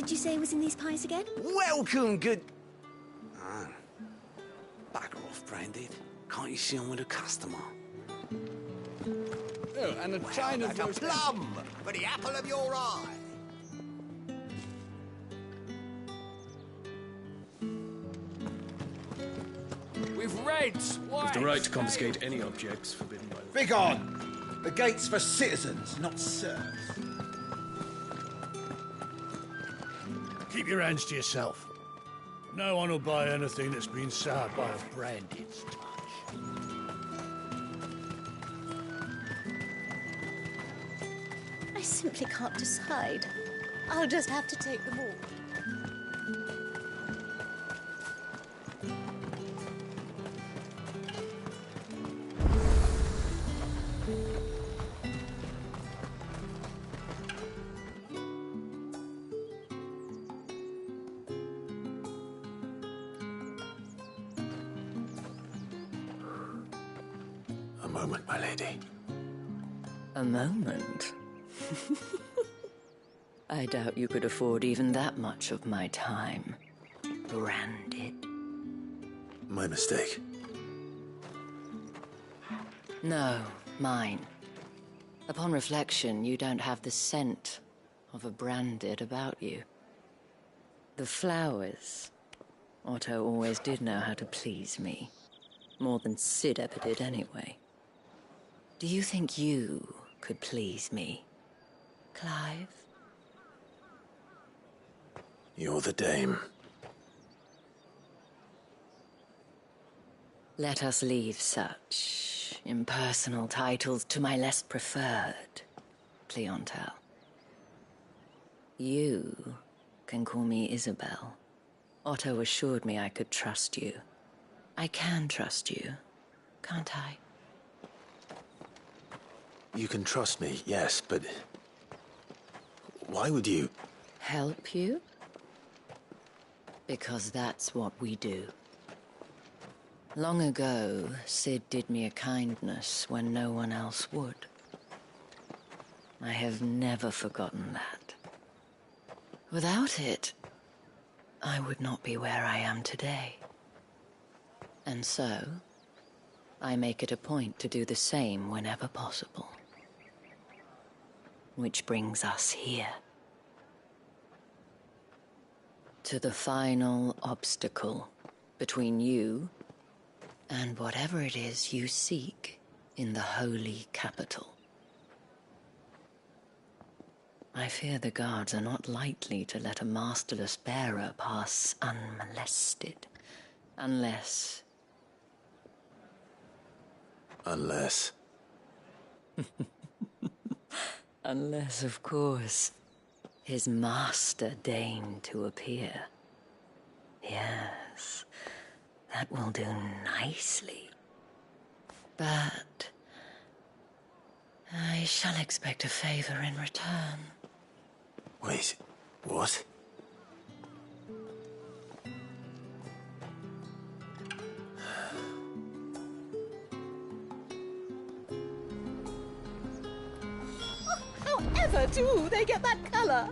did you say was in these pies again? Welcome, good... Ah, bugger off, Branded. Can't you see I'm with a customer? Oh, and a china Like a plum for the apple of your eye. with reds, white. The right to confiscate any objects forbidden by the... Begone! The gate's for citizens, not serfs. Keep your hands to yourself. No one will buy anything that's been soured by a Branded's touch. I simply can't decide. I'll just have to take them all. A moment, my lady. A moment? I doubt you could afford even that much of my time. Branded. My mistake. No, mine. Upon reflection, you don't have the scent of a Branded about you. The flowers. Otto always did know how to please me. More than Sid ever did anyway. Do you think you could please me, Clive? You're the dame. Let us leave such impersonal titles to my less preferred, Cleontel. You can call me Isabel. Otto assured me I could trust you. I can trust you, can't I? You can trust me, yes, but... why would you... Help you? Because that's what we do. Long ago, Sid did me a kindness when no one else would. I have never forgotten that. Without it, I would not be where I am today. And so, I make it a point to do the same whenever possible. Which brings us here. To the final obstacle between you and whatever it is you seek in the holy capital. I fear the guards are not likely to let a masterless bearer pass unmolested, unless... Unless... Unless, of course, his master deigned to appear. Yes, that will do nicely. But I shall expect a favor in return. Wait, what? However do they get that color?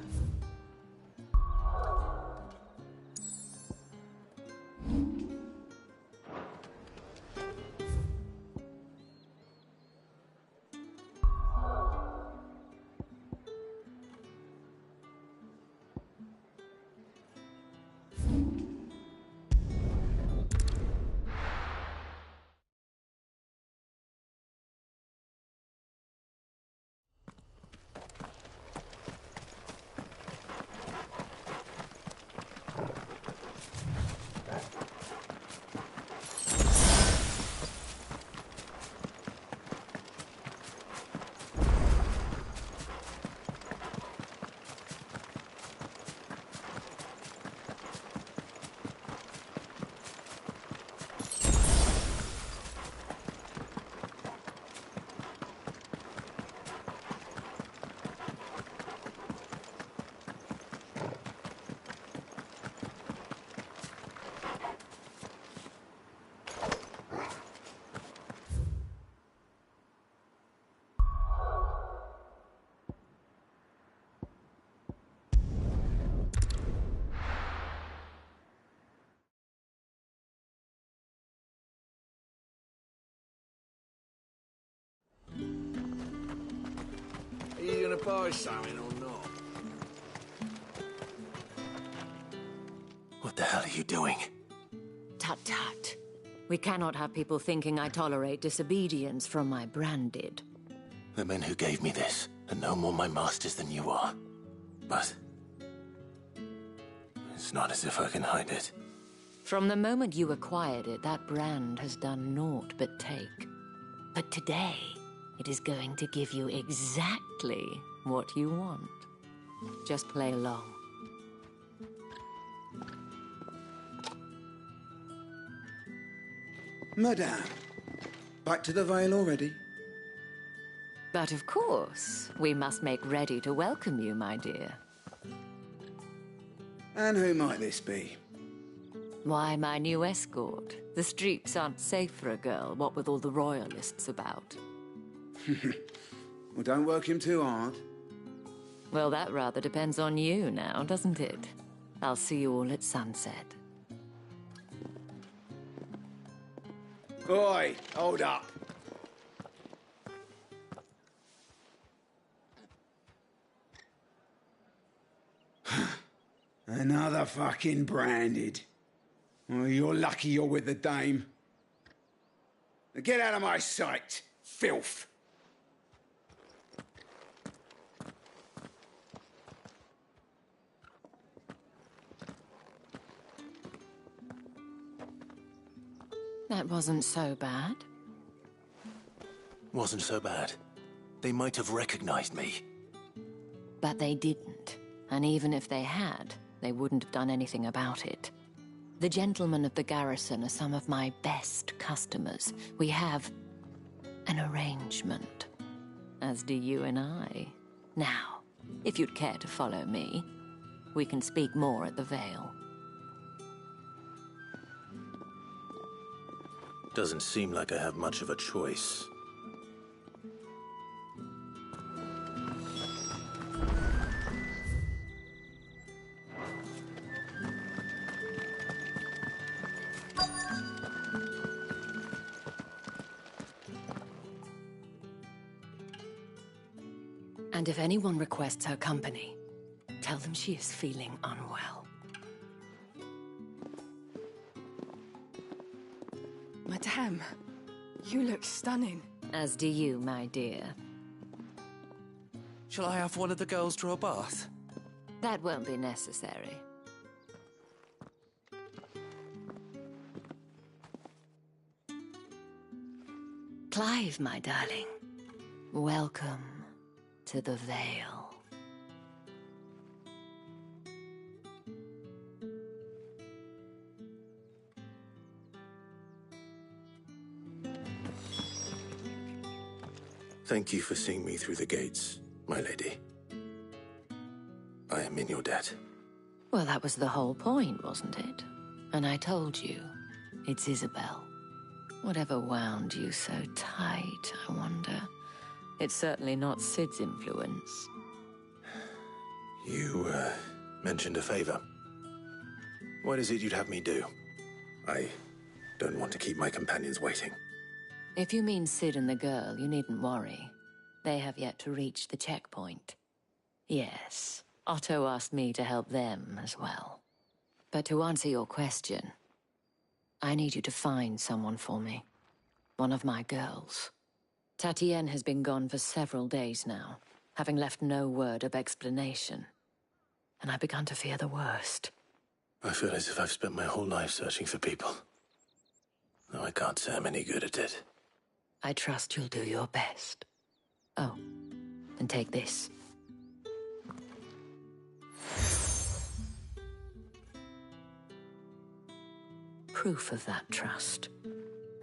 buy something or not? What the hell are you doing? Tut tut. We cannot have people thinking I tolerate disobedience from my branded. The men who gave me this are no more my masters than you are. But it's not as if I can hide it. From the moment you acquired it, that brand has done naught but take. But today, it is going to give you exactly what you want. Just play along. Madame, back to the Vale already? But of course, we must make ready to welcome you, my dear. And who might this be? Why, my new escort. The streets aren't safe for a girl, what with all the royalists about. Well, don't work him too hard. Well, that rather depends on you now, doesn't it? I'll see you all at sunset. Oi, hold up. Another fucking branded. Well, you're lucky you're with the dame. Now get out of my sight, filth. That wasn't so bad. Wasn't so bad. They might have recognized me. But they didn't. And even if they had, they wouldn't have done anything about it. The gentlemen of the garrison are some of my best customers. We have an arrangement, as do you and I. Now, if you'd care to follow me, we can speak more at the Vale. Doesn't seem like I have much of a choice. And if anyone requests her company, tell them she is feeling unwell. Madame, you look stunning. As do you, my dear. Shall I have one of the girls draw a bath? That won't be necessary. Clive, my darling. Welcome to the Vale. Thank you for seeing me through the gates, my lady. I am in your debt. Well, that was the whole point, wasn't it? And I told you, it's Isabel. Whatever wound you so tight, I wonder. It's certainly not Sid's influence. You, mentioned a favor. What is it you'd have me do? I don't want to keep my companions waiting. If you mean Sid and the girl, you needn't worry. They have yet to reach the checkpoint. Yes, Otto asked me to help them as well. But to answer your question, I need you to find someone for me. One of my girls. Tatienne has been gone for several days now, having left no word of explanation. And I've begun to fear the worst. I feel as if I've spent my whole life searching for people. Though I can't say I'm any good at it. I trust you'll do your best. Oh, and take this. Proof of that trust.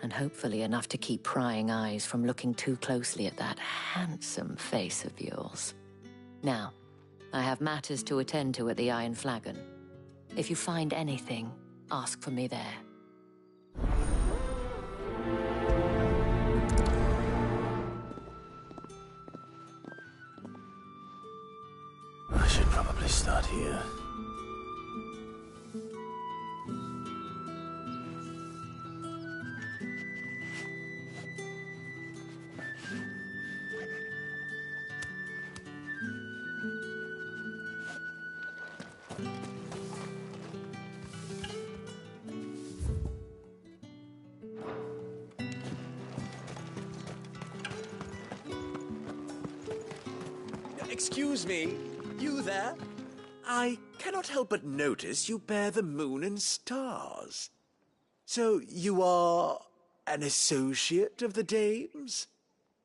And hopefully enough to keep prying eyes from looking too closely at that handsome face of yours. Now, I have matters to attend to at the Iron Flagon. If you find anything, ask for me there. I should probably start here. Excuse me, you there? I cannot help but notice you bear the moon and stars. So you are an associate of the dame's?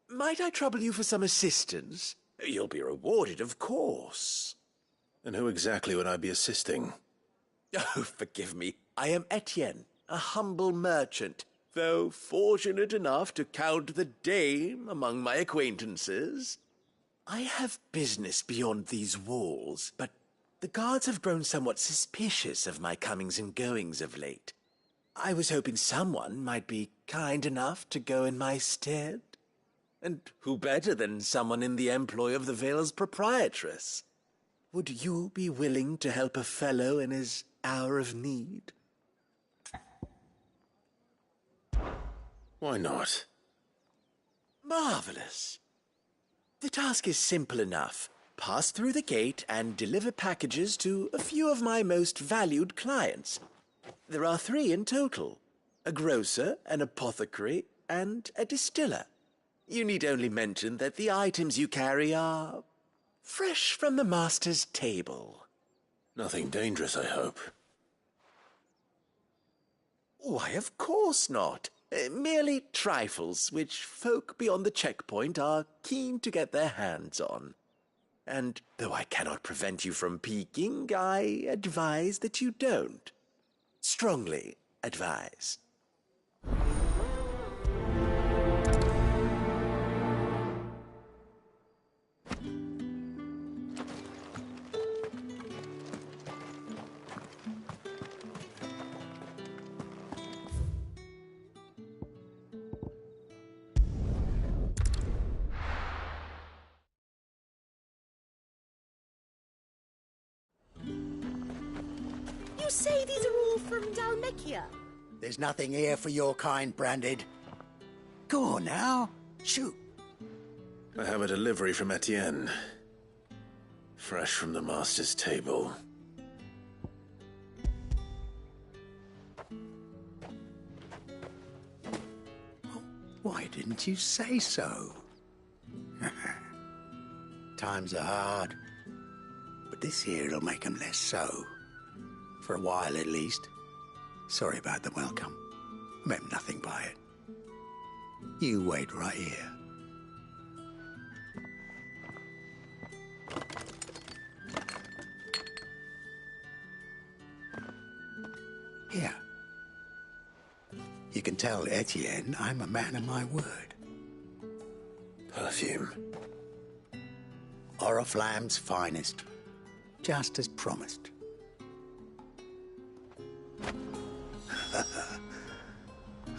Might I trouble you for some assistance? You'll be rewarded, of course. And who exactly would I be assisting? Oh, forgive me. I am Etienne, a humble merchant, though fortunate enough to count the dame among my acquaintances. I have business beyond these walls, but the guards have grown somewhat suspicious of my comings and goings of late. I was hoping someone might be kind enough to go in my stead. And who better than someone in the employ of the Vale's proprietress? Would you be willing to help a fellow in his hour of need? Why not? Marvelous. The task is simple enough. Pass through the gate and deliver packages to a few of my most valued clients. There are 3 in total: a grocer, an apothecary, and a distiller. You need only mention that the items you carry are fresh from the master's table. Nothing dangerous, I hope. Why, of course not. Merely trifles which folk beyond the checkpoint are keen to get their hands on. And though I cannot prevent you from peeking, I advise that you don't. Strongly advise. You say these are all from Dhalmekia? There's nothing here for your kind, Branded. Go on now. Shoot. I have a delivery from Etienne. Fresh from the master's table. Why didn't you say so? Times are hard. But this here'll make 'em less so. For a while, at least. Sorry about the welcome. Meant nothing by it. You wait right here. Here. You can tell Etienne I'm a man of my word. Perfume. Oriflamme's finest. Just as promised.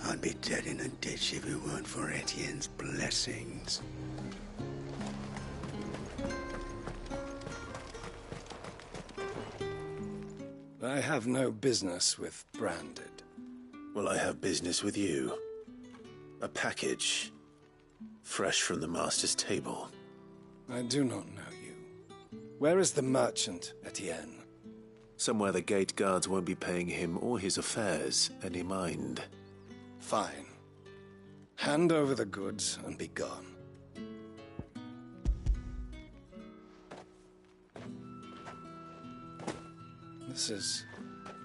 I'd be dead in a ditch if it weren't for Etienne's blessings. I have no business with Branded. Well, I have business with you. A package. Fresh from the master's table. I do not know you. Where is the merchant, Etienne? Somewhere the gate guards won't be paying him or his affairs any mind. Fine. Hand over the goods and be gone. This is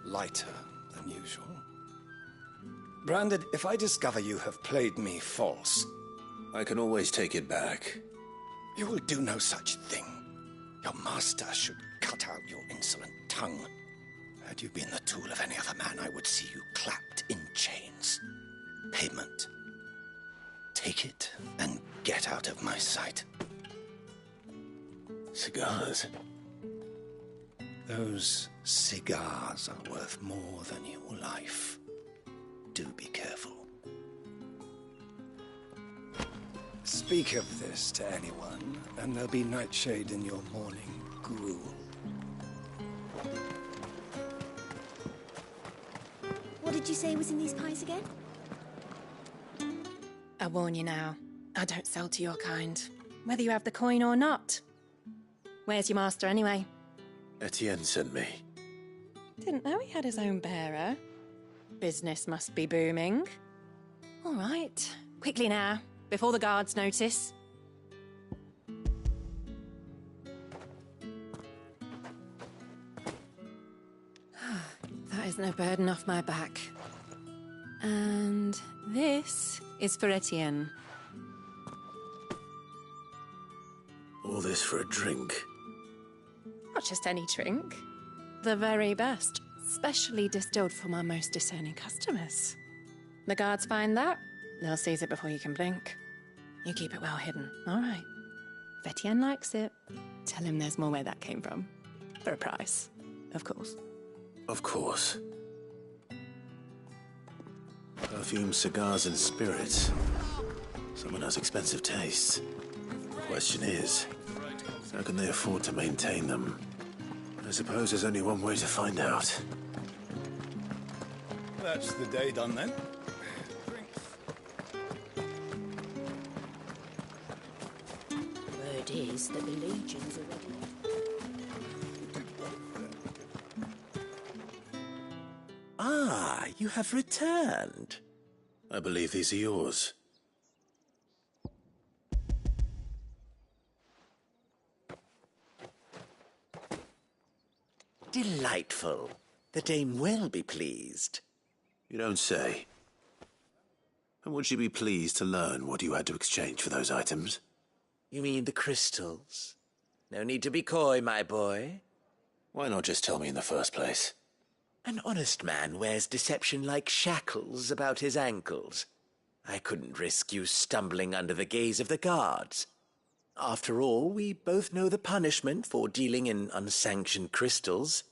lighter than usual. Branded, if I discover you have played me false... I can always take it back. You will do no such thing. Your master should cut out your insolent tongue. Had you been the tool of any other man, I would see you clapped in chains. Payment. Take it and get out of my sight. Cigars? Those cigars are worth more than your life. Do be careful. Speak of this to anyone, and there'll be nightshade in your morning gruel. What did you say was in these pies again? I warn you now, I don't sell to your kind, whether you have the coin or not. Where's your master, anyway? Etienne sent me. Didn't know he had his own bearer. Business must be booming. All right, quickly now, before the guards notice. That is no burden off my back. And this is for Etienne. All this for a drink. Not just any drink. The very best. Specially distilled for my most discerning customers. The guards find that, they'll seize it before you can blink. You keep it well hidden, all right? If Etienne likes it, tell him there's more where that came from. For a price, of course. Of course. Perfume, cigars, and spirits. Someone has expensive tastes. The question is, how can they afford to maintain them? I suppose there's only one way to find out. That's the day done then. Word is that the legions are ready. Ah, you have returned. I believe these are yours. Delightful. The dame will be pleased. You don't say. And would she be pleased to learn what you had to exchange for those items? You mean the crystals? No need to be coy, my boy. Why not just tell me in the first place? An honest man wears deception like shackles about his ankles. I couldn't risk you stumbling under the gaze of the guards. After all, we both know the punishment for dealing in unsanctioned crystals,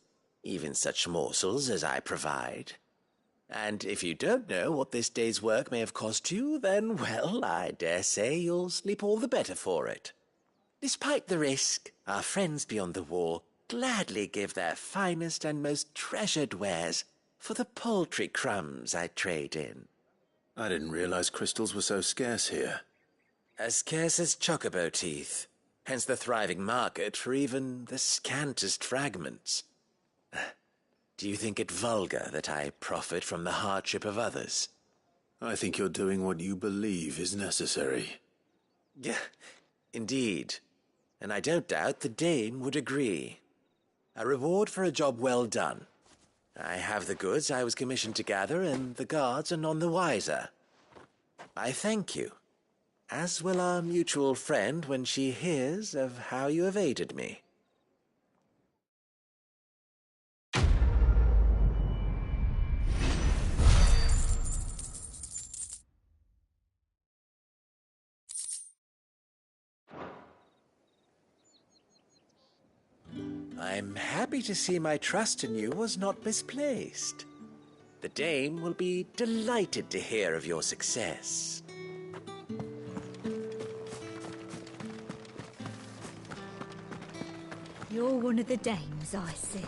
even such morsels as I provide. And if you don't know what this day's work may have cost you, then, well, I dare say you'll sleep all the better for it. Despite the risk, our friends beyond the wall gladly give their finest and most treasured wares for the paltry crumbs I trade in. I didn't realize crystals were so scarce here. As scarce as chocobo teeth, hence the thriving market for even the scantest fragments. Do you think it vulgar that I profit from the hardship of others? I think you're doing what you believe is necessary. Yeah, indeed. And I don't doubt the dame would agree. A reward for a job well done. I have the goods I was commissioned to gather, and the guards are none the wiser. I thank you, as will our mutual friend when she hears of how you have aided me. I'm happy to see my trust in you was not misplaced. The dame will be delighted to hear of your success. You're one of the dames, I see.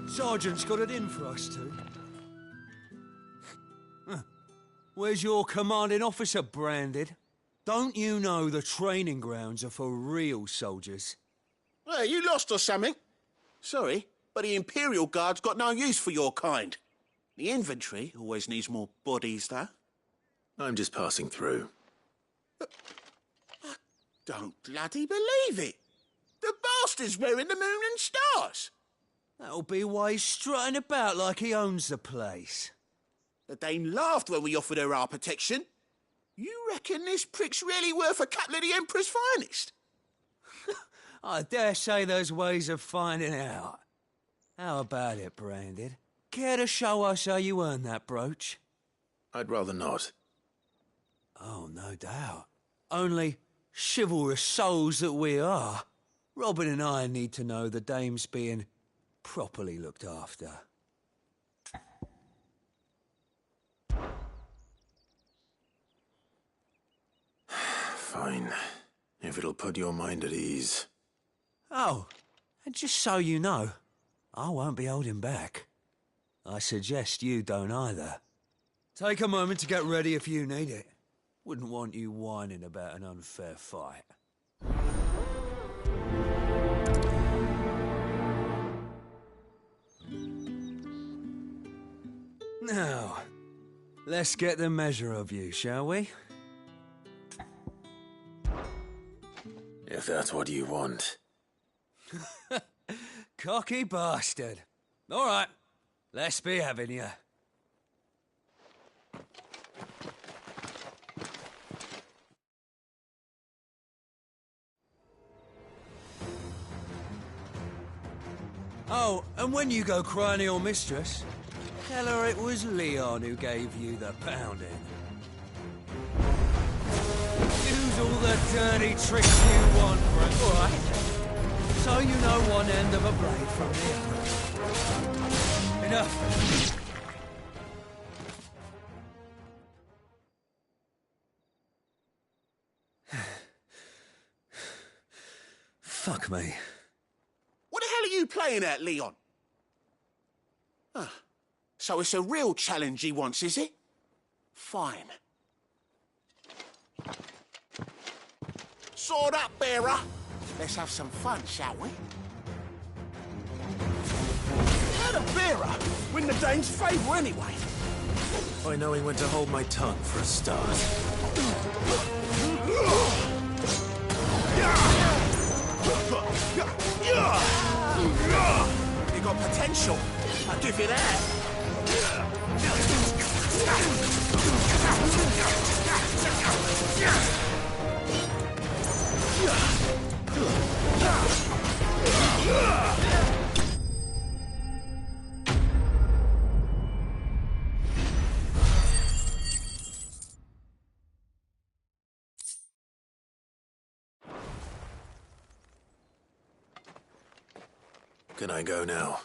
Sergeant's got it in for us two. Where's your commanding officer, Branded? Don't you know the training grounds are for real soldiers? Well, you lost or something? Sorry, but the Imperial Guard's got no use for your kind. The infantry always needs more bodies, though. I'm just passing through. I don't bloody believe it. The bastard's wearing the moon and stars. That'll be why he's strutting about like he owns the place. The dame laughed when we offered her our protection. You reckon this prick's really worth a couple of the Emperor's finest? I dare say there's ways of finding out. How about it, Branded? Care to show us how you earned that brooch? I'd rather not. Oh, no doubt. Only chivalrous souls that we are, Robin and I need to know the dame's being properly looked after. Fine. If it'll put your mind at ease. Oh, and just so you know, I won't be holding back. I suggest you don't either. Take a moment to get ready if you need it. Wouldn't want you whining about an unfair fight. Now, let's get the measure of you, shall we? If that's what you want. Cocky bastard. All right, let's be having you. Oh, and when you go crying to your mistress, tell her it was Leon who gave you the pounding. Use all the dirty tricks you want for it, all right? So you know one end of a blade from the other. Enough. Fuck me. What the hell are you playing at, Leon? Ah, so it's a real challenge he wants, is it? Fine. Sword up, bearer. Let's have some fun, shall we? How'd a bearer win the Dane's favour anyway? By knowing when to hold my tongue for a start. You got potential. I'll give you that. Can I go now?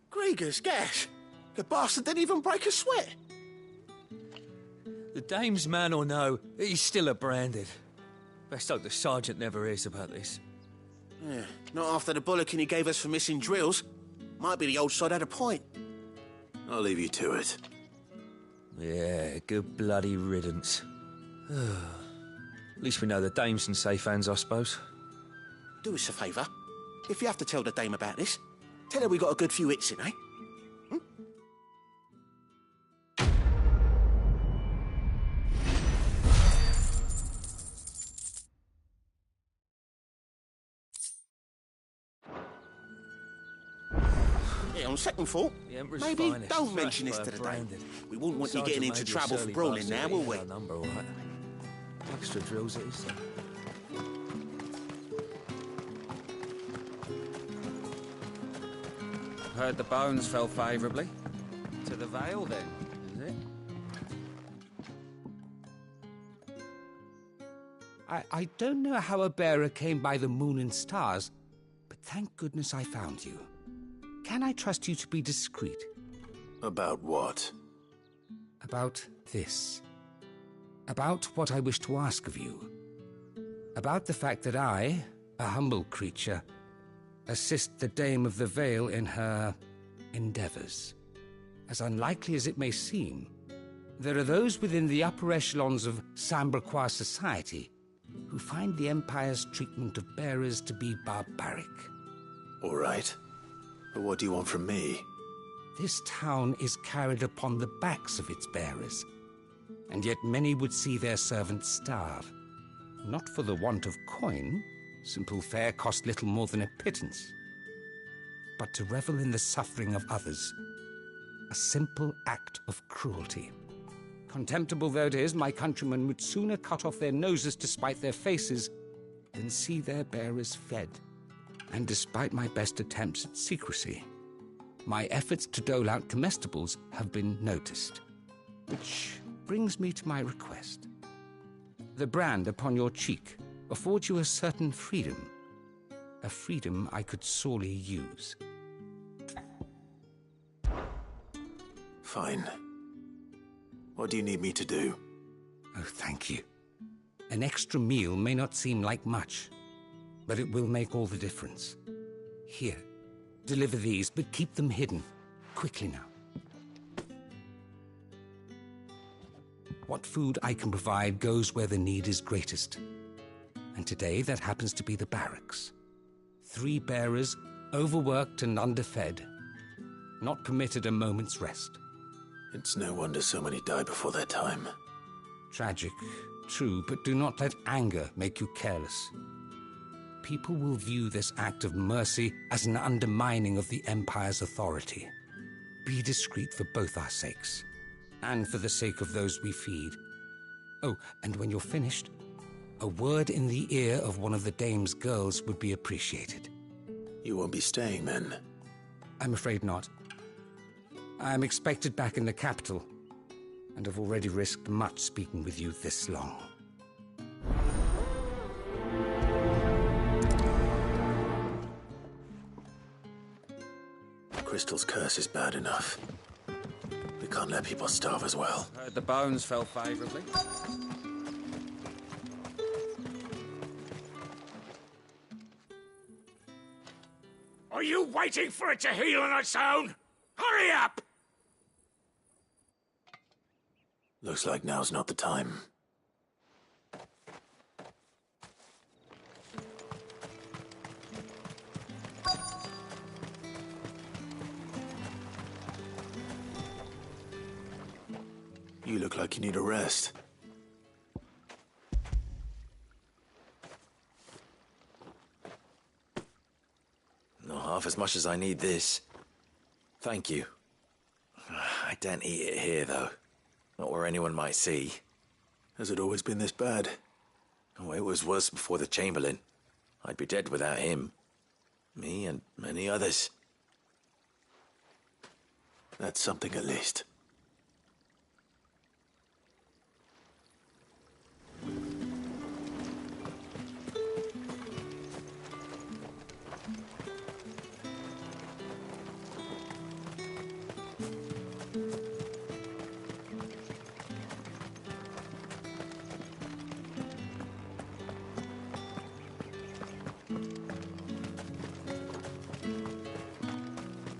Grieger's gas. The bastard didn't even break a sweat. The dame's man or no, he's still a branded. Best hope the sergeant never hears about this. Yeah, not after the bullocking he gave us for missing drills. Might be the old sod had a point. I'll leave you to it. Yeah, good bloody riddance. At least we know the dame's in safe hands, I suppose. Do us a favour. If you have to tell the dame about this, tell her we got a good few hits in, eh? Yeah, on second thought, maybe finest, don't mention this fresh to the by dame. branded. We wouldn't want you Sergeant getting into made you a trouble for surly brawling bastard, now, but will he we? had our number, all right. Extra drills it is. Heard the bones fell favourably. To the Vale, then, is it? I don't know how a bearer came by the moon and stars, but thank goodness I found you. Can I trust you to be discreet? About what? About this. About what I wish to ask of you. About the fact that I, a humble creature, assist the Dame of the Vale in her endeavours. As unlikely as it may seem, there are those within the upper echelons of Samberquois society who find the Empire's treatment of bearers to be barbaric. All right. But what do you want from me? This town is carried upon the backs of its bearers, and yet many would see their servants starve. Not for the want of coin, simple fare cost little more than a pittance, but to revel in the suffering of others, a simple act of cruelty. Contemptible though it is, my countrymen would sooner cut off their noses to spite their faces than see their bearers fed. And despite my best attempts at secrecy, my efforts to dole out comestibles have been noticed. Which brings me to my request. The brand upon your cheek affords you a certain freedom. A freedom I could sorely use. Fine. What do you need me to do? Oh, thank you. An extra meal may not seem like much, but it will make all the difference. Here, deliver these, but keep them hidden. Quickly now. What food I can provide goes where the need is greatest. And today, that happens to be the barracks. 3 bearers, overworked and underfed, not permitted a moment's rest. It's no wonder so many die before their time. Tragic, True, but do not let anger make you careless. People will view this act of mercy as an undermining of the Empire's authority. Be discreet for both our sakes, and for the sake of those we feed. Oh, and when you're finished, a word in the ear of one of the dame's girls would be appreciated. You won't be staying, then? I'm afraid not. I am expected back in the capital, and have already risked much speaking with you this long. Crystal's curse is bad enough. We can't let people starve as well. Heard the bones fell favourably. Are you waiting for it to heal on its own? Hurry up! Looks like now's not the time. You look like you need a rest. Not half as much as I need this. Thank you. I daren't eat it here, though. Not where anyone might see. Has it always been this bad? Oh, it was worse before the Chamberlain. I'd be dead without him. Me and many others. That's something at least.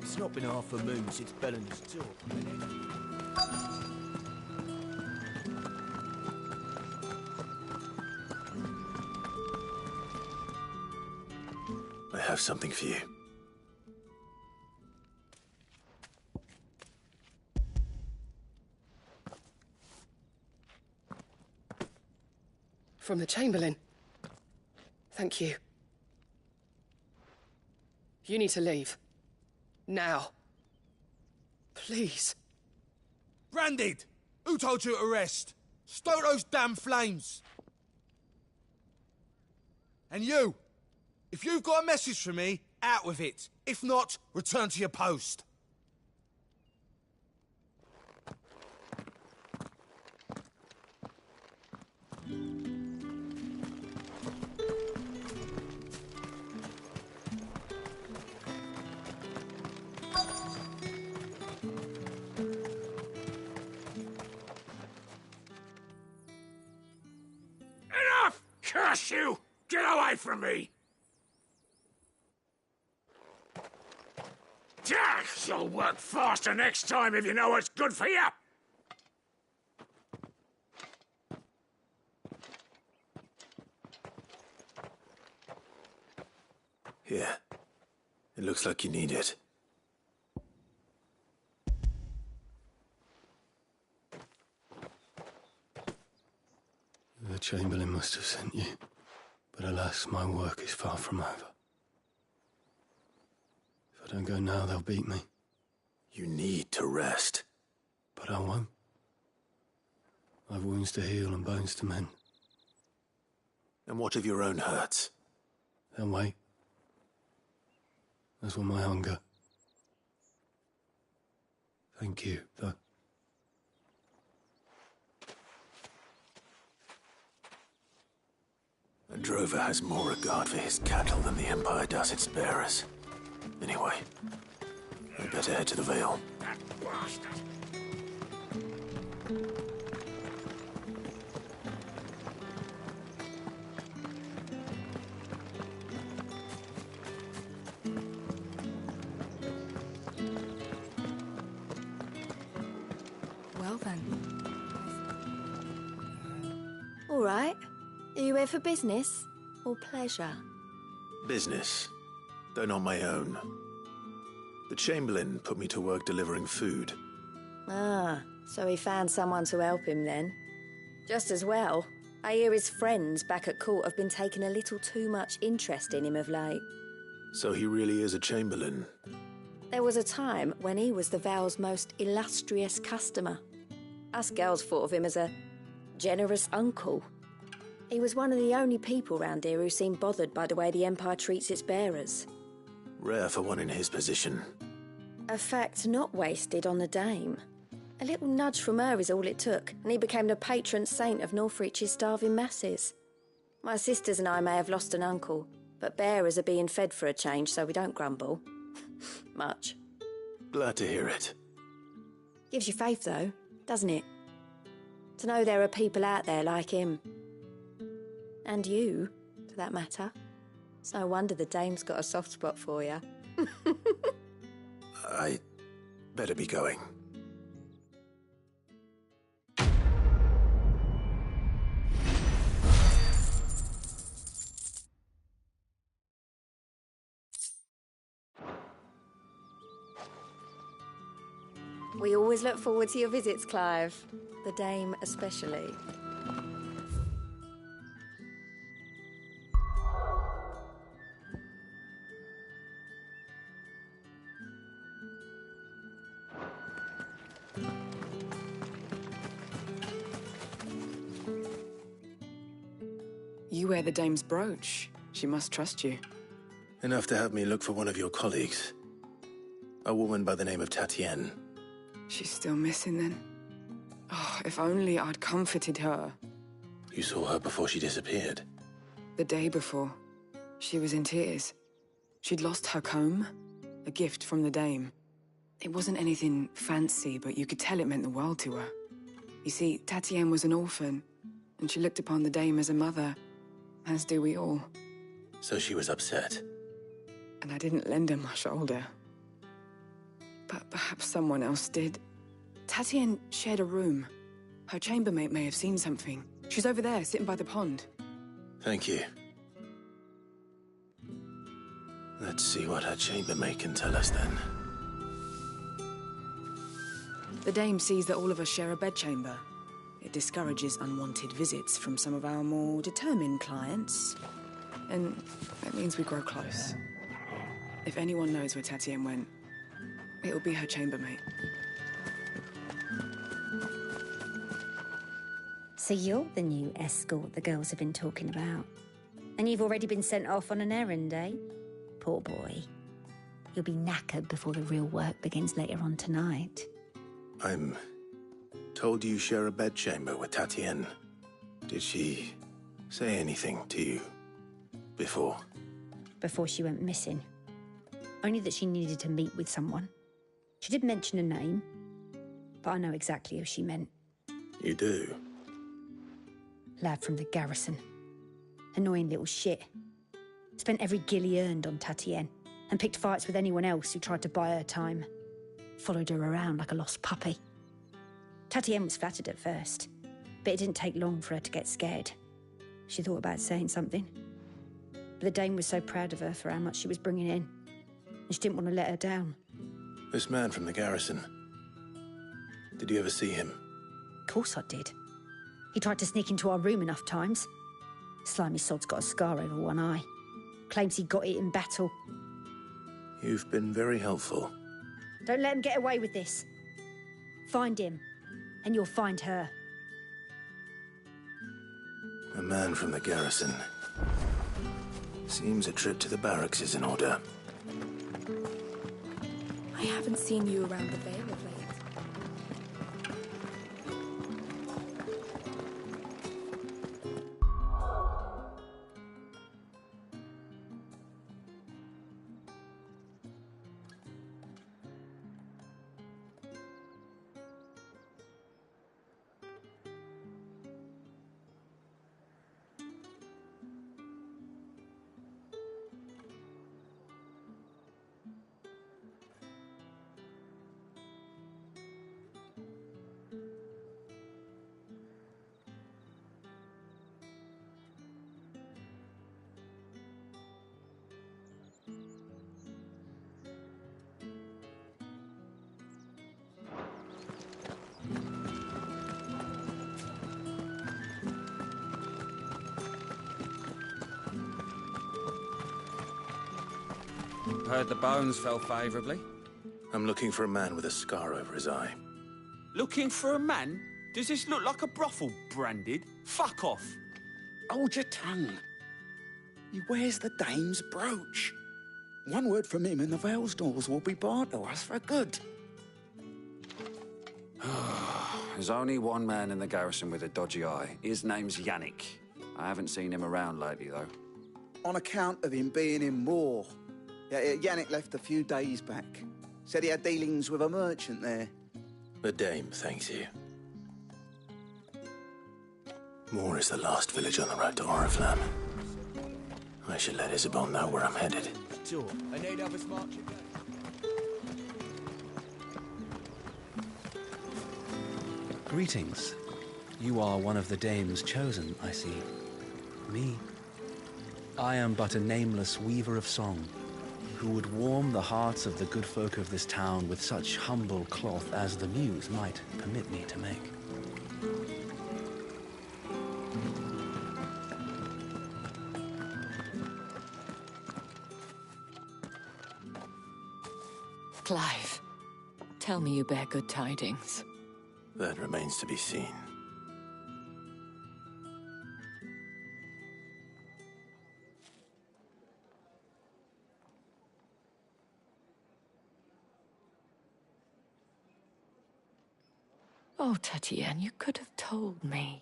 It's not been half a moon since Belen's talk, I have something for you. From the Chamberlain. Thank you. You need to leave. Now. Please. Branded! Who told you to rest? Stoke those damn flames! And you! If you've got a message for me, out with it. If not, return to your post. Enough! Curse you! Get away from me! You'll work faster next time if you know what's good for you! Here. It looks like you need it. The Chamberlain must have sent you, but alas, my work is far from over. If I don't go now, they'll beat me. You need to rest. But I won't. I've wounds to heal and bones to mend. And what of your own hurts? Then wait. As will my hunger. Thank you, though. A drover has more regard for his cattle than the Empire does its bearers. Anyway, I'd better head to the Vale. That bastard! Well then. All right. Are you here for business or pleasure? Business, though not my own. The Chamberlain put me to work delivering food. Ah, so he found someone to help him then. Just as well. I hear his friends back at court have been taking a little too much interest in him of late. So he really is a Chamberlain. There was a time when he was the Vale's most illustrious customer. Us girls thought of him as a generous uncle. He was one of the only people round here who seemed bothered by the way the Empire treats its bearers. Rare for one in his position. A fact not wasted on the Dame. A little nudge from her is all it took, and he became the patron saint of Northreach's starving masses. My sisters and I may have lost an uncle, but bearers are being fed for a change, so we don't grumble. Much. Glad to hear it. Gives you faith, though, doesn't it? To know there are people out there like him. And you, for that matter. It's no wonder the Dame's got a soft spot for you. I better be going. We always look forward to your visits, Clive. The Dame especially. You wear the Dame's brooch. She must trust you. Enough to have me look for one of your colleagues. A woman by the name of Tatienne. She's still missing then. Oh, if only I'd comforted her. You saw her before she disappeared. The day before, she was in tears. She'd lost her comb, a gift from the Dame. It wasn't anything fancy, but you could tell it meant the world to her. You see, Tatienne was an orphan, and she looked upon the Dame as a mother, as do we all. So she was upset. And I didn't lend her my shoulder. But perhaps someone else did. Tatienne shared a room. Her chambermaid may have seen something. She's over there, sitting by the pond. Thank you. Let's see what her chambermaid can tell us then. The Dame sees that all of us share a bedchamber. It discourages unwanted visits from some of our more determined clients. And that means we grow close. If anyone knows where Tatienne went, it'll be her chambermaid. So you're the new escort the girls have been talking about. And you've already been sent off on an errand, eh? Poor boy. You'll be knackered before the real work begins later on tonight. I'm told you share a bedchamber with Tatienne. Did she say anything to you before? Before she went missing. Only that she needed to meet with someone. She did mention a name, but I know exactly who she meant. You do? Lad from the garrison. Annoying little shit. Spent every guil he earned on Tatienne, and picked fights with anyone else who tried to buy her time. Followed her around like a lost puppy. Tatienne was flattered at first, but it didn't take long for her to get scared. She thought about saying something. But the Dame was so proud of her for how much she was bringing in, and she didn't want to let her down. This man from the garrison. Did you ever see him? Of course I did. He tried to sneak into our room enough times. Slimy sod's got a scar over one eye. Claims he got it in battle. You've been very helpful. Don't let him get away with this. Find him, and you'll find her. A man from the garrison. Seems a trip to the barracks is in order. I haven't seen you around the Vale of late. heard the bones fell favourably. I'm looking for a man with a scar over his eye. Looking for a man? Does this look like a brothel, Branded? Fuck off. Hold your tongue. He wears the dame's brooch. One word from him and the Vale's doors will be barred to us for good. There's only one man in the garrison with a dodgy eye. His name's Yannick. I haven't seen him around lately, though. On account of him being in war. Yeah, Yannick left a few days back. Said he had dealings with a merchant there. The dame thanks you. Moor is the last village on the road to Oriflamme. I should let Isabel know where I'm headed. Sure. I need Elvis March. Greetings. You are one of the dame's chosen, I see. Me? I am but a nameless weaver of song, who would warm the hearts of the good folk of this town with such humble cloth as the muse might permit me to make. Clive, tell me you bear good tidings. That remains to be seen. Oh, Tatienne, you could have told me.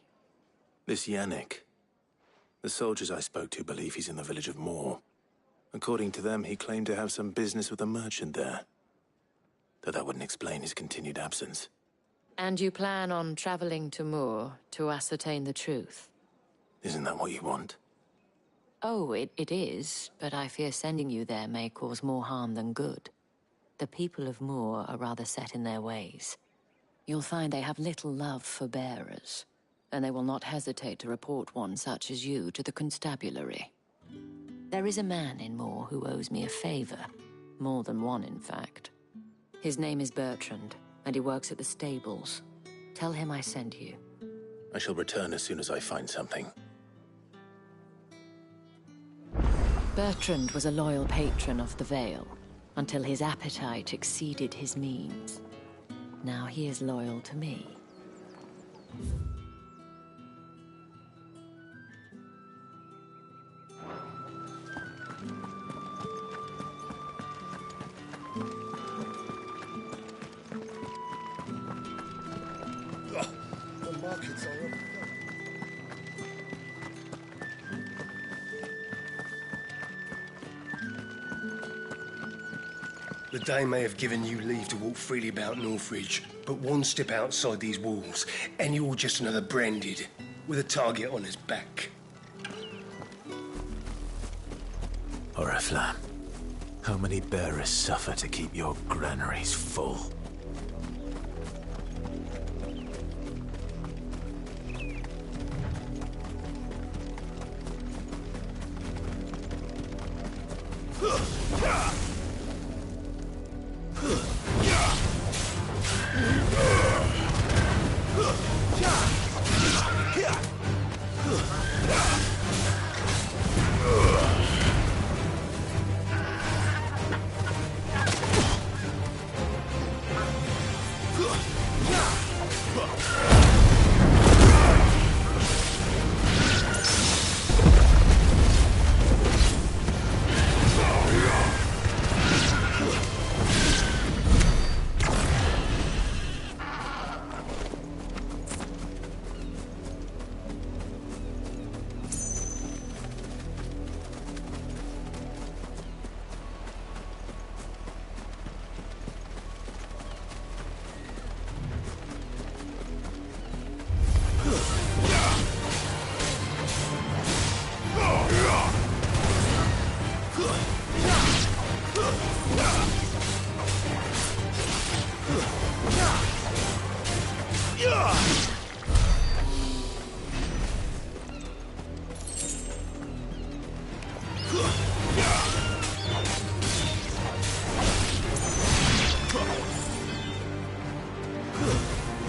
This Yannick. The soldiers I spoke to believe he's in the village of Moor. According to them, he claimed to have some business with a merchant there. Though that wouldn't explain his continued absence. And you plan on traveling to Moor to ascertain the truth? Isn't that what you want? Oh, it is, but I fear sending you there may cause more harm than good. The people of Moor are rather set in their ways. You'll find they have little love for bearers, and they will not hesitate to report one such as you to the constabulary. There is a man in Moor who owes me a favor. More than one, in fact. His name is Bertrand, and he works at the stables. Tell him I sent you. I shall return as soon as I find something. Bertrand was a loyal patron of the Vale, until his appetite exceeded his means. Now he is loyal to me. The markets are up. The Dame may have given you leave to walk freely about Northridge, but one step outside these walls, and you're just another Branded, with a target on his back. Oriflamme, how many bearers suffer to keep your granaries full?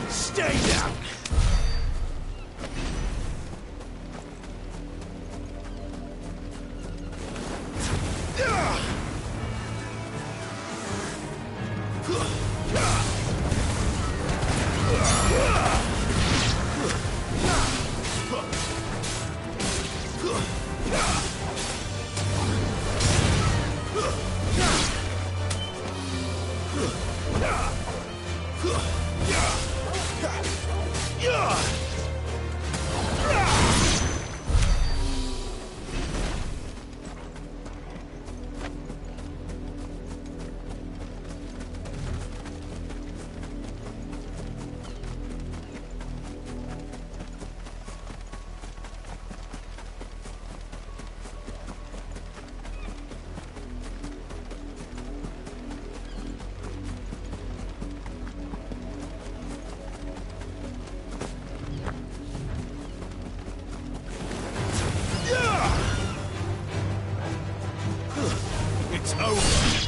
Stay down! It's over. It's over.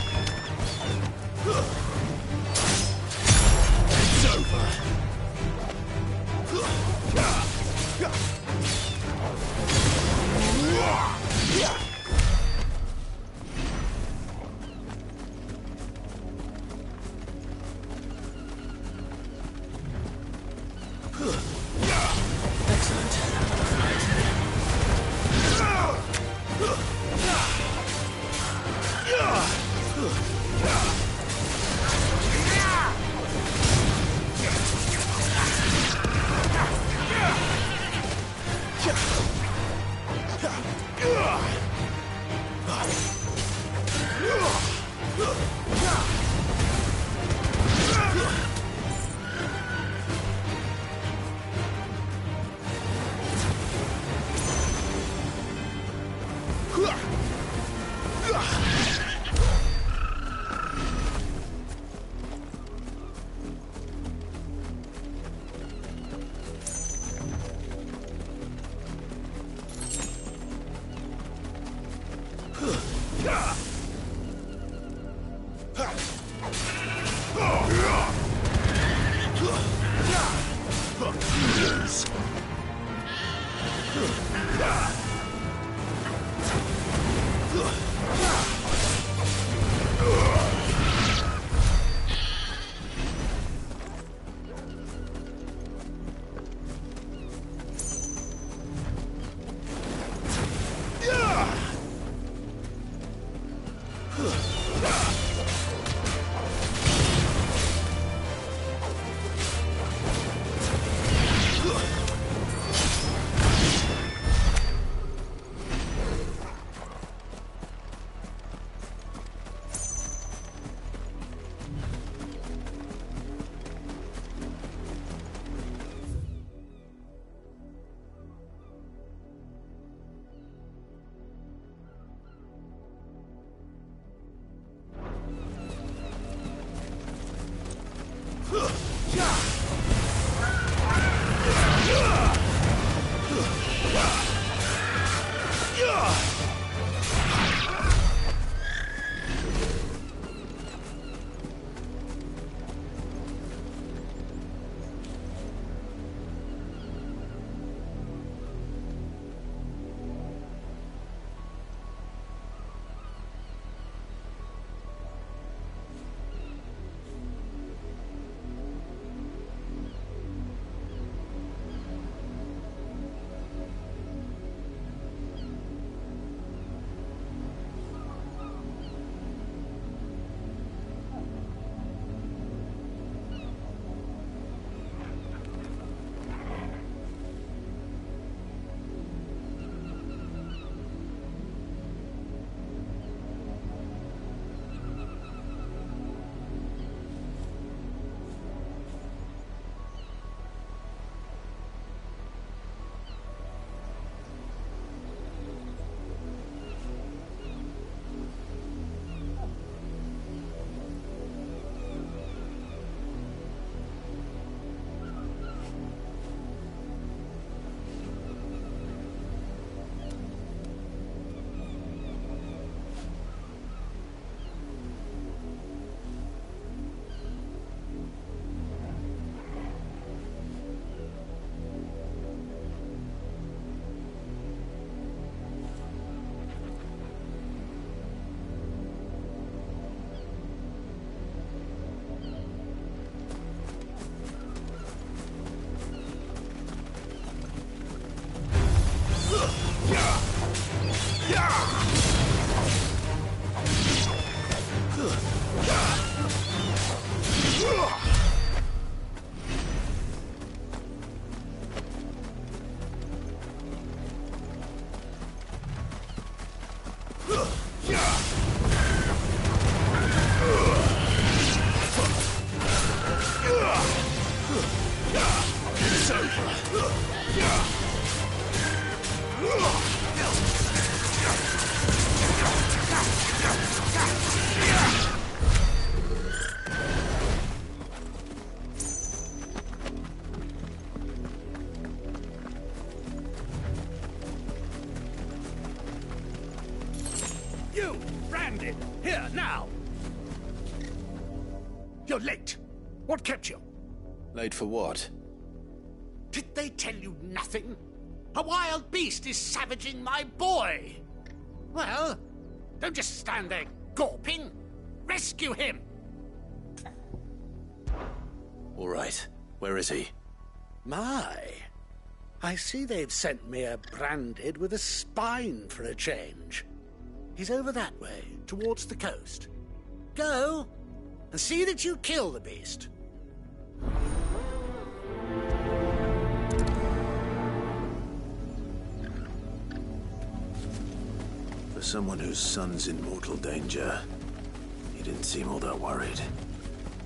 It's over. You, Branded, here now. You're late. What kept you? Late for what? Did they tell you nothing? A wild beast is savaging my boy. Well, don't just stand there gawping. Rescue him. All right. Where is he? My, I see they've sent me a Branded with a spine for a change. He's over that way, towards the coast. Go, and see that you kill the beast. For someone whose son's in mortal danger, he didn't seem all that worried.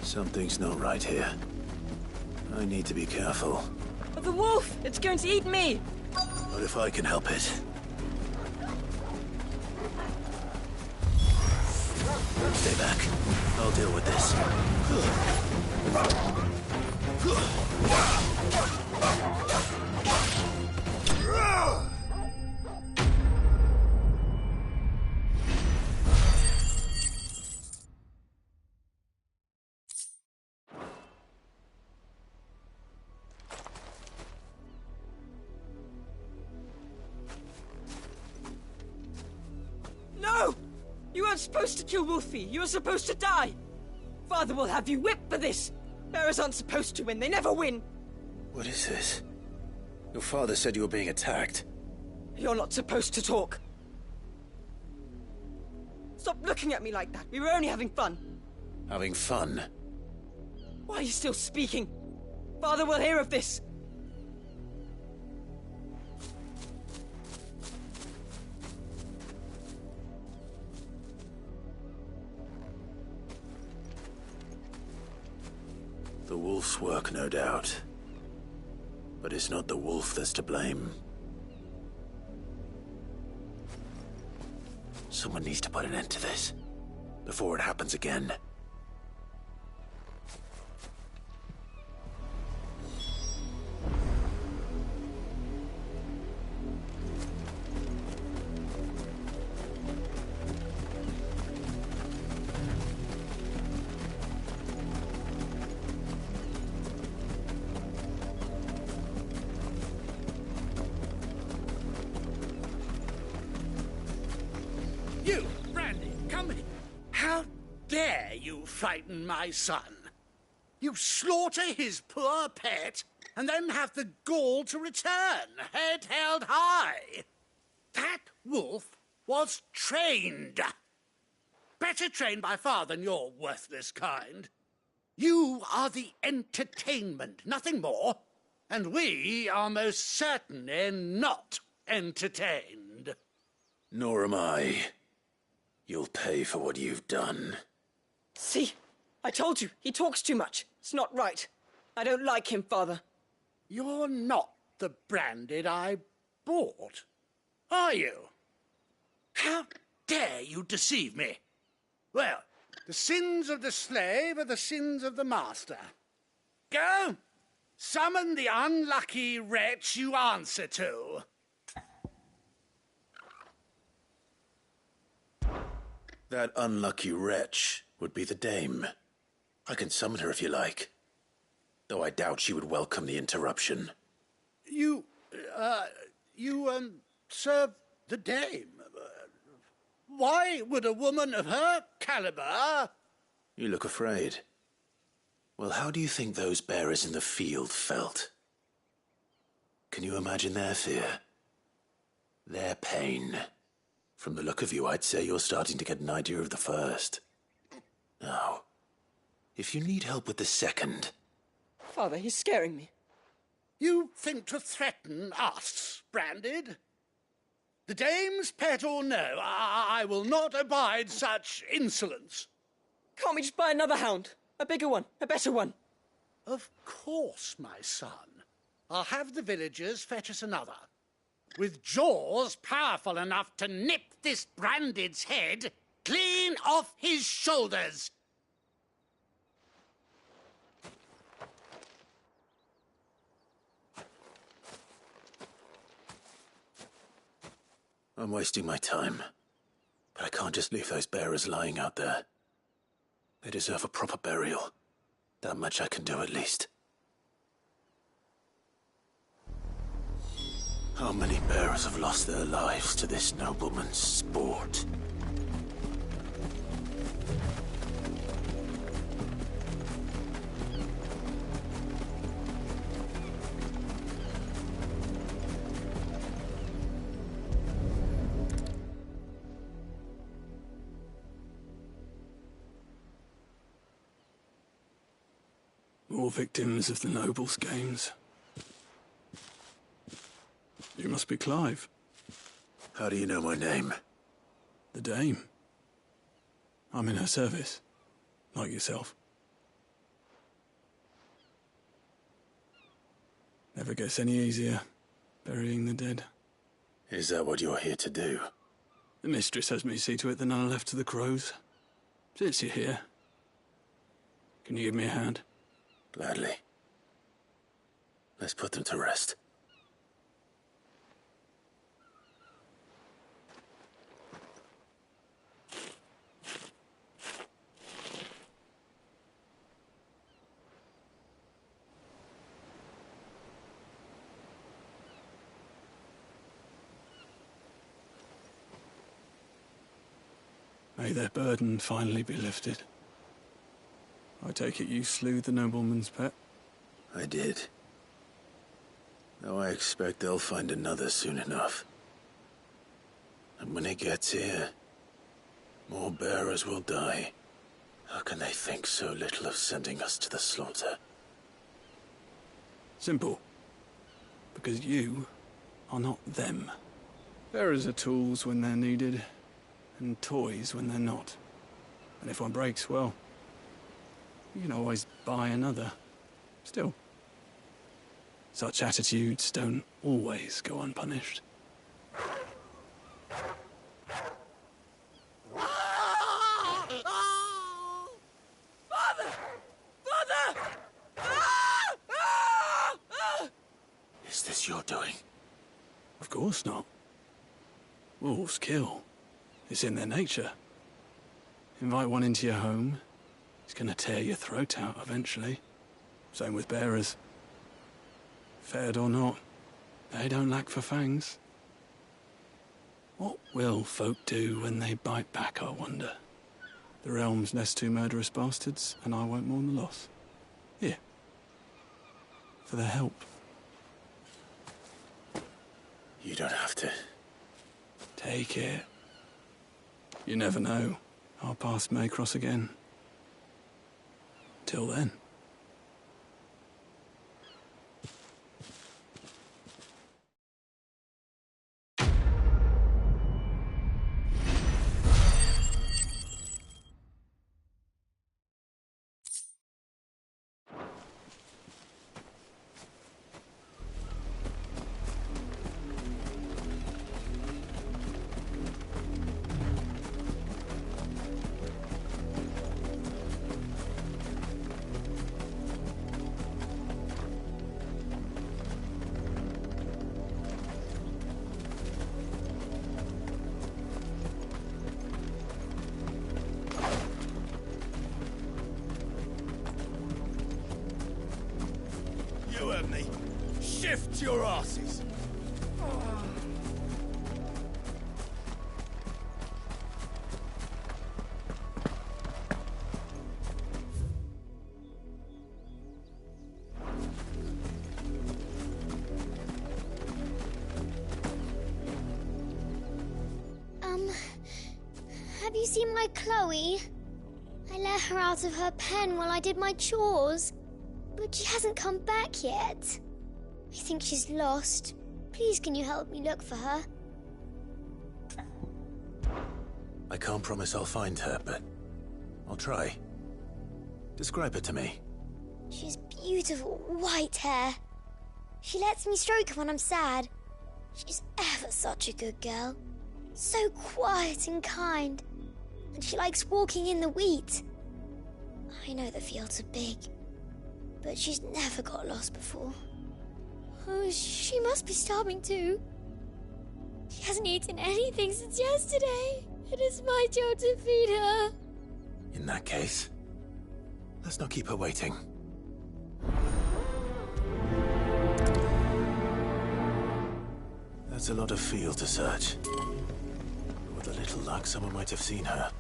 Something's not right here. I need to be careful. Oh, the wolf! It's going to eat me! What if I can help it? Stay back. I'll deal with this. No! You weren't supposed to kill Wolfie. You were supposed to die. Father will have you whipped for this. Bearers aren't supposed to win. They never win. What is this? Your father said you were being attacked. You're not supposed to talk. Stop looking at me like that. We were only having fun. Having fun? Why are you still speaking? Father will hear of this. The wolf's work, no doubt. But it's not the wolf that's to blame. Someone needs to put an end to this, before it happens again. You, Brandy, come here. How dare you frighten my son? You slaughter his poor pet, and then have the gall to return, head held high. That wolf was trained. Better trained by far than your worthless kind. You are the entertainment, nothing more. And we are most certainly not entertained. Nor am I. You'll pay for what you've done. See? I told you, he talks too much. It's not right. I don't like him, Father. You're not the Branded I bought, are you? How dare you deceive me? Well, the sins of the slave are the sins of the master. Go, summon the unlucky wretch you answer to. That unlucky wretch would be the dame. I can summon her if you like. Though I doubt she would welcome the interruption. You serve the dame. Why would a woman of her caliber... You look afraid. Well, how do you think those bearers in the field felt? Can you imagine their fear? Their pain? From the look of you, I'd say you're starting to get an idea of the first. Now, if you need help with the second... Father, he's scaring me. You think to threaten us, Branded? The dame's pet or no, I will not abide such insolence. Can't we just buy another hound? A bigger one, a better one. Of course, my son. I'll have the villagers fetch us another. With jaws powerful enough to nip this Branded's head clean off his shoulders. I'm wasting my time. But I can't just leave those bearers lying out there. They deserve a proper burial. That much I can do at least. How many bearers have lost their lives to this nobleman's sport? More victims of the nobles' games. You must be Clive. How do you know my name? The Dame. I'm in her service, like yourself. Never gets any easier, burying the dead. Is that what you're here to do? The mistress has me see to it that none are left to the crows. Since you're here, can you give me a hand? Gladly. Let's put them to rest. May their burden finally be lifted. I take it you slew the nobleman's pet? I did. Though I expect they'll find another soon enough. And when it gets here, more bearers will die. How can they think so little of sending us to the slaughter? Simple. Because you are not them. Bearers are tools when they're needed, and toys when they're not. And if one breaks, well, you can always buy another. Still, such attitudes don't always go unpunished. Father! Father! Is this your doing? Of course not. Wolves kill. It's in their nature. Invite one into your home, he's gonna tear your throat out eventually. Same with bearers. Fed or not, they don't lack for fangs. What will folk do when they bite back, I wonder? The realm's nest two murderous bastards, and I won't mourn the loss. Here. For their help. You don't have to. Take it. You never know. Our paths may cross again. Till then. You heard me. Shift your asses. Have you seen my Chloe? I let her out of her pen while I did my chores, but she hasn't come back yet. I think she's lost. Please, can you help me look for her? I can't promise I'll find her, but I'll try. Describe her to me. She's beautiful white hair, She lets me stroke her when I'm sad. She's ever such a good girl. So quiet and kind. And she likes walking in the wheat. I know the fields are big, but she's never got lost before. Oh, she must be starving too. She hasn't eaten anything since yesterday. It is my job to feed her. In that case, let's not keep her waiting. That's a lot of field to search. With a little luck, someone might have seen her.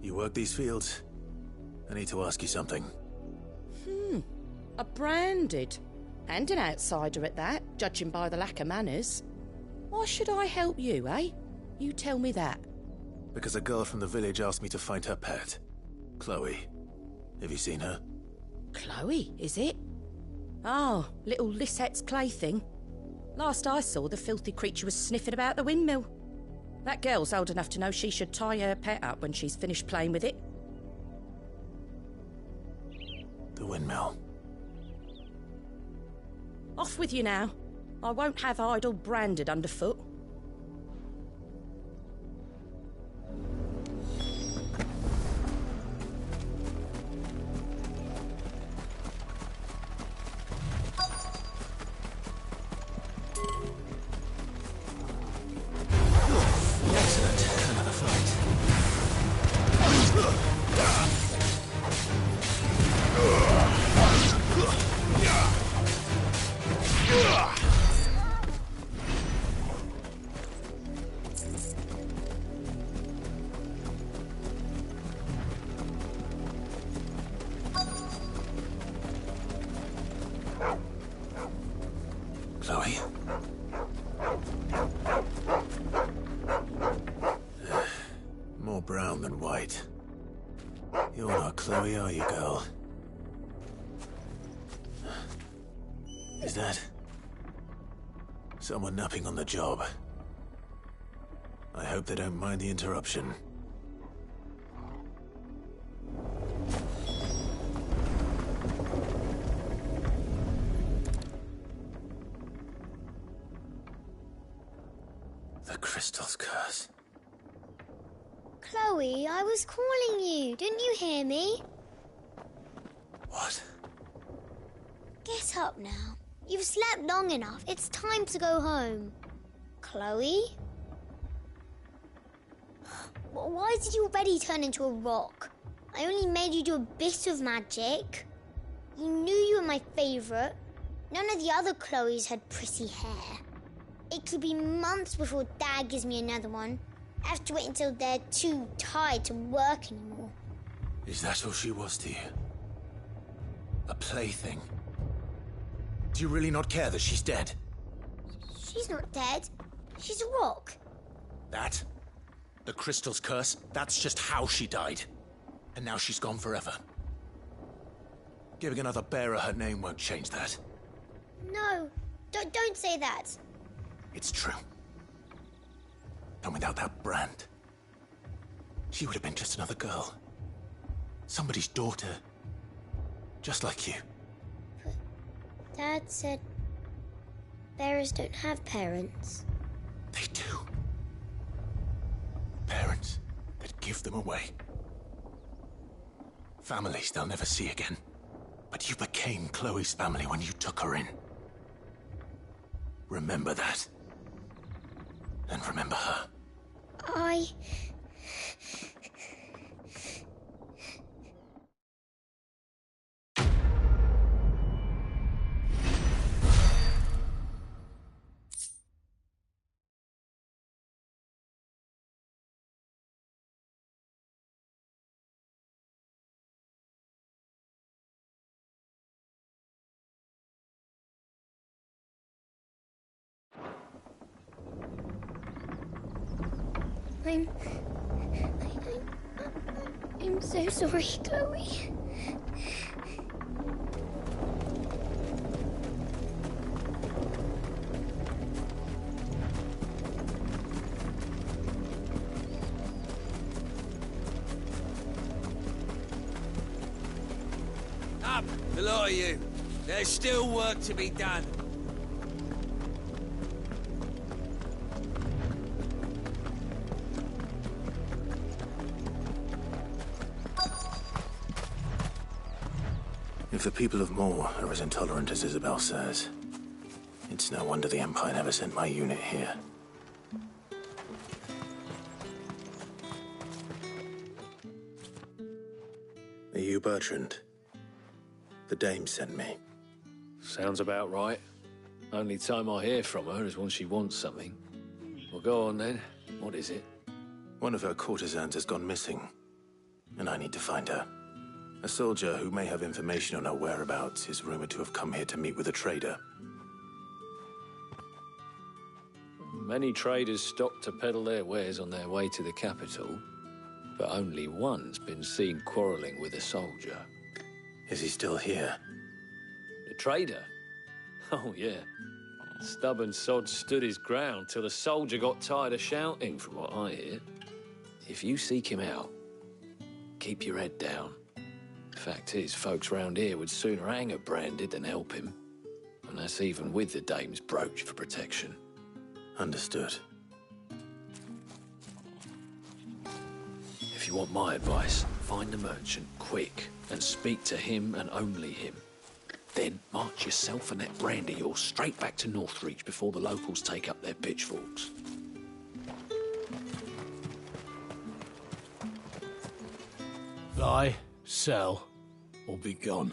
You work these fields? I need to ask you something. A branded. And an outsider at that, judging by the lack of manners. Why should I help you, eh? You tell me that. Because a girl from the village asked me to find her pet. Chloe. Have you seen her? Chloe, is it? Oh, little Lisette's plaything. Last I saw, the filthy creature was sniffing about the windmill. That girl's old enough to know she should tie her pet up when she's finished playing with it. The windmill. Off with you now. I won't have idle branded underfoot. Excellent. Another fight. Chloe? More brown than white. You're not Chloe, are you, girl? Is that someone napping on the job? I hope they don't mind the interruption. The crystal's curse. Chloe, I was calling you. Didn't you hear me? What? Get up now. You've slept long enough. It's time to go home. Chloe? Why did you already turn into a rock? I only made you do a bit of magic. You knew you were my favourite. None of the other Chloes had pretty hair. It could be months before Dad gives me another one. I have to wait until they're too tired to work anymore. Is that all she was to you? A plaything? Do you really not care that she's dead? She's not dead. She's a rock. That? The crystal's curse? That's just how she died. And now she's gone forever. Giving another bearer her name won't change that. No, don't say that. It's true. And without that brand, she would have been just another girl. Somebody's daughter. Just like you. But Dad said bearers don't have parents. They do. Parents that give them away. Families they'll never see again. But you became Chloe's family when you took her in. Remember that. And remember her. I'm so sorry, Chloe. A lot of you. There's still work to be done. If the people of Moor are as intolerant as Isabel says, it's no wonder the Empire never sent my unit here. Are you Bertrand? The Dame sent me. Sounds about right. Only time I hear from her is when she wants something. Well, go on then. What is it? One of her courtesans has gone missing, and I need to find her. A soldier who may have information on her whereabouts is rumored to have come here to meet with a trader. Many traders stop to peddle their wares on their way to the capital, but only one's been seen quarrelling with a soldier. Is he still here? The trader? Oh, yeah. Stubborn sod stood his ground till the soldier got tired of shouting, from what I hear. If you seek him out, keep your head down. Fact is, folks round here would sooner hang a Branded than help him. And that's even with the Dame's brooch for protection. Understood. If you want my advice, find the merchant quick and speak to him and only him. Then march yourself and that brand of yours straight back to Northreach before the locals take up their pitchforks. Buy, sell, or be gone.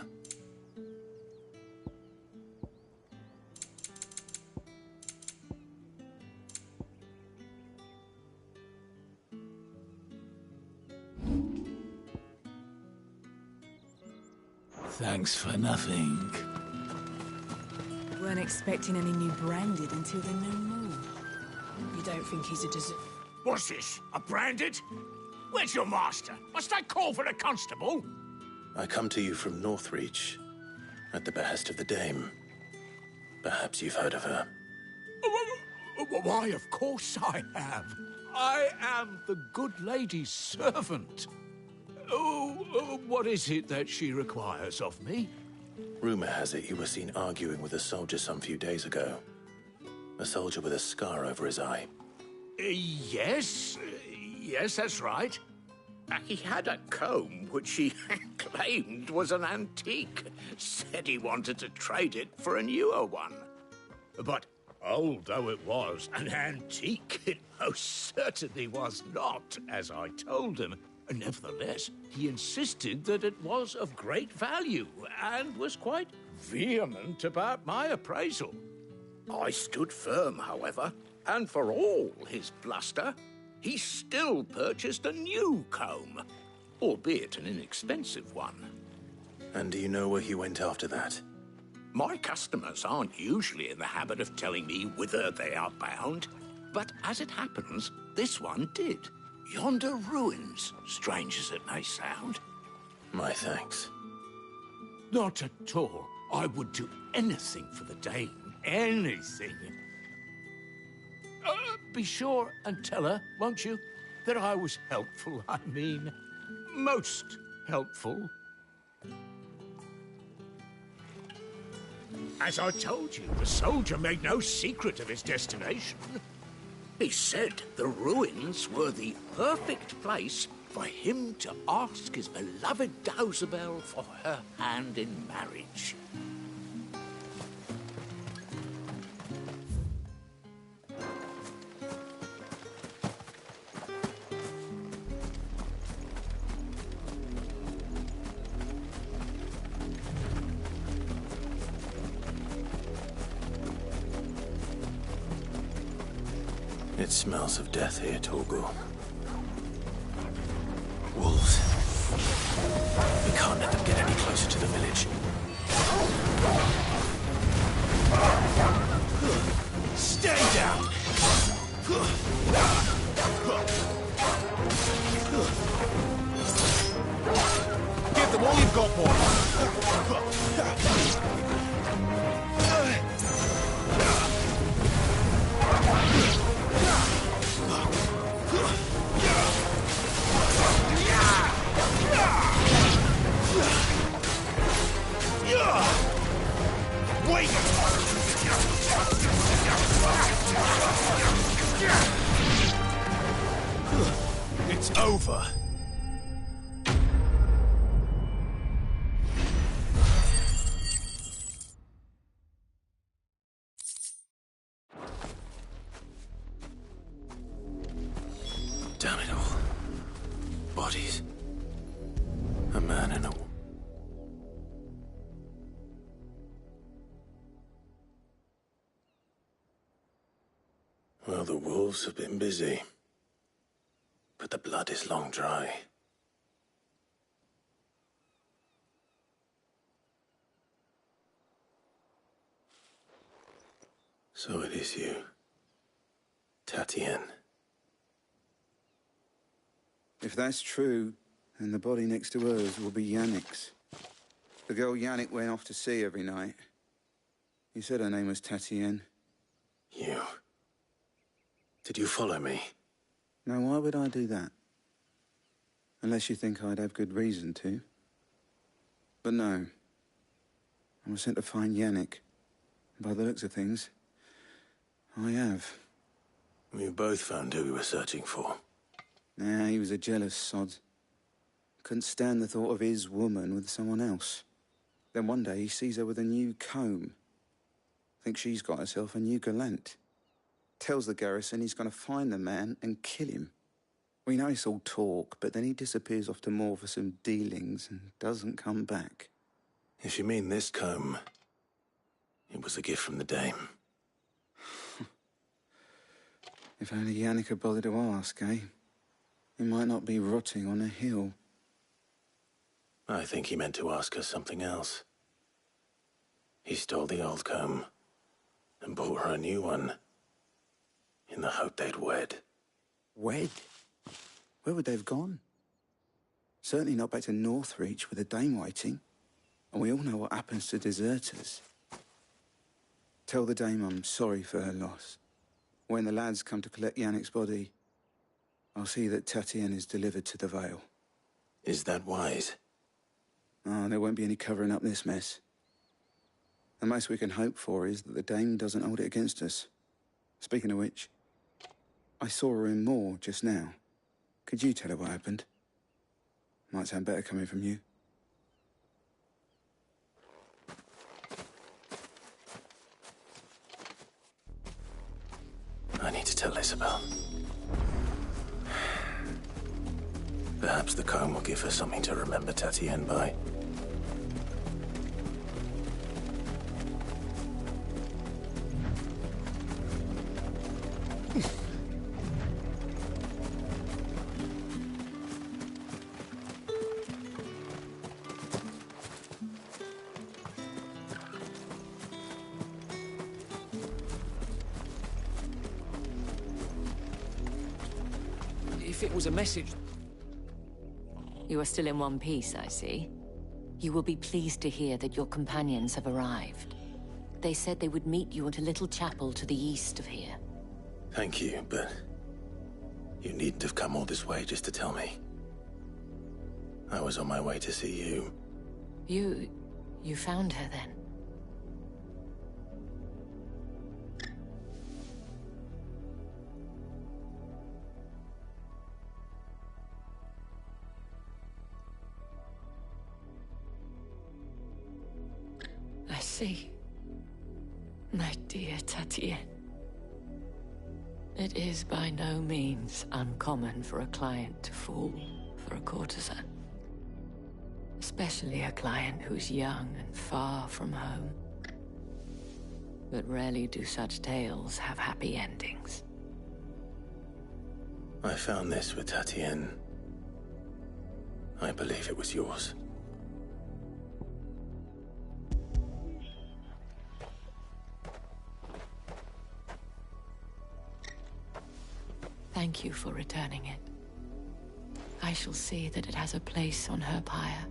Thanks for nothing. Weren't expecting any new Branded until they know more. You don't think he's a deserter? What's this? A Branded? Where's your master? Must I call for a constable? I come to you from Northreach, at the behest of the Dame. Perhaps you've heard of her. Why, of course I have. I am the good lady's servant. Oh, what is it that she requires of me? Rumor has it you were seen arguing with a soldier some few days ago. A soldier with a scar over his eye. Yes, that's right. He had a comb which he claimed was an antique. Said he wanted to trade it for a newer one. But old though it was, an antique it most certainly was not, as I told him. Nevertheless, he insisted that it was of great value and was quite vehement about my appraisal. I stood firm, however, and for all his bluster, he still purchased a new comb, albeit an inexpensive one. And do you know where he went after that? My customers aren't usually in the habit of telling me whither they are bound, but as it happens, this one did. Yonder ruins, strange as it may sound. My thanks. Not at all. I would do anything for the Dame. Anything. Be sure and tell her, won't you, that I was helpful. I mean, most helpful. As I told you, the soldier made no secret of his destination. He said the ruins were the perfect place for him to ask his beloved Dauzabel for her hand in marriage. It smells of death here, Torgal. Wolves. We can't let them get any closer to the village. Stay down! Give them all you've got, boy! It's over. Damn it all. Bodies. A man and a... Well, the wolves have been busy. But the blood is long dry. So it is you, Tatien. If that's true, then the body next to hers will be Yannick's. The girl Yannick went off to see every night. You said her name was Tatien. You... Did you follow me? Now, why would I do that? Unless you think I'd have good reason to. But no. I was sent to find Yannick. By the looks of things, I have. We both found who we were searching for. Nah, he was a jealous sod. Couldn't stand the thought of his woman with someone else. Then one day he sees her with a new comb. Thinks she's got herself a new gallant. Tells the garrison he's going to find the man and kill him. We know it's all talk, but then he disappears off to Moor for some dealings and doesn't come back. If you mean this comb, it was a gift from the Dame. If only Yannick had bothered to ask, eh? He might not be rotting on a hill. I think he meant to ask her something else. He stole the old comb and bought her a new one in the hope they'd wed. Wed? Where would they have gone? Certainly not back to Northreach with the Dame waiting. And we all know what happens to deserters. Tell the Dame I'm sorry for her loss. When the lads come to collect Yannick's body, I'll see that Tatien is delivered to the Vale. Is that wise? Oh, there won't be any covering up this mess. The most we can hope for is that the Dame doesn't hold it against us. Speaking of which, I saw her in Moor just now. Could you tell her what happened? Might sound better coming from you. I need to tell Isabel. Perhaps the comb will give her something to remember Tatien by. If it was a message... You are still in one piece, I see. You will be pleased to hear that your companions have arrived. They said they would meet you at a little chapel to the east of here. Thank you, but you needn't have come all this way just to tell me. I was on my way to see you. You found her then? I see. My dear Tatien. It is by no means uncommon for a client to fall for a courtesan. Especially a client who's young and far from home. But rarely do such tales have happy endings. I found this with Tatien. I believe it was yours. Thank you for returning it. I shall see that it has a place on her pyre.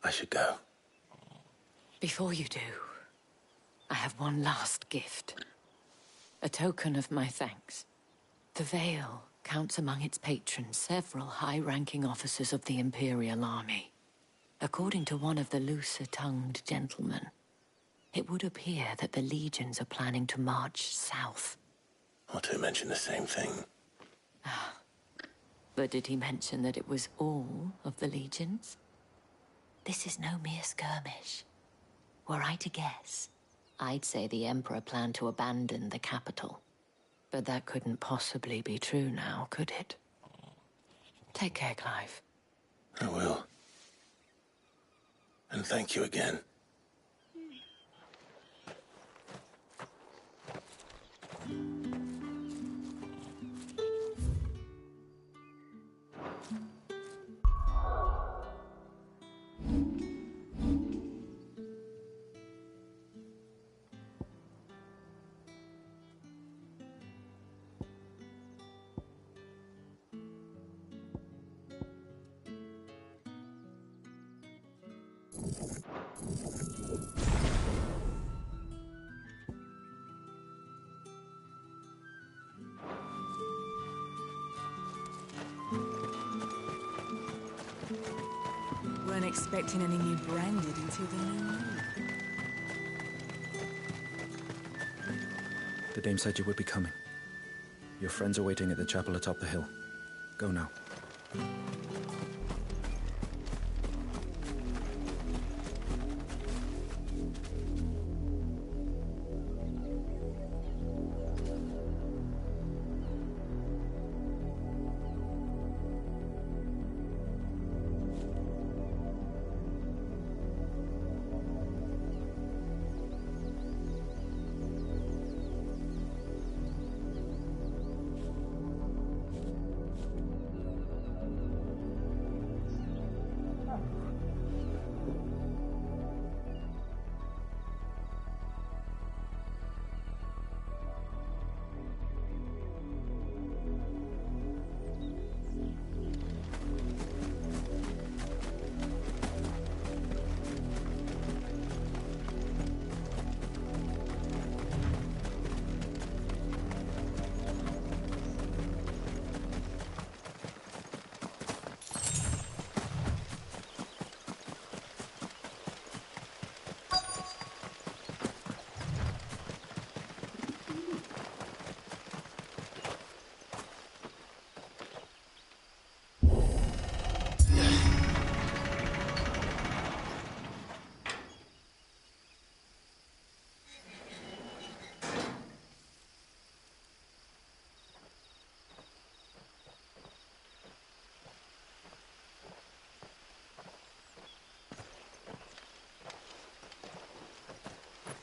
I should go. Before you do, I have one last gift. A token of my thanks. The Vale counts among its patrons several high-ranking officers of the Imperial Army. According to one of the looser-tongued gentlemen, it would appear that the legions are planning to march south. Or to mention the same thing. But did he mention that it was all of the legions? This is no mere skirmish. Were I to guess, I'd say the Emperor planned to abandon the capital. But that couldn't possibly be true now, could it? Take care, Clive. I will. And thank you again. Weren't expecting any new branded until the new moon. The dame said you would be coming. Your friends are waiting at the chapel atop the hill. Go now.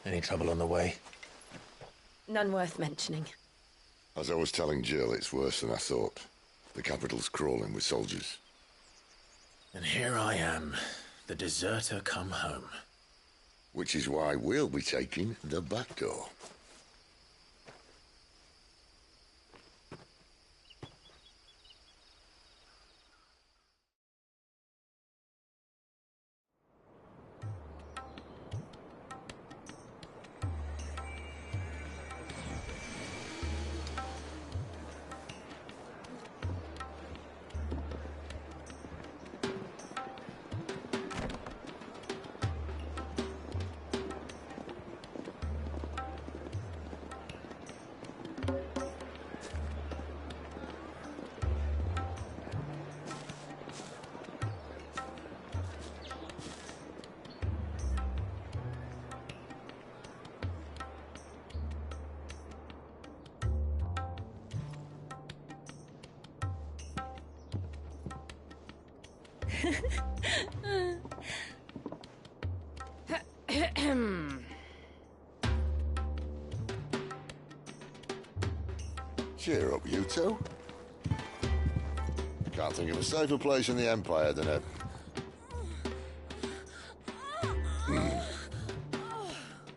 Any trouble on the way? None worth mentioning. As I was telling Jill, it's worse than I thought. The capital's crawling with soldiers. And here I am, the deserter come home. Which is why we'll be taking the back door. Cheer up, you two. Can't think of a safer place in the Empire than a...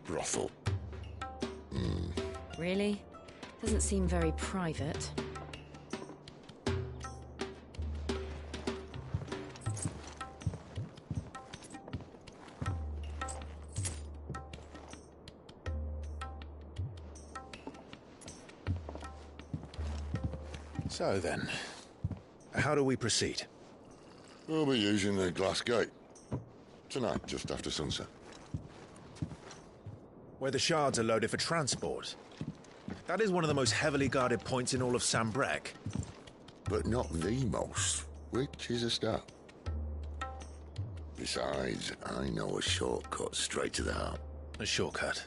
brothel. Really? Doesn't seem very private. So then, how do we proceed? We'll be using the glass gate. Tonight, just after sunset. Where the shards are loaded for transport. That is one of the most heavily guarded points in all of Sambrec. But not the most, which is a start. Besides, I know a shortcut straight to the heart. A shortcut?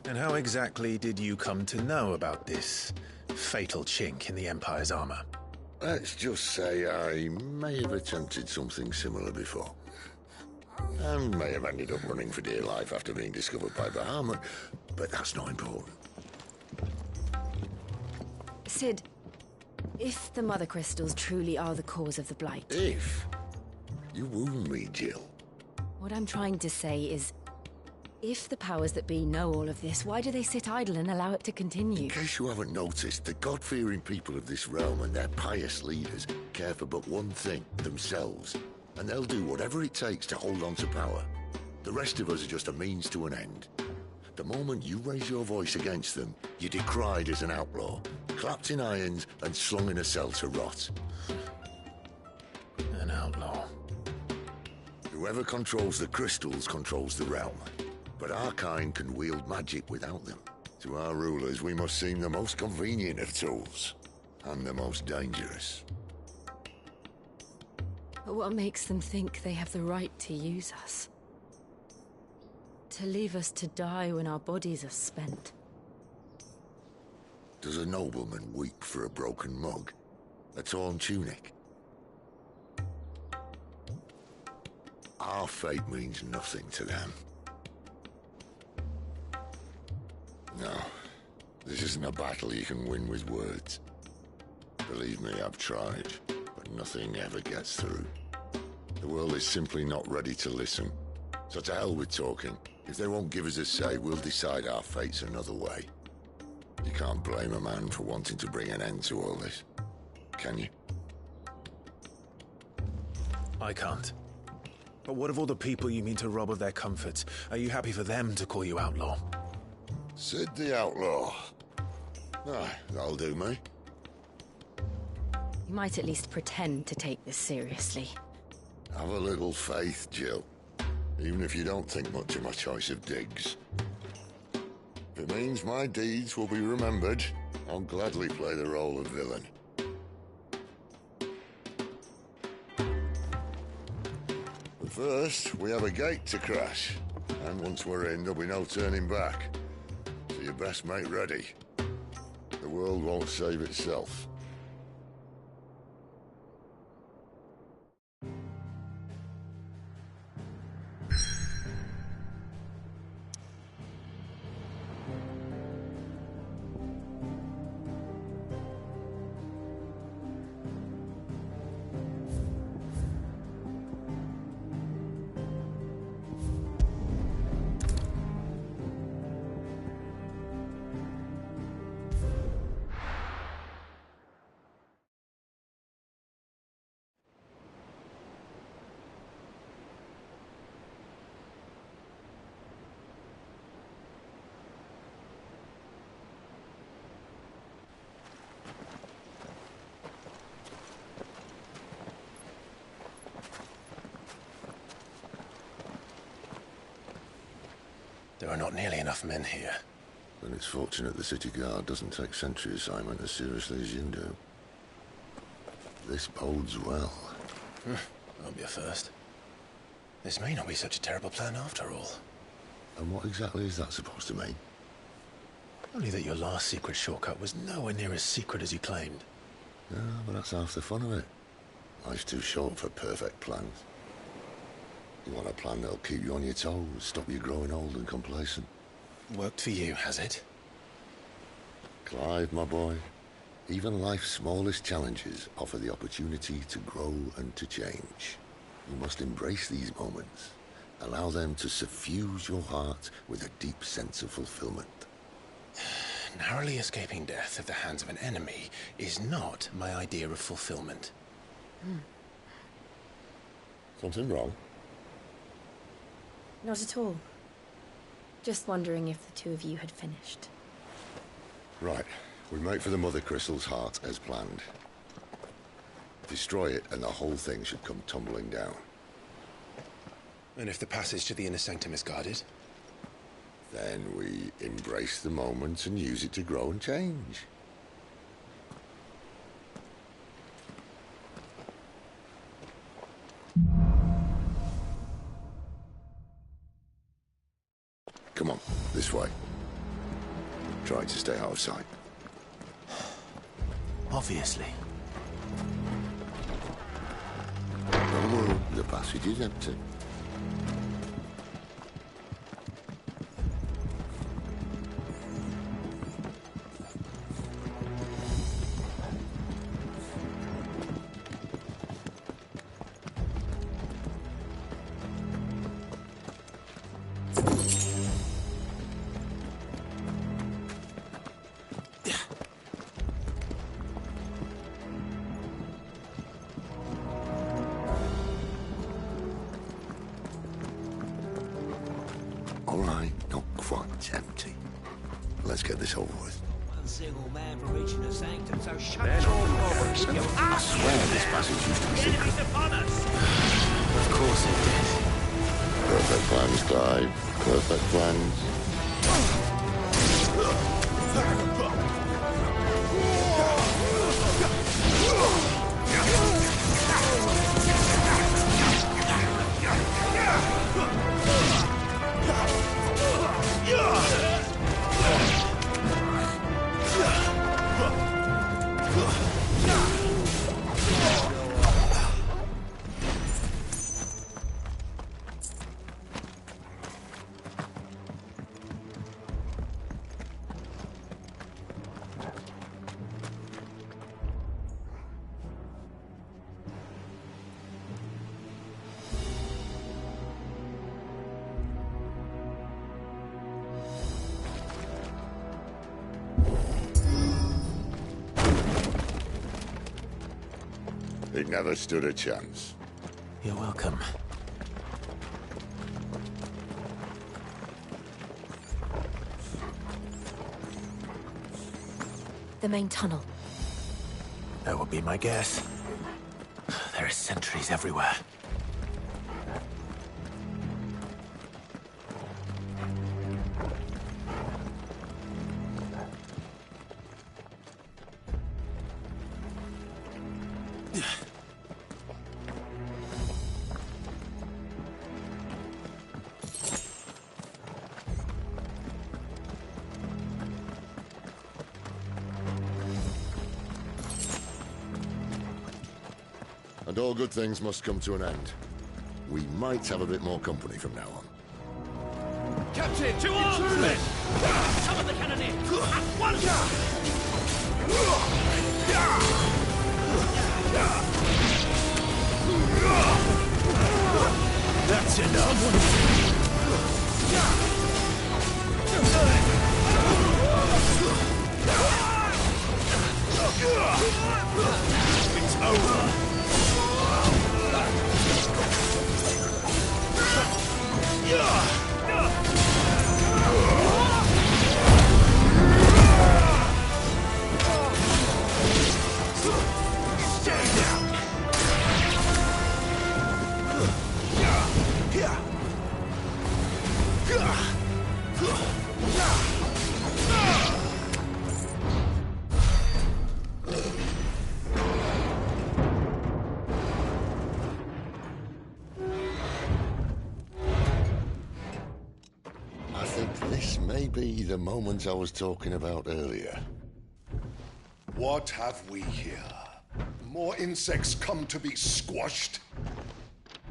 And how exactly did you come to know about this fatal chink in the Empire's armor? Let's just say I may have attempted something similar before. And may have ended up running for dear life after being discovered by Bahamut, but that's not important. Sid, if the Mother Crystals truly are the cause of the Blight... If? You wound me, Jill. What I'm trying to say is, if the powers that be know all of this, why do they sit idle and allow it to continue? In case you haven't noticed, the God-fearing people of this realm and their pious leaders care for but one thing, themselves. And they'll do whatever it takes to hold on to power. The rest of us are just a means to an end. The moment you raise your voice against them, you're decried as an outlaw, clapped in irons and slung in a cell to rot. An outlaw. Whoever controls the crystals controls the realm. But our kind can wield magic without them. To our rulers, we must seem the most convenient of tools. And the most dangerous. But what makes them think they have the right to use us? To leave us to die when our bodies are spent? Does a nobleman weep for a broken mug? A torn tunic? Our fate means nothing to them. No, this isn't a battle you can win with words. Believe me, I've tried, but nothing ever gets through. The world is simply not ready to listen. So to hell with talking. If they won't give us a say, we'll decide our fates another way. You can't blame a man for wanting to bring an end to all this, can you? I can't. But what of all the people you mean to rob of their comforts? Are you happy for them to call you outlaw? Sid the Outlaw. Aye, that'll do me. You might at least pretend to take this seriously. Have a little faith, Jill. Even if you don't think much of my choice of digs. If it means my deeds will be remembered, I'll gladly play the role of villain. But first, we have a gate to crash. And once we're in, there'll be no turning back. So you best make ready. The world won't save itself. There are not nearly enough men here. Then it's fortunate the city guard doesn't take sentry assignment as seriously as you do. This bodes well. Won't be a first. This may not be such a terrible plan after all. And what exactly is that supposed to mean? Only that your last secret shortcut was nowhere near as secret as you claimed. Yeah, but that's half the fun of it. Life's too short for perfect plans. You want a plan that'll keep you on your toes, stop you growing old and complacent. Worked for you, has it? Clive, my boy, even life's smallest challenges offer the opportunity to grow and to change. You must embrace these moments. Allow them to suffuse your heart with a deep sense of fulfillment. Narrowly escaping death at the hands of an enemy is not my idea of fulfillment. Something wrong? Not at all. Just wondering if the two of you had finished. Right. We make for the Mother Crystal's heart as planned. Destroy it and the whole thing should come tumbling down. And if the passage to the inner sanctum is guarded? Then we embrace the moment and use it to grow and change. Come on, this way. Try to stay out of sight. Obviously. Don't worry, the passage is empty. All right, not quite empty. Let's get this over with. One single man for reaching the sanctum, so shut Man, your mouth. I swear this passage used to be secret. Enemies upon us! Of course it did. Perfect plans, Clive. Perfect plans. He never stood a chance. You're welcome. The main tunnel. That would be my guess. There are sentries everywhere. And all good things must come to an end. We might have a bit more company from now on. Captain, to arms! Summon the cannoneer! At once! That's enough. It's over. I think this may be the moment I was talking about earlier. What have we here? More insects come to be squashed?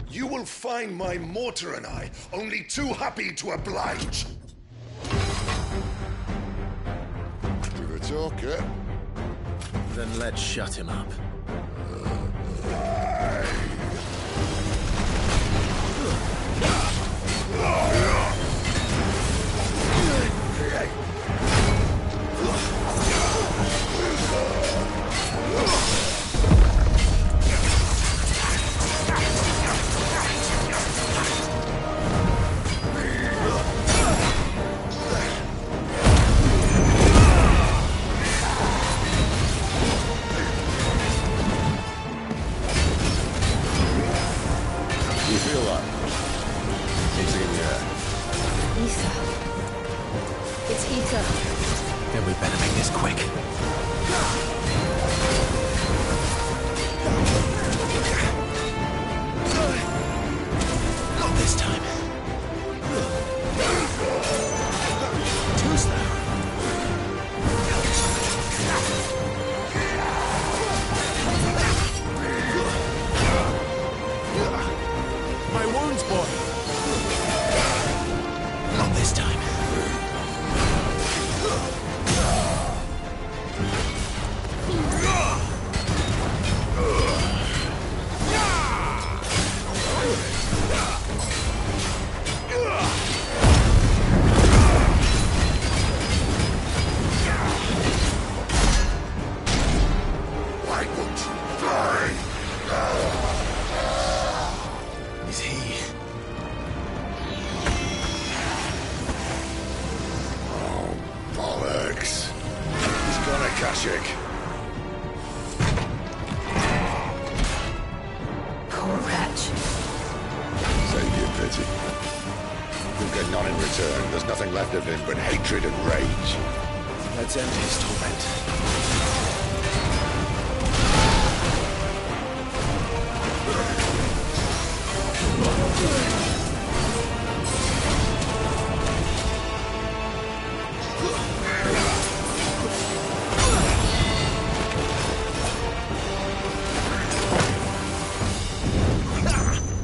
You will find my mortar and I only too happy to oblige. You're a talker. Then let's shut him up. Then we better make this quick. Not this time. Too slow. My wounds, boy. Not this time. Why won't you die? Is he? Oh, bollocks. He's gone, Akashic. Poor wretch. Save your pity. You'll get none in return. There's nothing left of him but hatred and rage. Let's end his torment.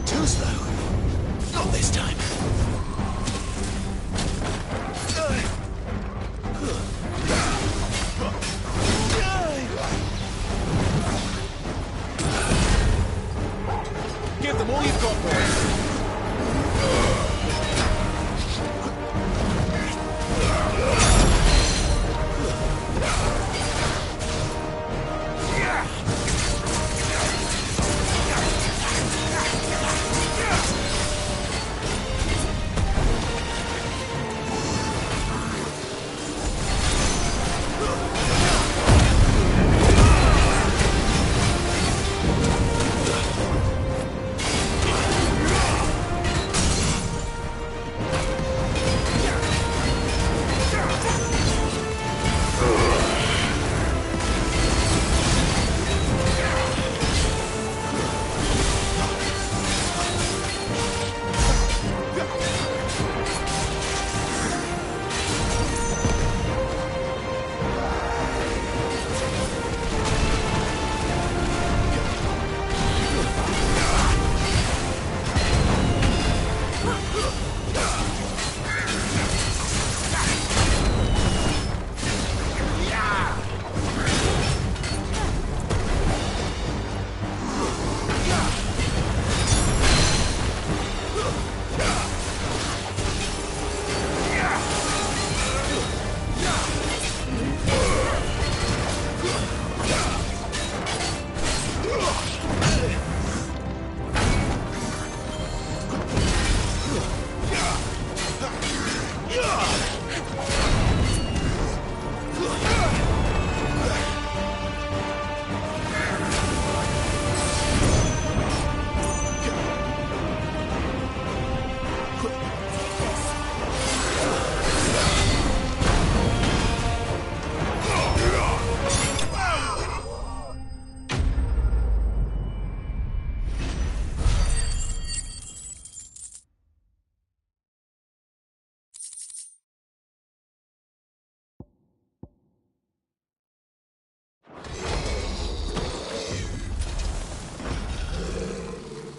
Too slow. Not this time. Give them all you've got, boys.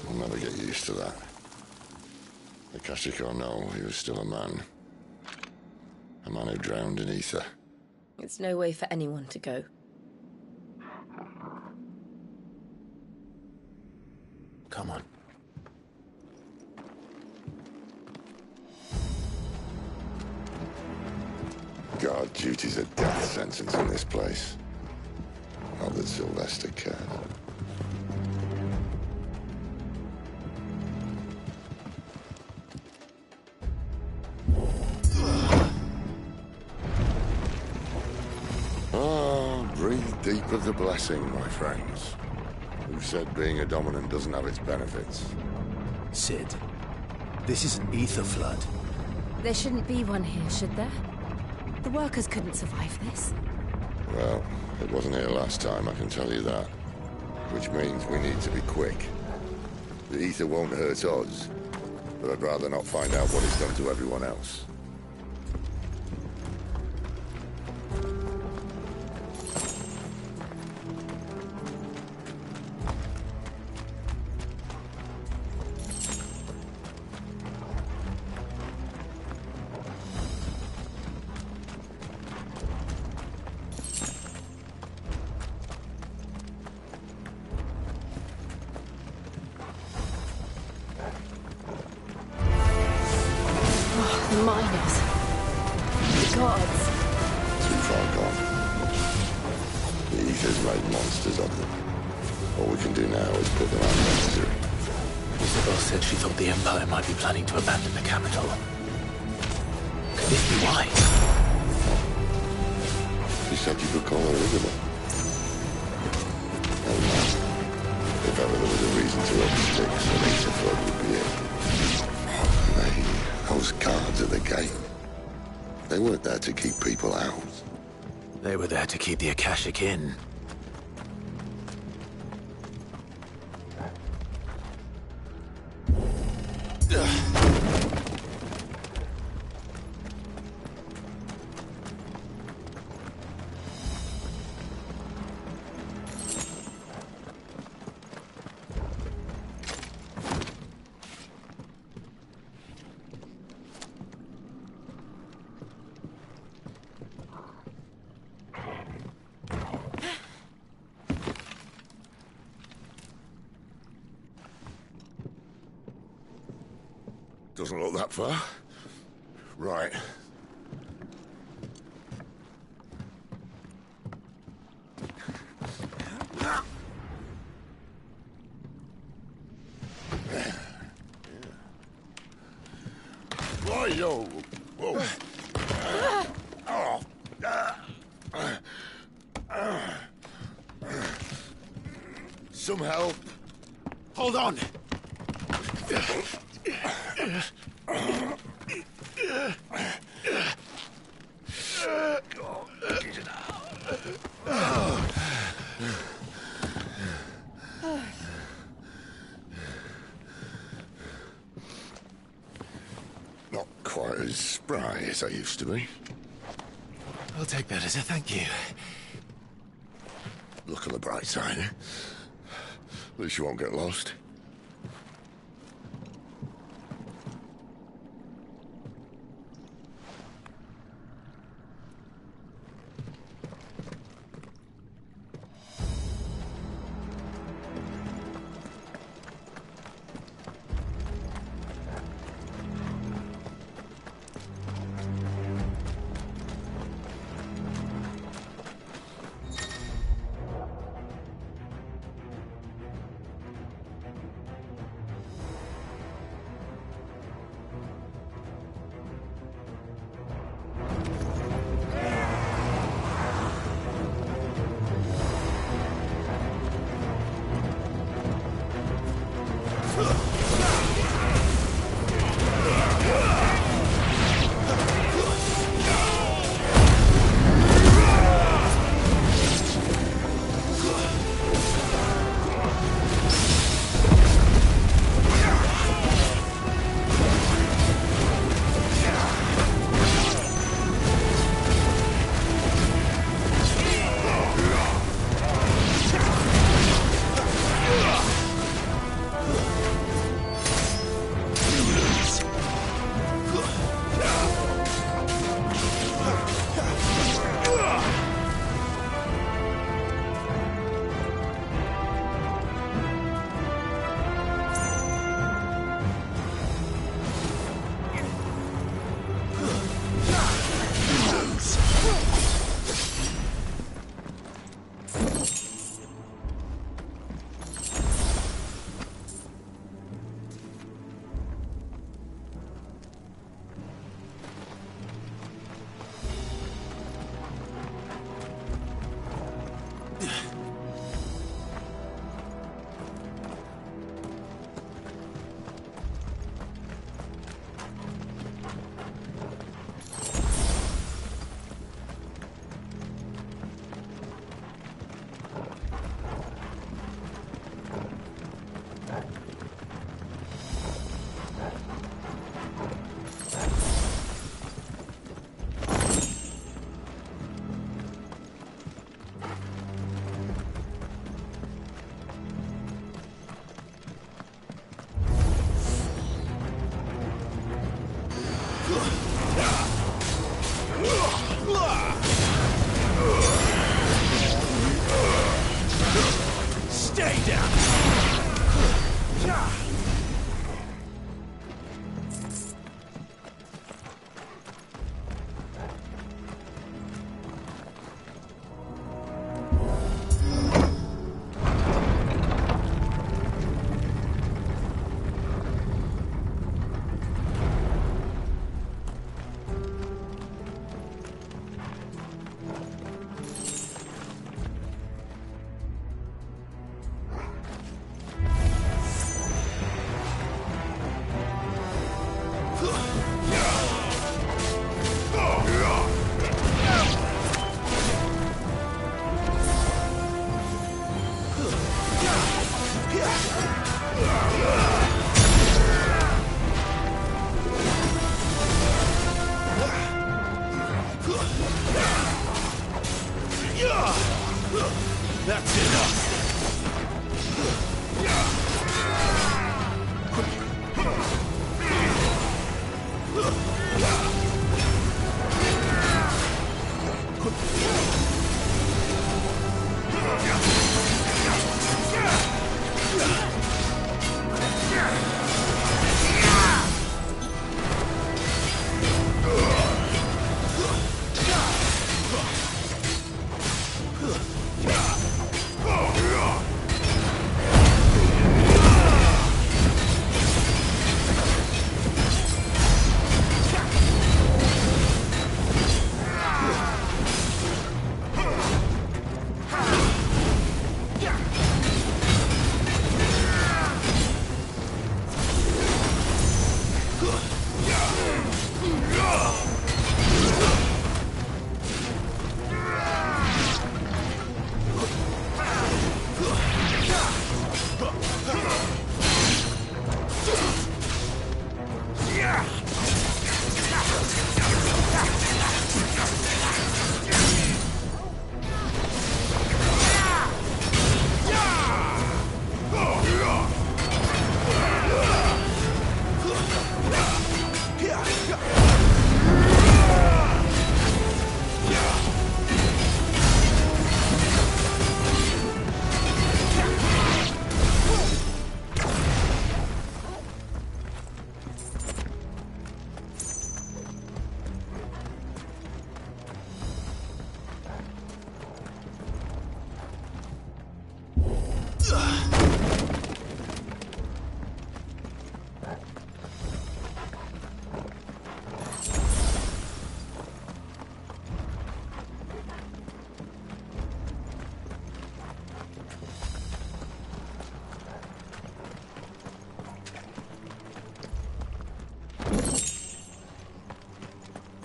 I'll never get used to that. Akashic or no, he was still a man. A man who drowned in ether. It's no way for anyone to go. Come on. God, duty's a death sentence in this place. Not that Sylvester cared. Oh, breathe deep of the blessing, my friends. Who said being a dominant doesn't have its benefits? Cid, this is an ether flood. There shouldn't be one here, should there? The workers couldn't survive this. Well, it wasn't here last time, I can tell you that. Which means we need to be quick. The ether won't hurt us, but I'd rather not find out what it's done to everyone else. The miners. The gods. Too far gone. The ether's made monsters of them. All we can do now is put them out of their misery. Isabel said she thought the Empire might be planning to abandon the capital. Could this be why? She said you could call her Isabel. Hell no. If ever there was a reason to open sticks, an ether flood would be it. Those guards at the gate. They weren't there to keep people out. They were there to keep the Akashic in. Doesn't look that far. Right. Why, yo? Whoa. Some help. Hold on! Not quite as spry as I used to be. I'll take that as a thank you. Look on the bright side, eh? At least you won't get lost. That's enough.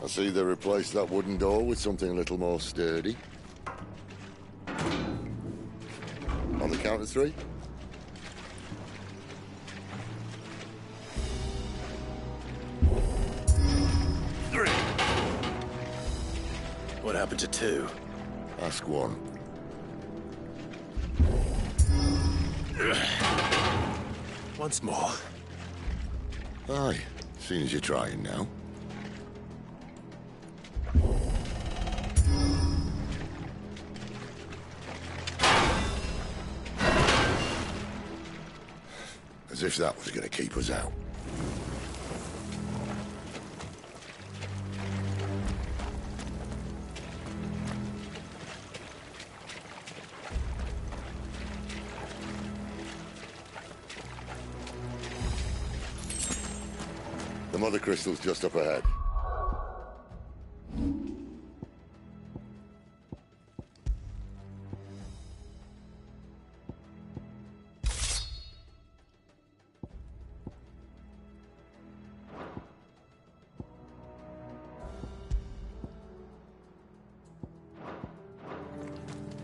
I see they replaced that wooden door with something a little more sturdy. On the count of 3? What happened to 2? Ask 1. Once more. Aye, seeing as you're trying now. As if that was going to keep us out. The Mother Crystal's just up ahead.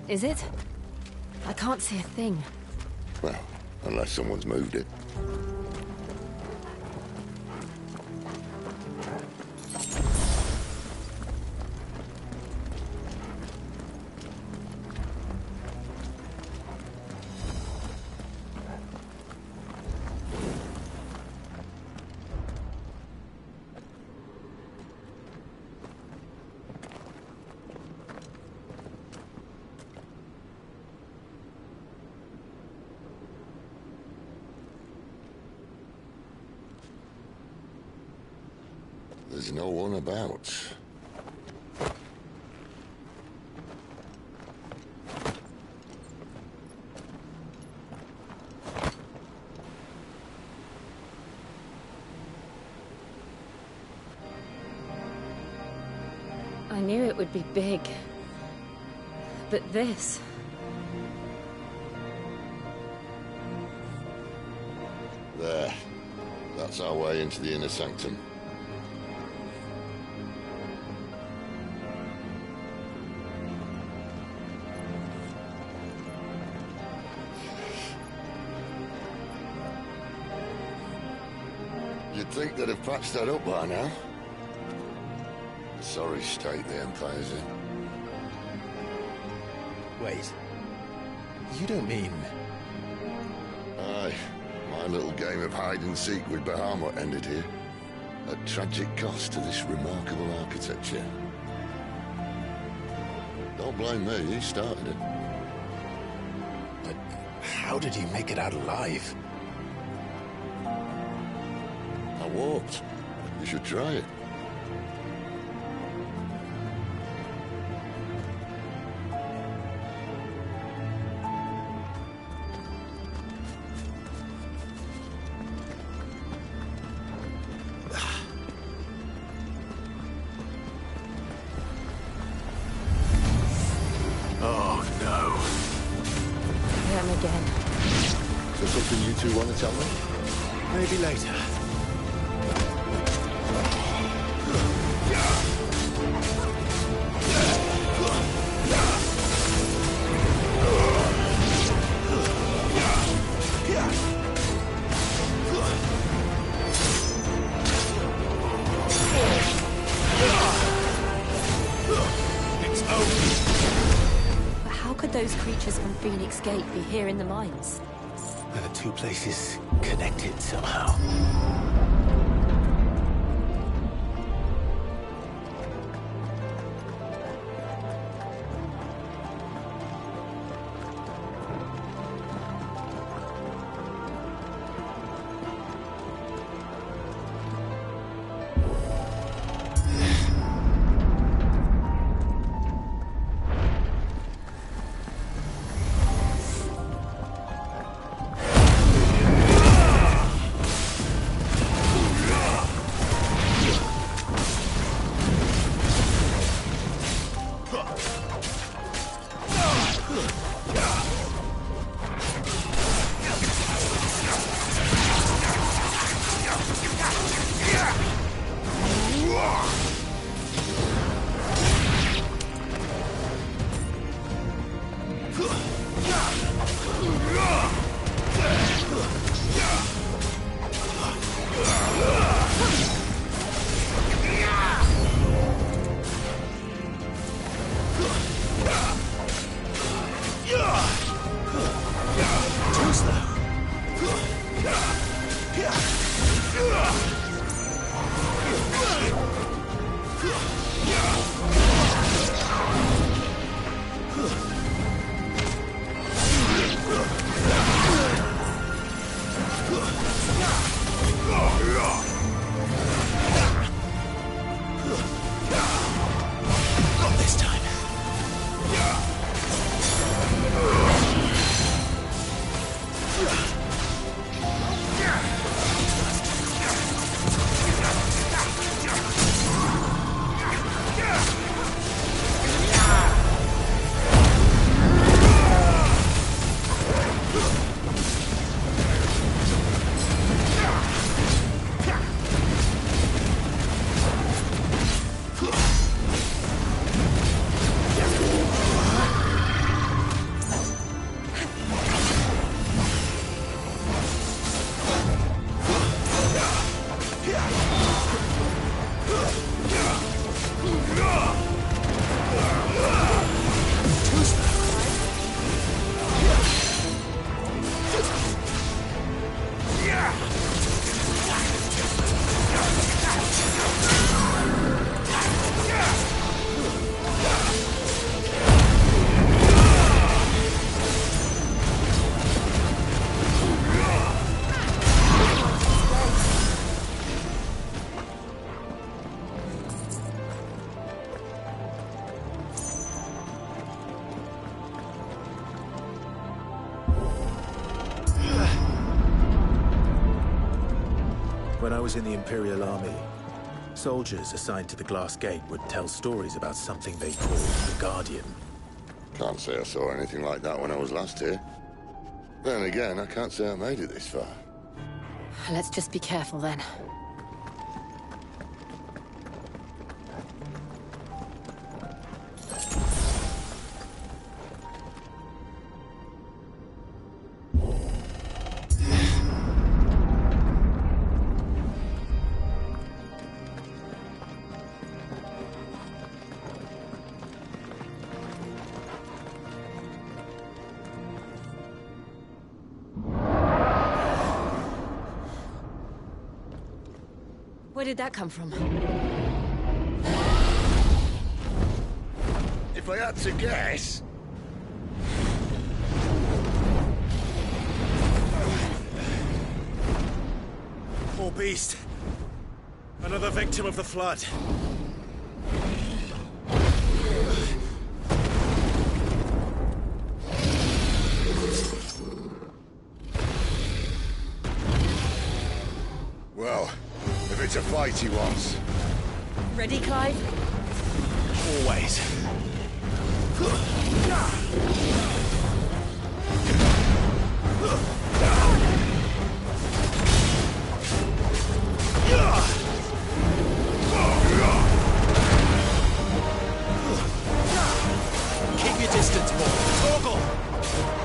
Is it? I can't see a thing. Well, unless someone's moved it. There's no one about. I knew it would be big. But this... There. That's our way into the inner sanctum. You'd think they'd have patched that up by now. Sorry state the Empire's in. Wait. You don't mean... Aye. My little game of hide-and-seek with Bahamut ended here. At tragic cost to this remarkable architecture. Don't blame me, he started it. But how did he make it out alive? I walked. You should try it. Oh, no. Him again. Is there something you two want to tell me? Maybe later. But how could those creatures from Phoenix Gate be here in the mines? Are the two places connected somehow? When I was in the Imperial Army, soldiers assigned to the Glass Gate would tell stories about something they called the Guardian. Can't say I saw anything like that when I was last here. Then again, I can't say I made it this far. Let's just be careful then. did that come from? If I had to guess... Poor beast. Another victim of the flood. Well, if it's a fight he wants. Ready, Clive? Always. Keep your distance, boy. Torgal!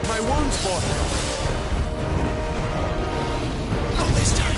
My wounds, boy. Not this time.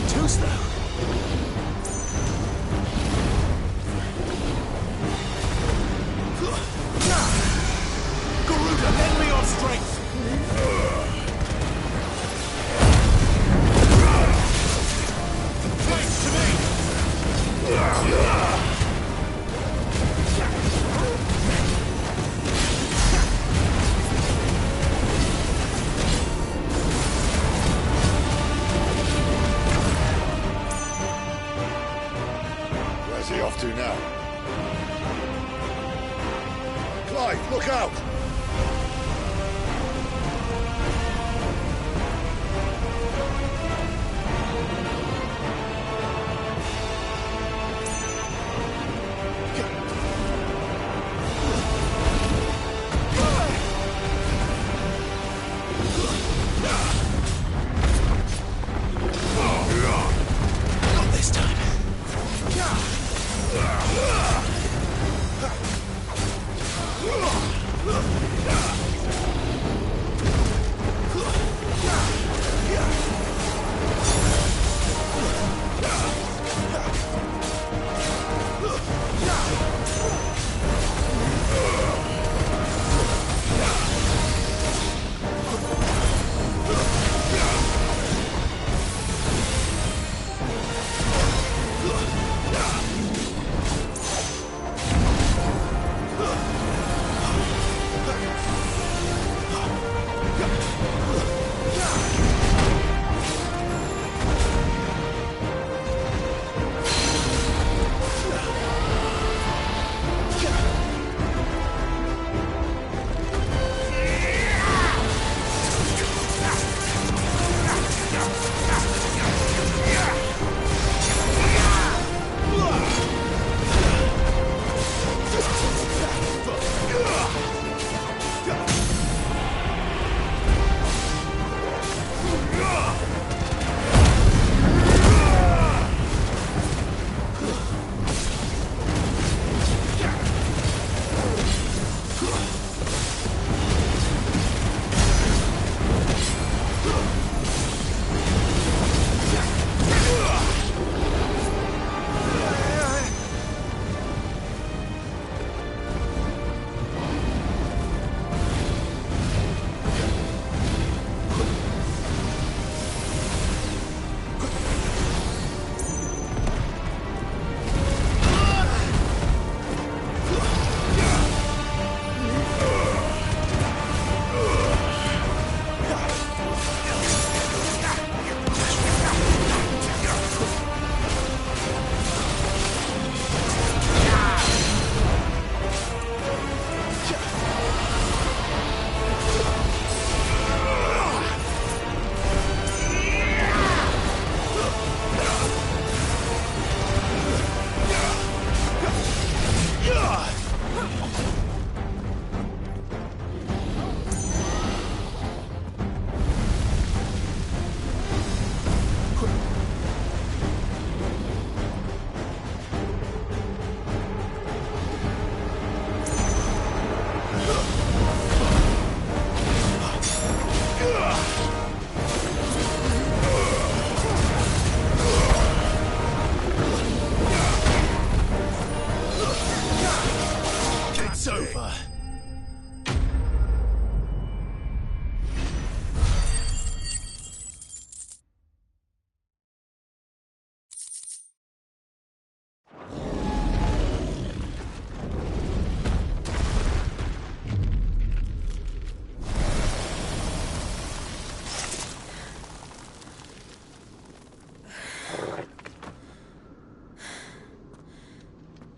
Too slow. Garuda, lend me your strength. Flank to me. Where's he off to now? Clive, look out!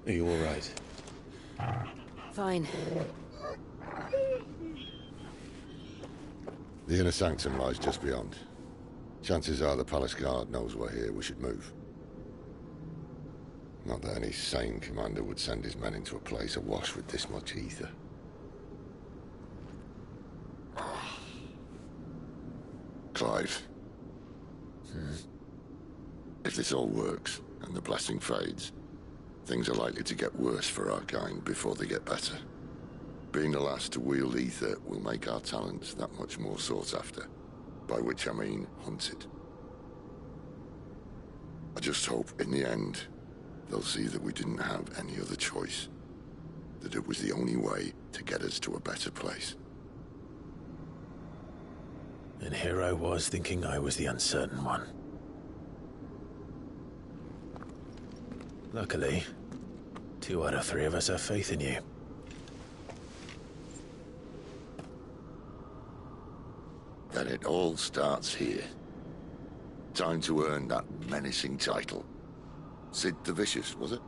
Are you all right? Fine. The inner sanctum lies just beyond. Chances are the palace guard knows we're here. We should move. Not that any sane commander would send his men into a place awash with this much ether. Clive. If this all works, and the blessing fades, things are likely to get worse for our kind before they get better. Being the last to wield ether will make our talents that much more sought after. By which I mean hunted. I just hope, in the end, they'll see that we didn't have any other choice. That it was the only way to get us to a better place. And here I was thinking I was the uncertain one. Luckily, 2 out of 3 of us have faith in you. Then it all starts here. Time to earn that menacing title. Sid the Vicious, was it?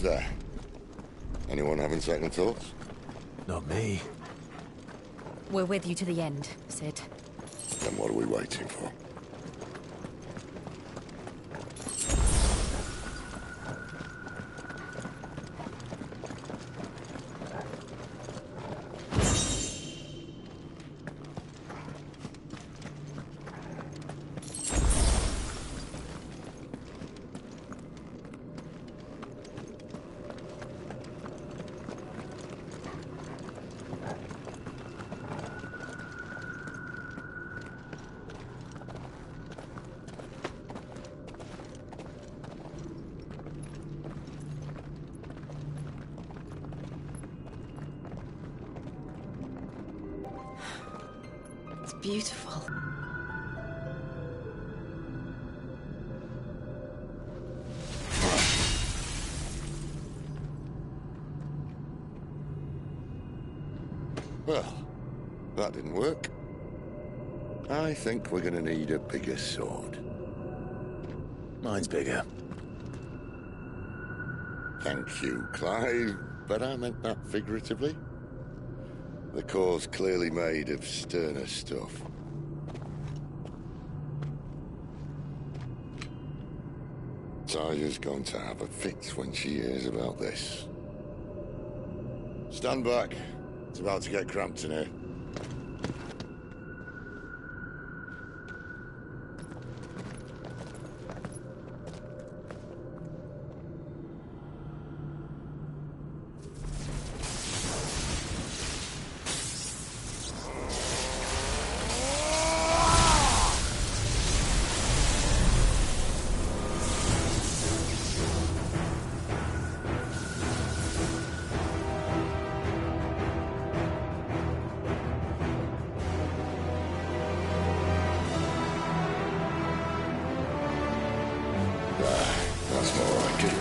There. Anyone having second thoughts? Not me. We're with you to the end, Sid. Then what are we waiting for? Beautiful. Well, that didn't work. I think we're gonna need a bigger sword. Mine's bigger. Thank you, Clive, but I meant that figuratively. The core's clearly made of sterner stuff. Taya's going to have a fit when she hears about this. Stand back. It's about to get cramped in here. That's more like it.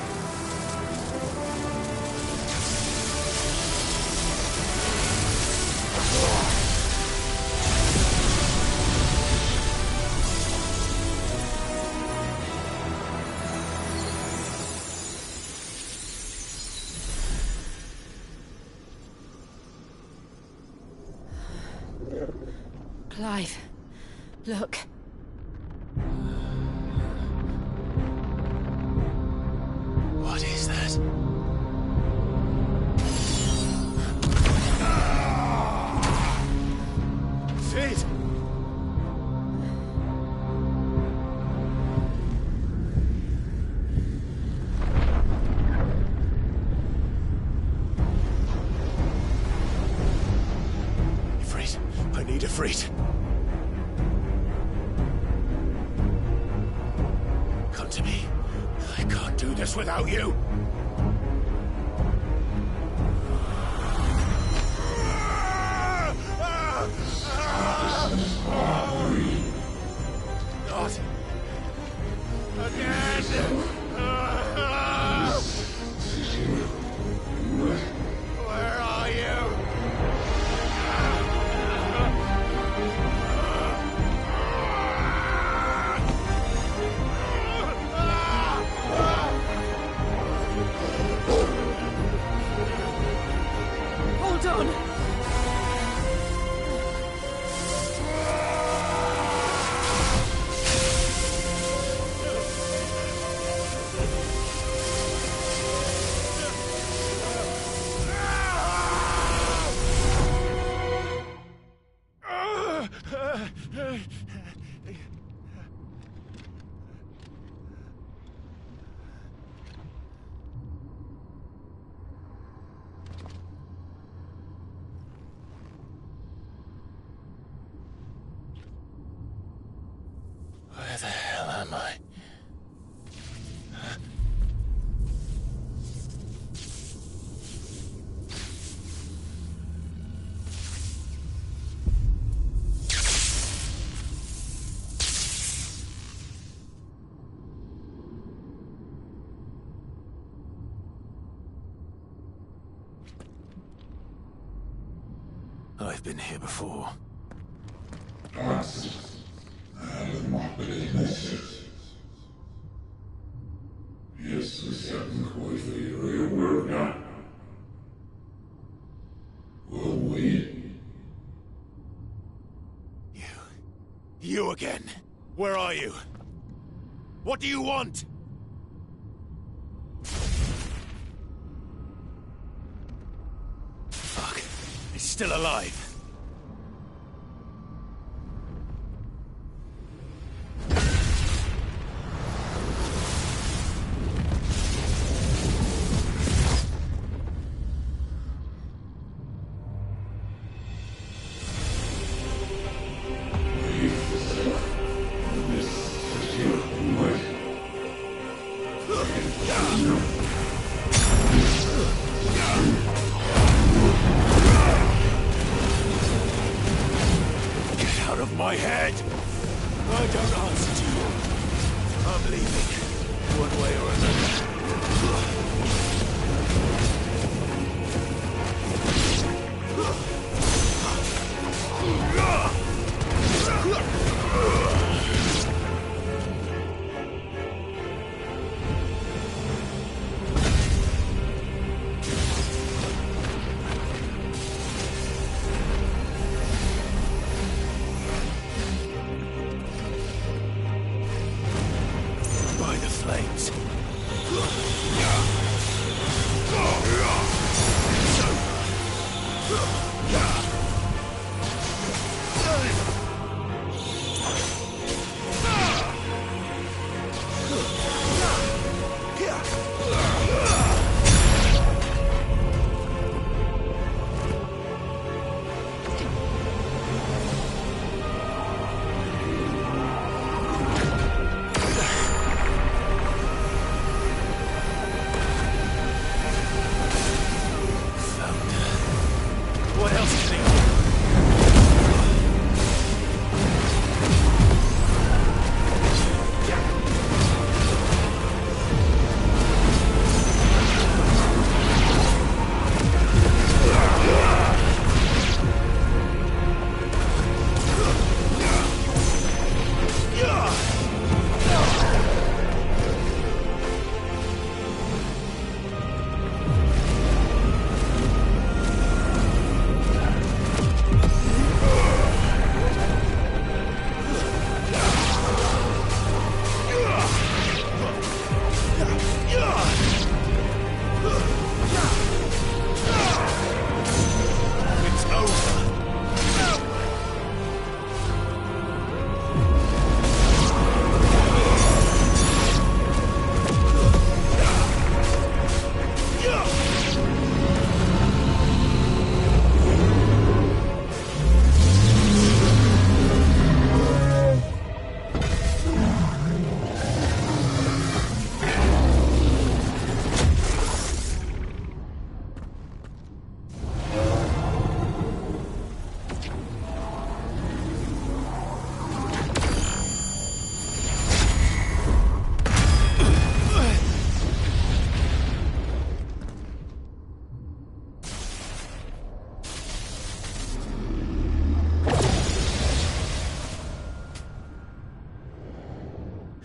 Clive, look. What is that? Sid! Ifrit, I need Ifrit. Come to me. I can't do this without you. Where the hell am I? I've been here before. Answers and not business. Yes, we certainly quite very aware now. Will we? You again. Where are you? What do you want? Fuck. He's still alive. My head! I don't answer to you. I'm leaving, one way or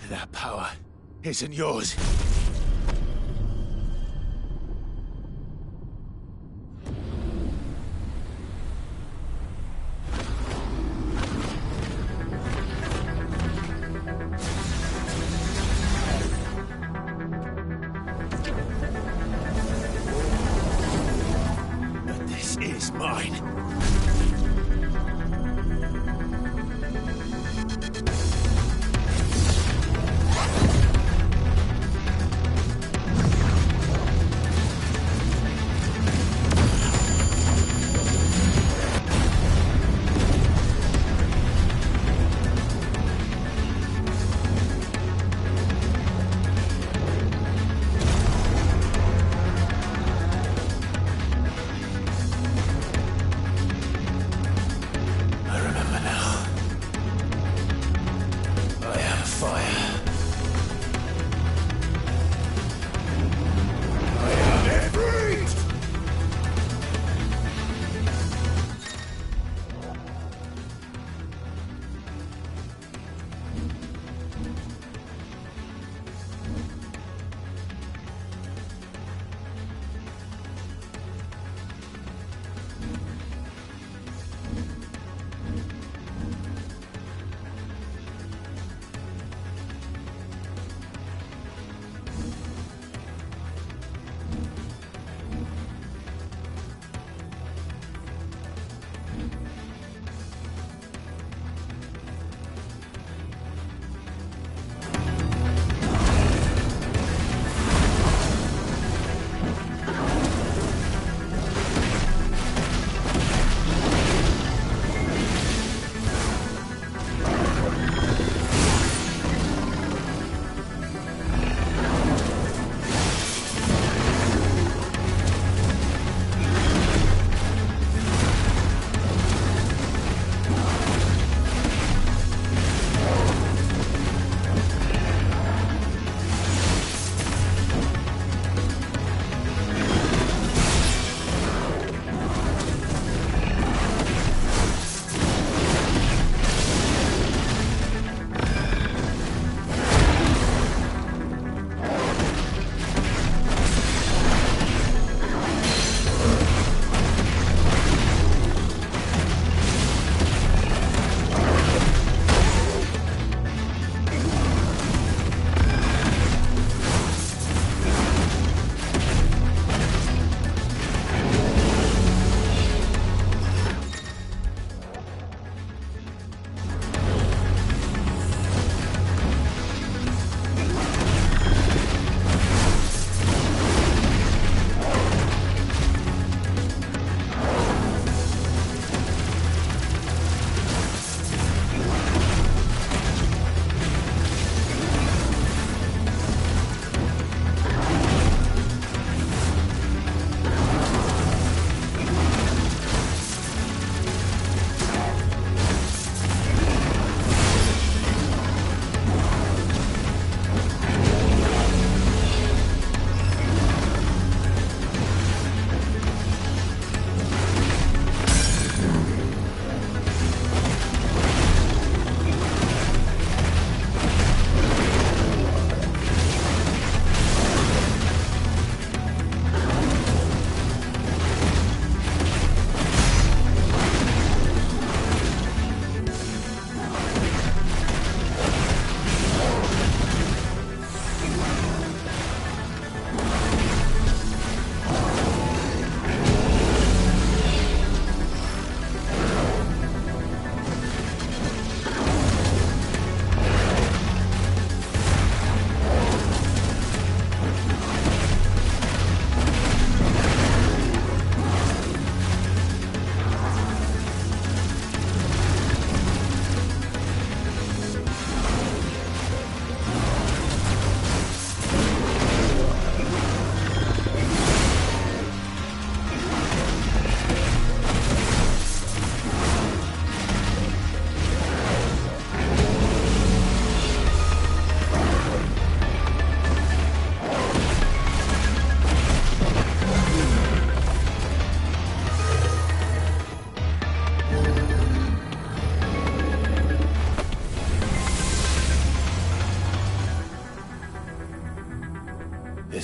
That power isn't yours. But this is mine.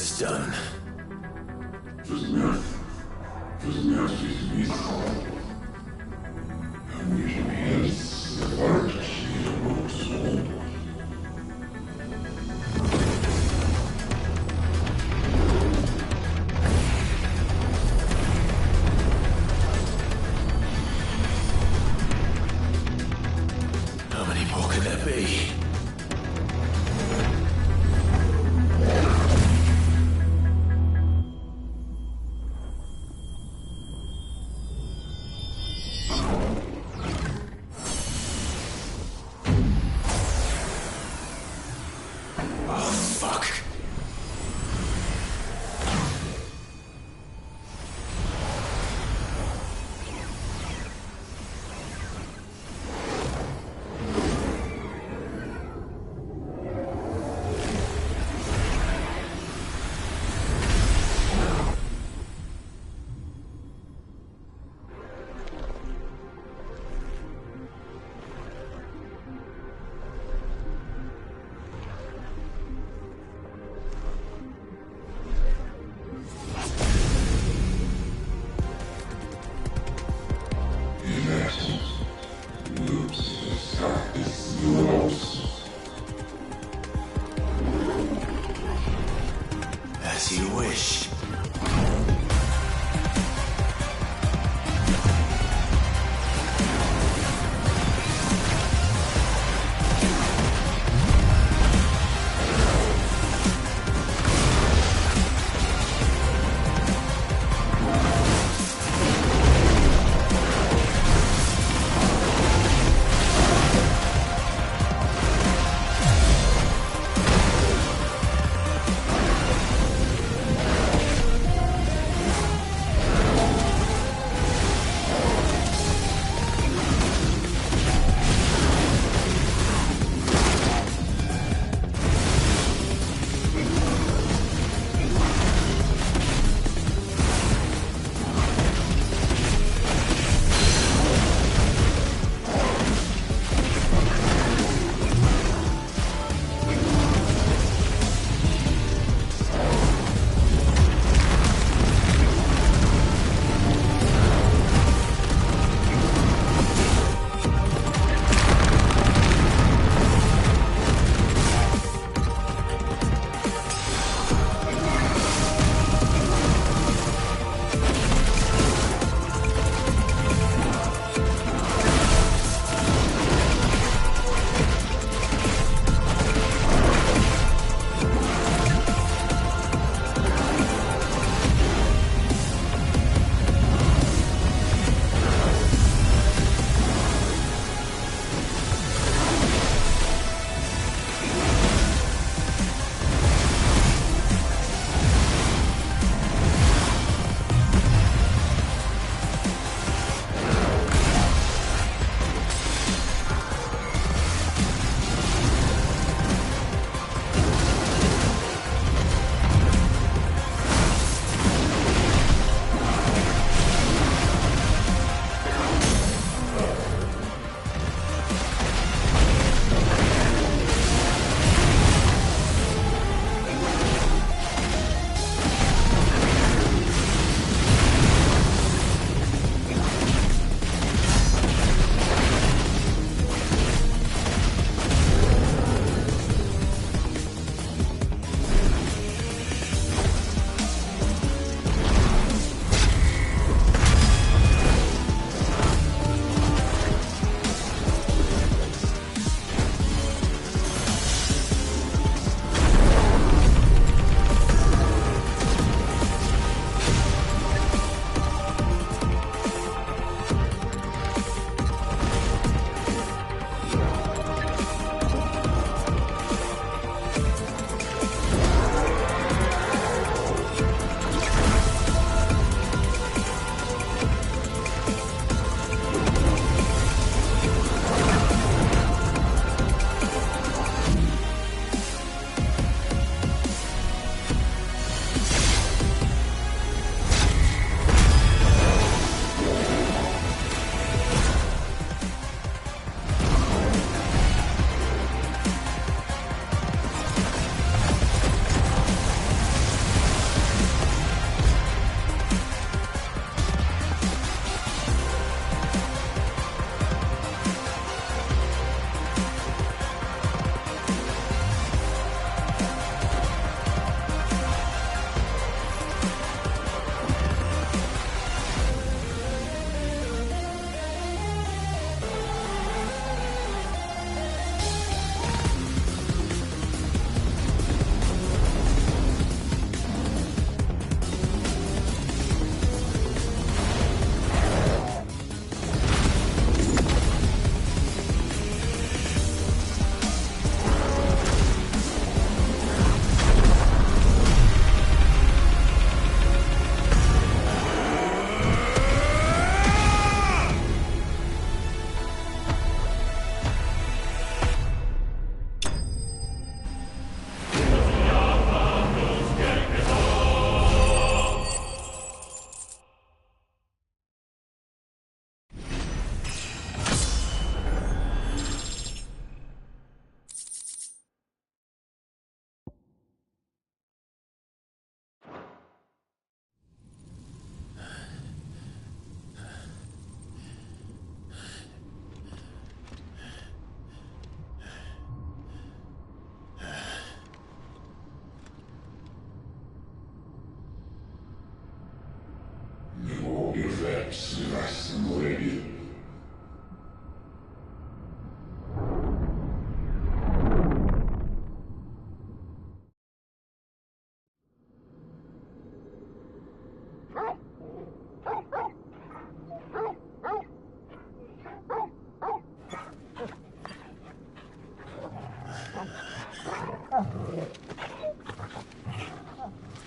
It's done. How many more can there be?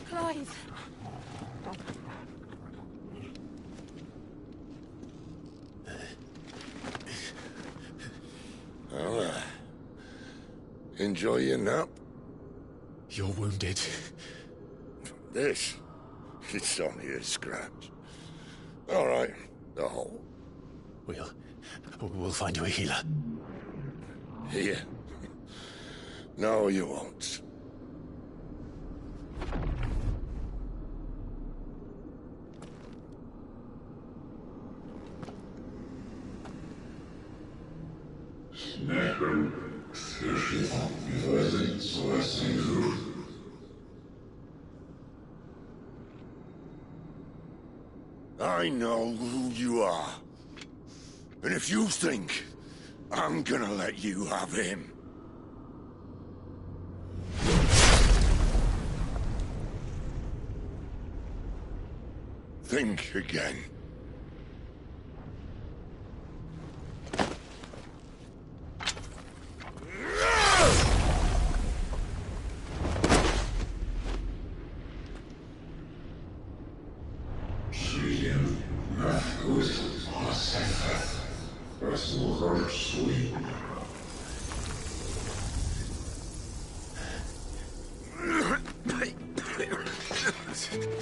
Clive. Well, enjoy your nap. You're wounded. This? It's only a scratch. All right, the hole. We'll find you a healer. Here? No, you won't. I know who you are. And if you think I'm gonna let you have him... think again.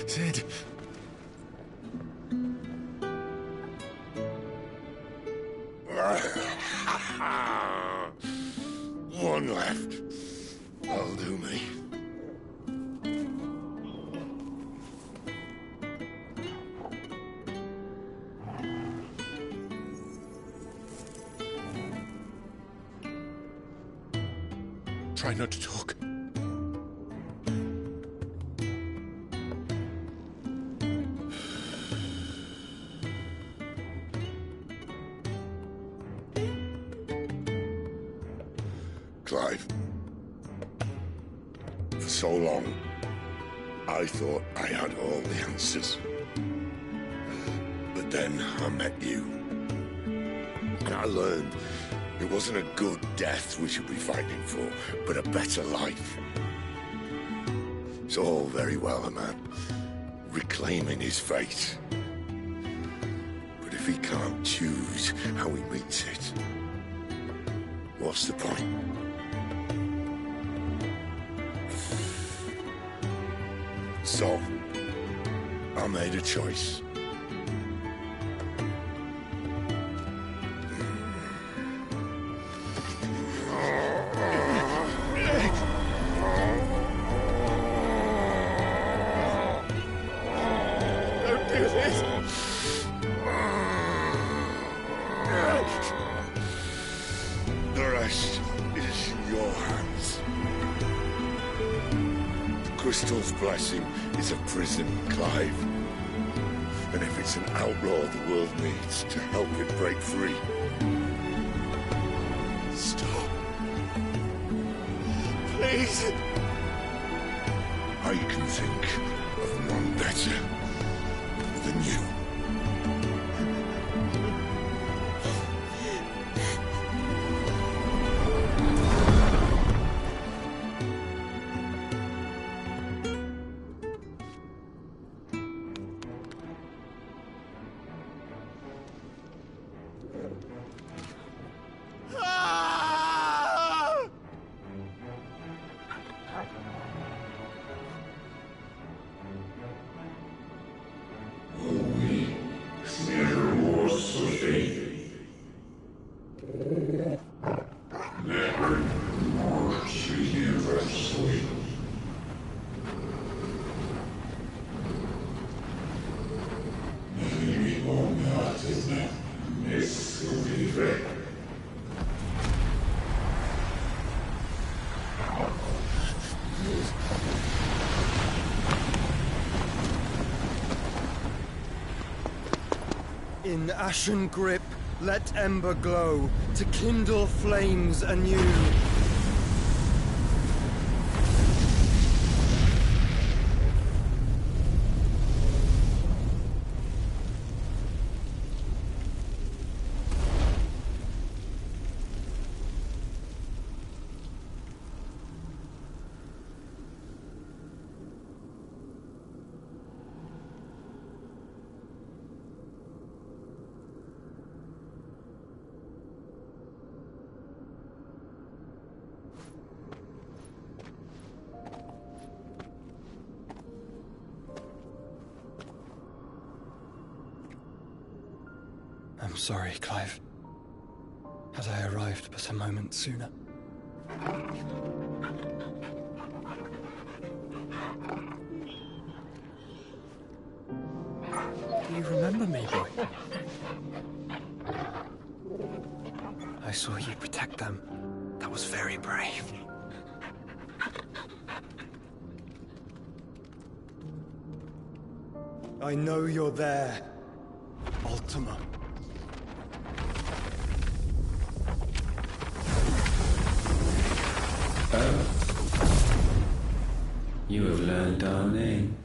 Sid. One left. That'll do me. Try not to talk. Clive. For so long, I thought I had all the answers. But then I met you. And I learned it wasn't a good death we should be fighting for, but a better life. It's all very well, a man reclaiming his fate. But if he can't choose how he meets it, what's the point? So, I made a choice. Don't do this! The rest is in your hands. Crystal's blessing is a prison, Clive. And if it's an outlaw the world needs to help it break free... Stop. Please. I can think of none better than you. In ashen grip, let ember glow to kindle flames anew. I'm sorry, Clive. Had I arrived but a moment sooner. Do you remember me, boy? I saw you protect them. That was very brave. I know you're there, Ultima. Oh. You have learned our name.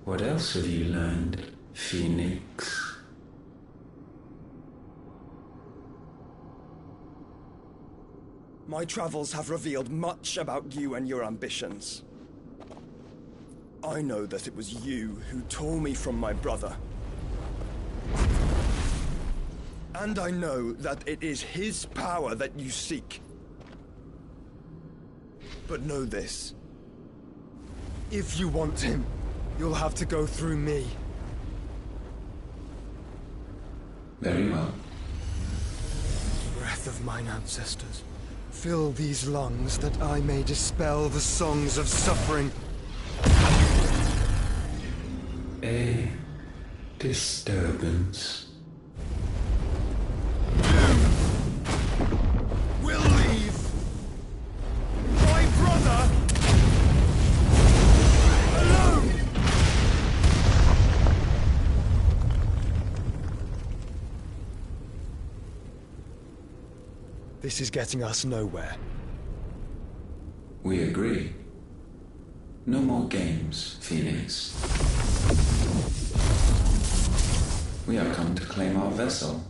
What else have you learned, Phoenix? My travels have revealed much about you and your ambitions. I know that it was you who tore me from my brother. And I know that it is his power that you seek. But know this. If you want him, you'll have to go through me. Very well. Breath of mine ancestors, fill these lungs that I may dispel the songs of suffering. A disturbance. We'll leave. My brother alone. This is getting us nowhere. We agree. No more games, Phoenix. We have come to claim our vessel.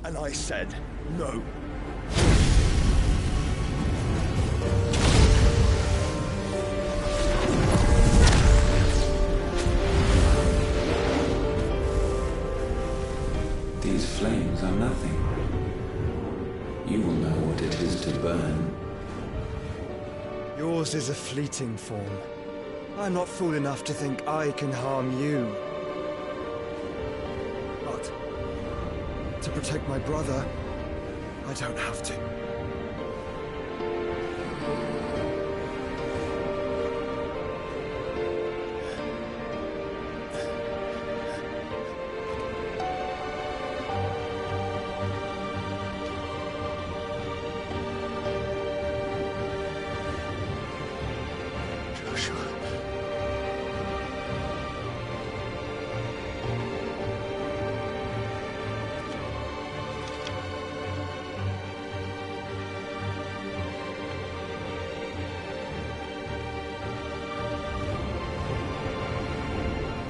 And I said no. These flames are nothing. You will know what it is to burn. Yours is a fleeting form. I'm not fool enough to think I can harm you. But to protect my brother, I don't have to.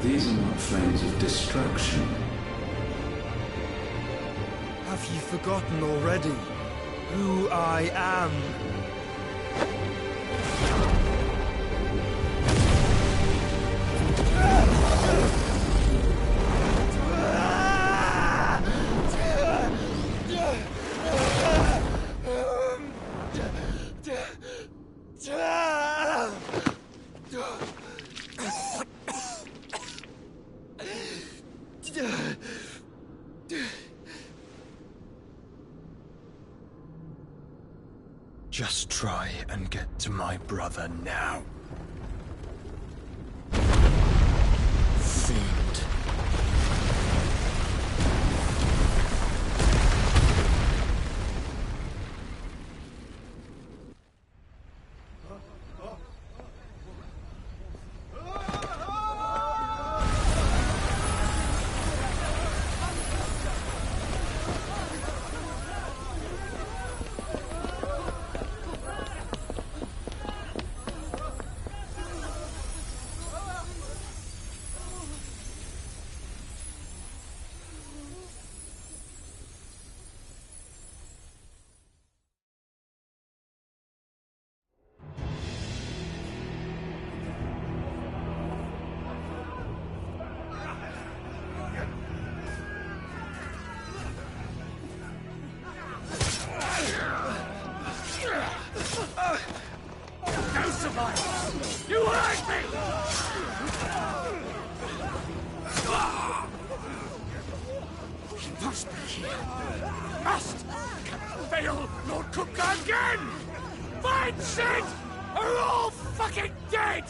These are not flames of destruction. Have you forgotten already who I am? Just try and get to my brother now. Fiend. must fail Lord Cook again! Find Sid, or we're all fucking dead!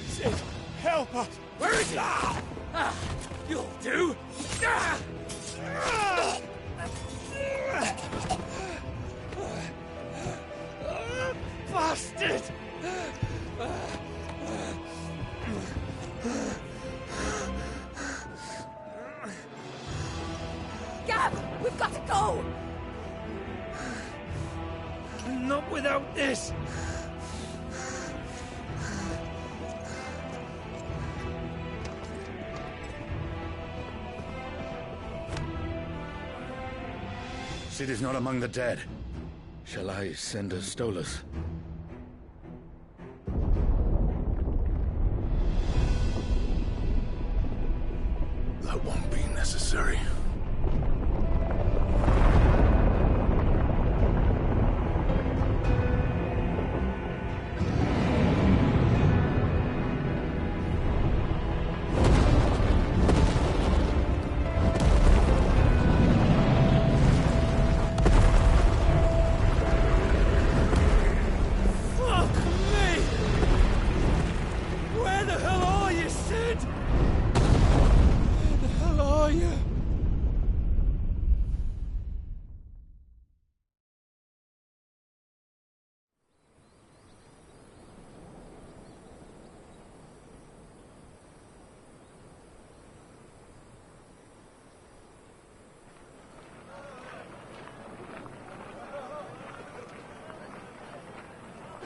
Sid, help us! Where is he? You'll do! Bastard! Gab, we've got to go! Not without this! Sid is not among the dead. Shall I send a Stolas? That won't be necessary.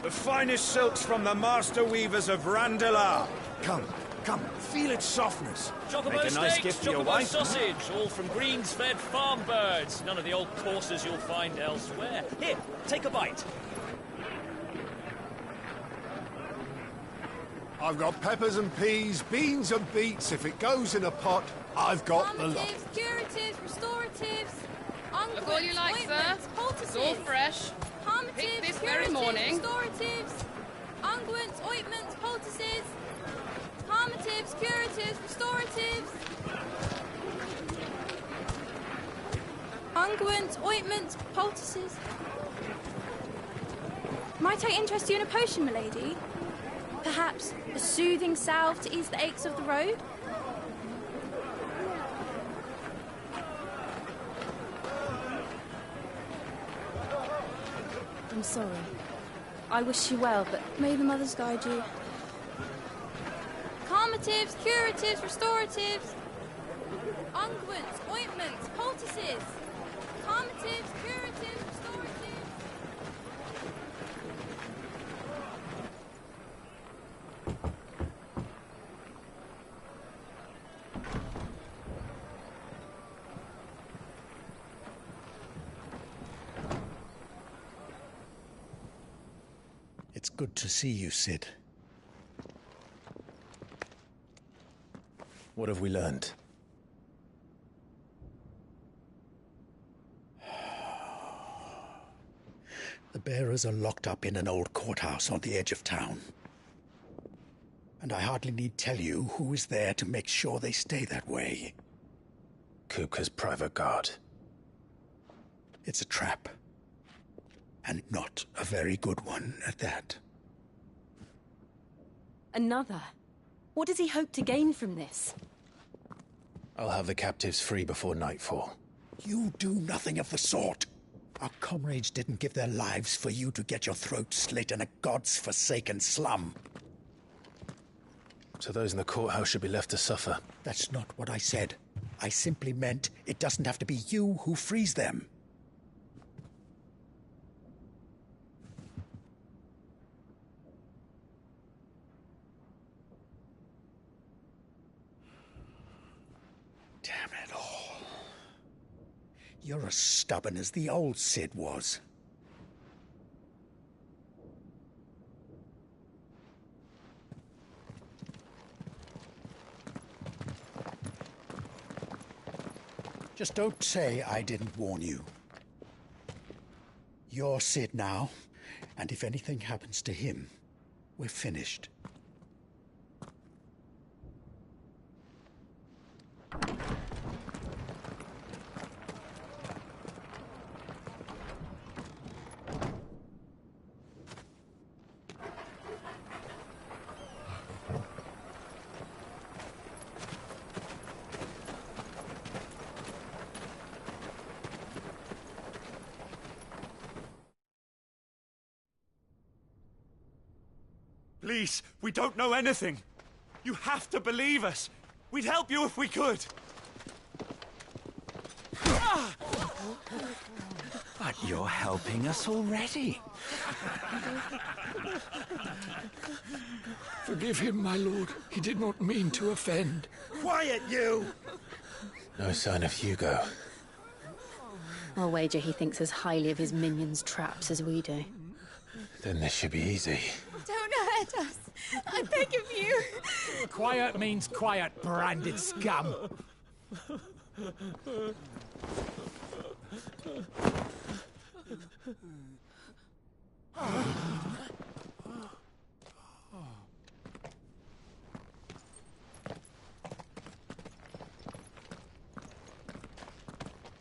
The finest silks from the master weavers of Randalar. Come, come, feel its softness. Chocobo Make a nice steaks, gift for your chocobo wife. sausage, all from greens-fed farm birds. None of the old courses you'll find elsewhere. Here, take a bite. I've got peppers and peas, beans and beets. If it goes in a pot, I've got the lot. Curatives, restoratives, unguents, Look all you like, sir. ointments, poultices. It's all fresh. Calmatives, Picked this curatives, very morning. restoratives, unguents, ointments, poultices. Calmatives, curatives, restoratives. Unguents, ointments, poultices. Might I interest you in a potion, milady? Perhaps a soothing salve to ease the aches of the road? I'm sorry. I wish you well, but may the mothers guide you. Calmatives, curatives, restoratives. Unguents, ointments, poultices. Calmatives, curatives, restoratives. It's good to see you, Sid. What have we learned? The bearers are locked up in an old courthouse on the edge of town. And I hardly need tell you who is there to make sure they stay that way. Kupka's private guard. It's a trap. And not a very good one at that. Another? What does he hope to gain from this? I'll have the captives free before nightfall. You do nothing of the sort. Our comrades didn't give their lives for you to get your throat slit in a god's-forsaken slum. So those in the courthouse should be left to suffer. That's not what I said. I simply meant it doesn't have to be you who frees them. Damn it all. You're as stubborn as the old Sid was. Just don't say I didn't warn you. You're Sid now, and if anything happens to him, we're finished. Please, we don't know anything. You have to believe us. We'd help you if we could. But you're helping us already. Forgive him, my lord. He did not mean to offend. Quiet, you! No sign of Hugo. I'll wager he thinks as highly of his minions' traps as we do. Then this should be easy. Don't hurt us. I beg of you. Quiet means quiet, branded scum.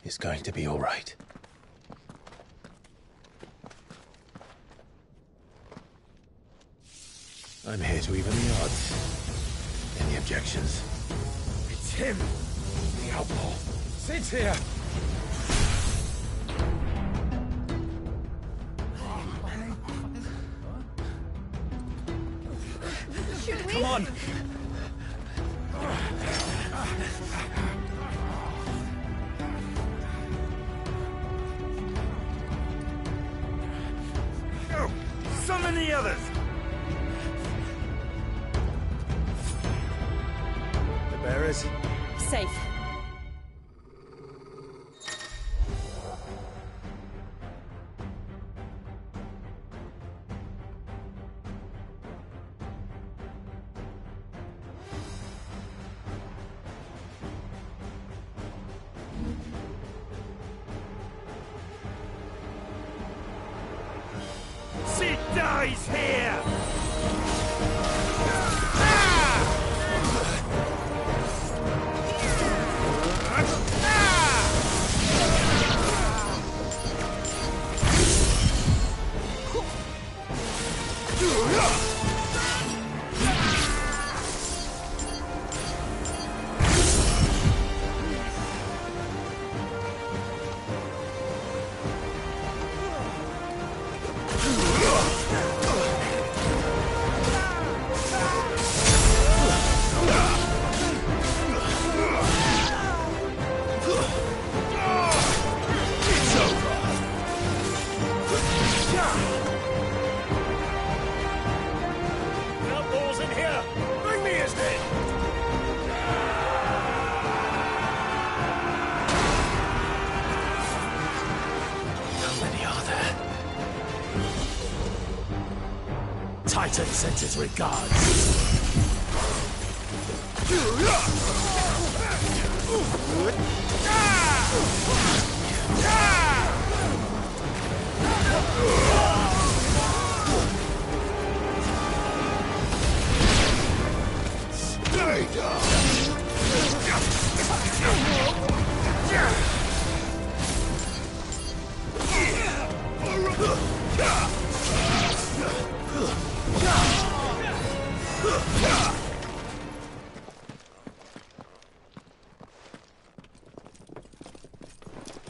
It's going to be all right. I'm here to even the odds. Any objections? It's him, the outlaw. Sit here. Should we? Come on. Go! Summon the others! The bearers? Safe. She dies here! Outlaws in here! Bring me his head! How many are there? Titan sends his regards. Stay down!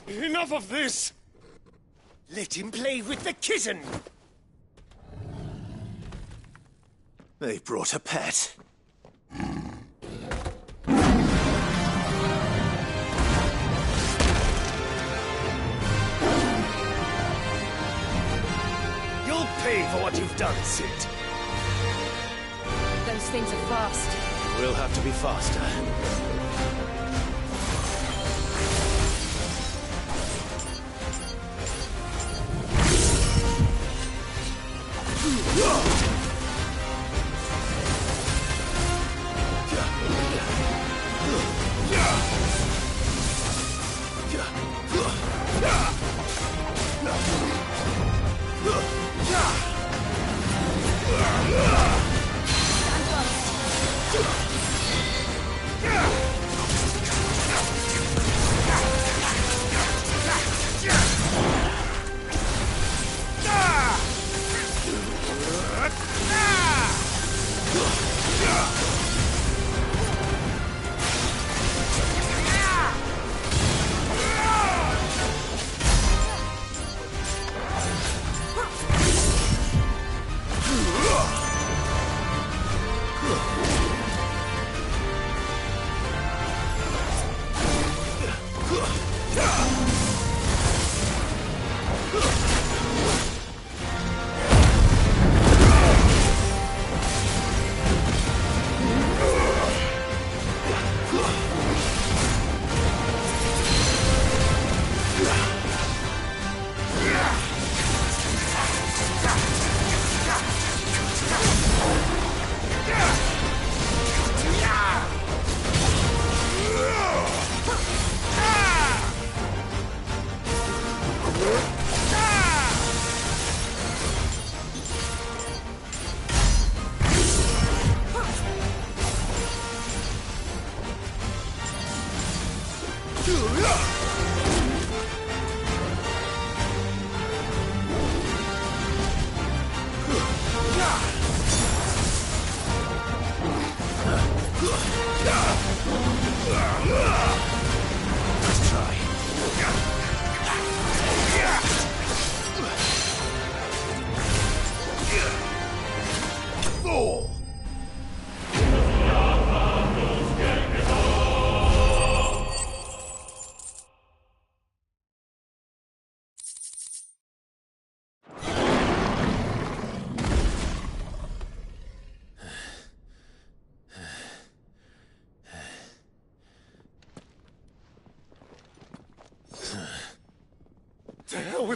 Enough of this! Let him play with the kitten. They brought a pet. You'll pay for what you've done, Sid. Those things are fast. We'll have to be faster.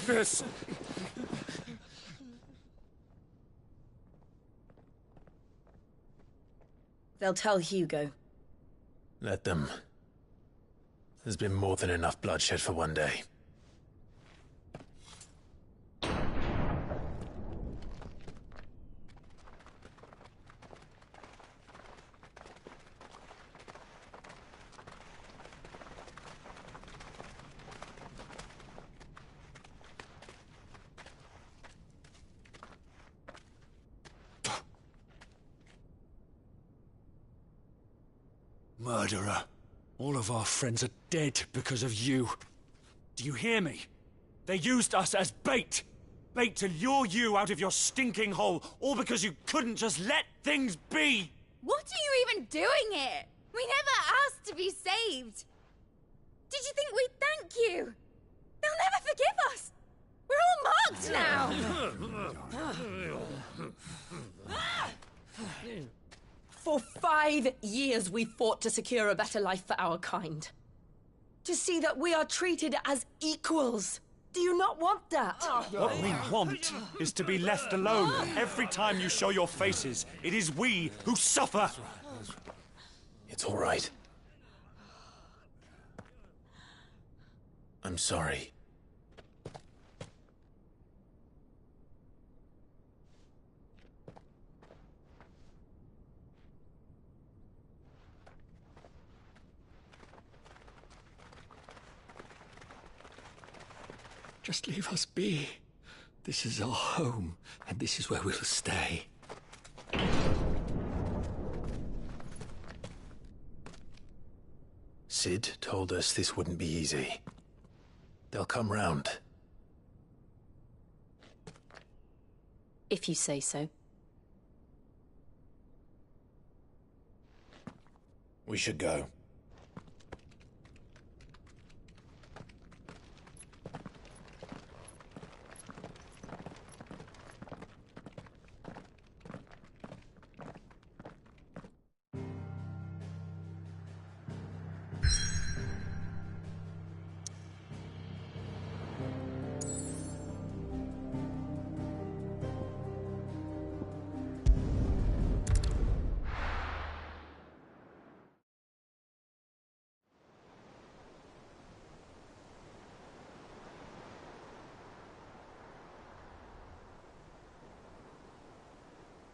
with this! They'll tell Hugo. Let them. There's been more than enough bloodshed for one day. Murderer. All of our friends are dead because of you. Do you hear me? They used us as bait. Bait to lure you out of your stinking hole, all because you couldn't just let things be. What are you even doing here? We never asked to be saved. Did you think we'd thank you? They'll never forgive us. We're all marked now. For 5 years we fought to secure a better life for our kind. To see that we are treated as equals. Do you not want that? What we want is to be left alone. Every time you show your faces, it is we who suffer. It's all right. I'm sorry. Just leave us be. This is our home, and this is where we'll stay. Sid told us this wouldn't be easy. They'll come round. If you say so. We should go.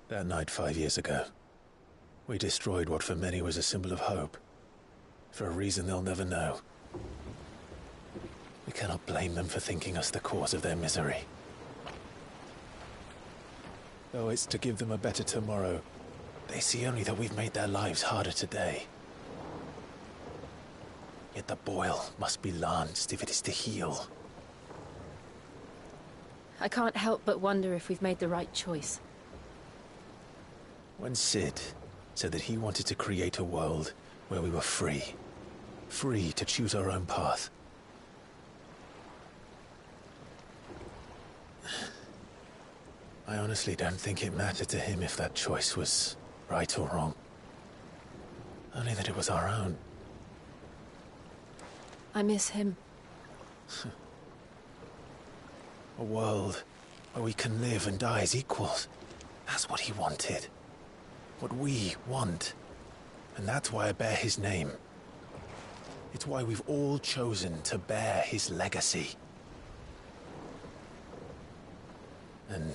That night 5 years ago, we destroyed what for many was a symbol of hope. For a reason they'll never know. We cannot blame them for thinking us the cause of their misery. Though it's to give them a better tomorrow, they see only that we've made their lives harder today. Yet the boil must be lanced if it is to heal. I can't help but wonder if we've made the right choice. When Sid said that he wanted to create a world where we were free. Free to choose our own path. I honestly don't think it mattered to him if that choice was right or wrong. Only that it was our own. I miss him. A world where we can live and die as equals. That's what he wanted. What we want. And that's why I bear his name. It's why we've all chosen to bear his legacy. And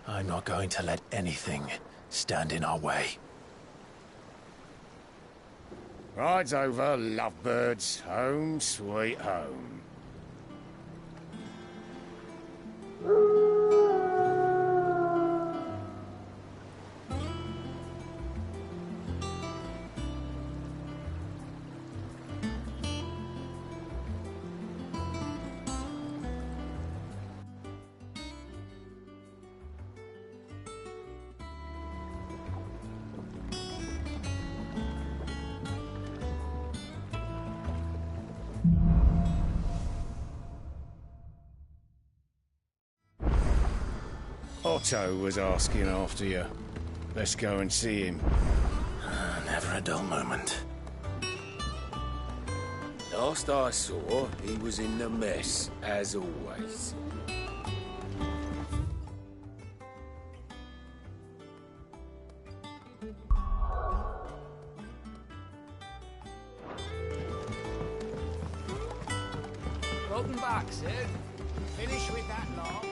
I'm not going to let anything stand in our way. Ride's over, lovebirds. Home, sweet home. Otto was asking after you. Let's go and see him. Never a dull moment. Last I saw, he was in the mess, as always. Welcome back, Sid. Finish with that log.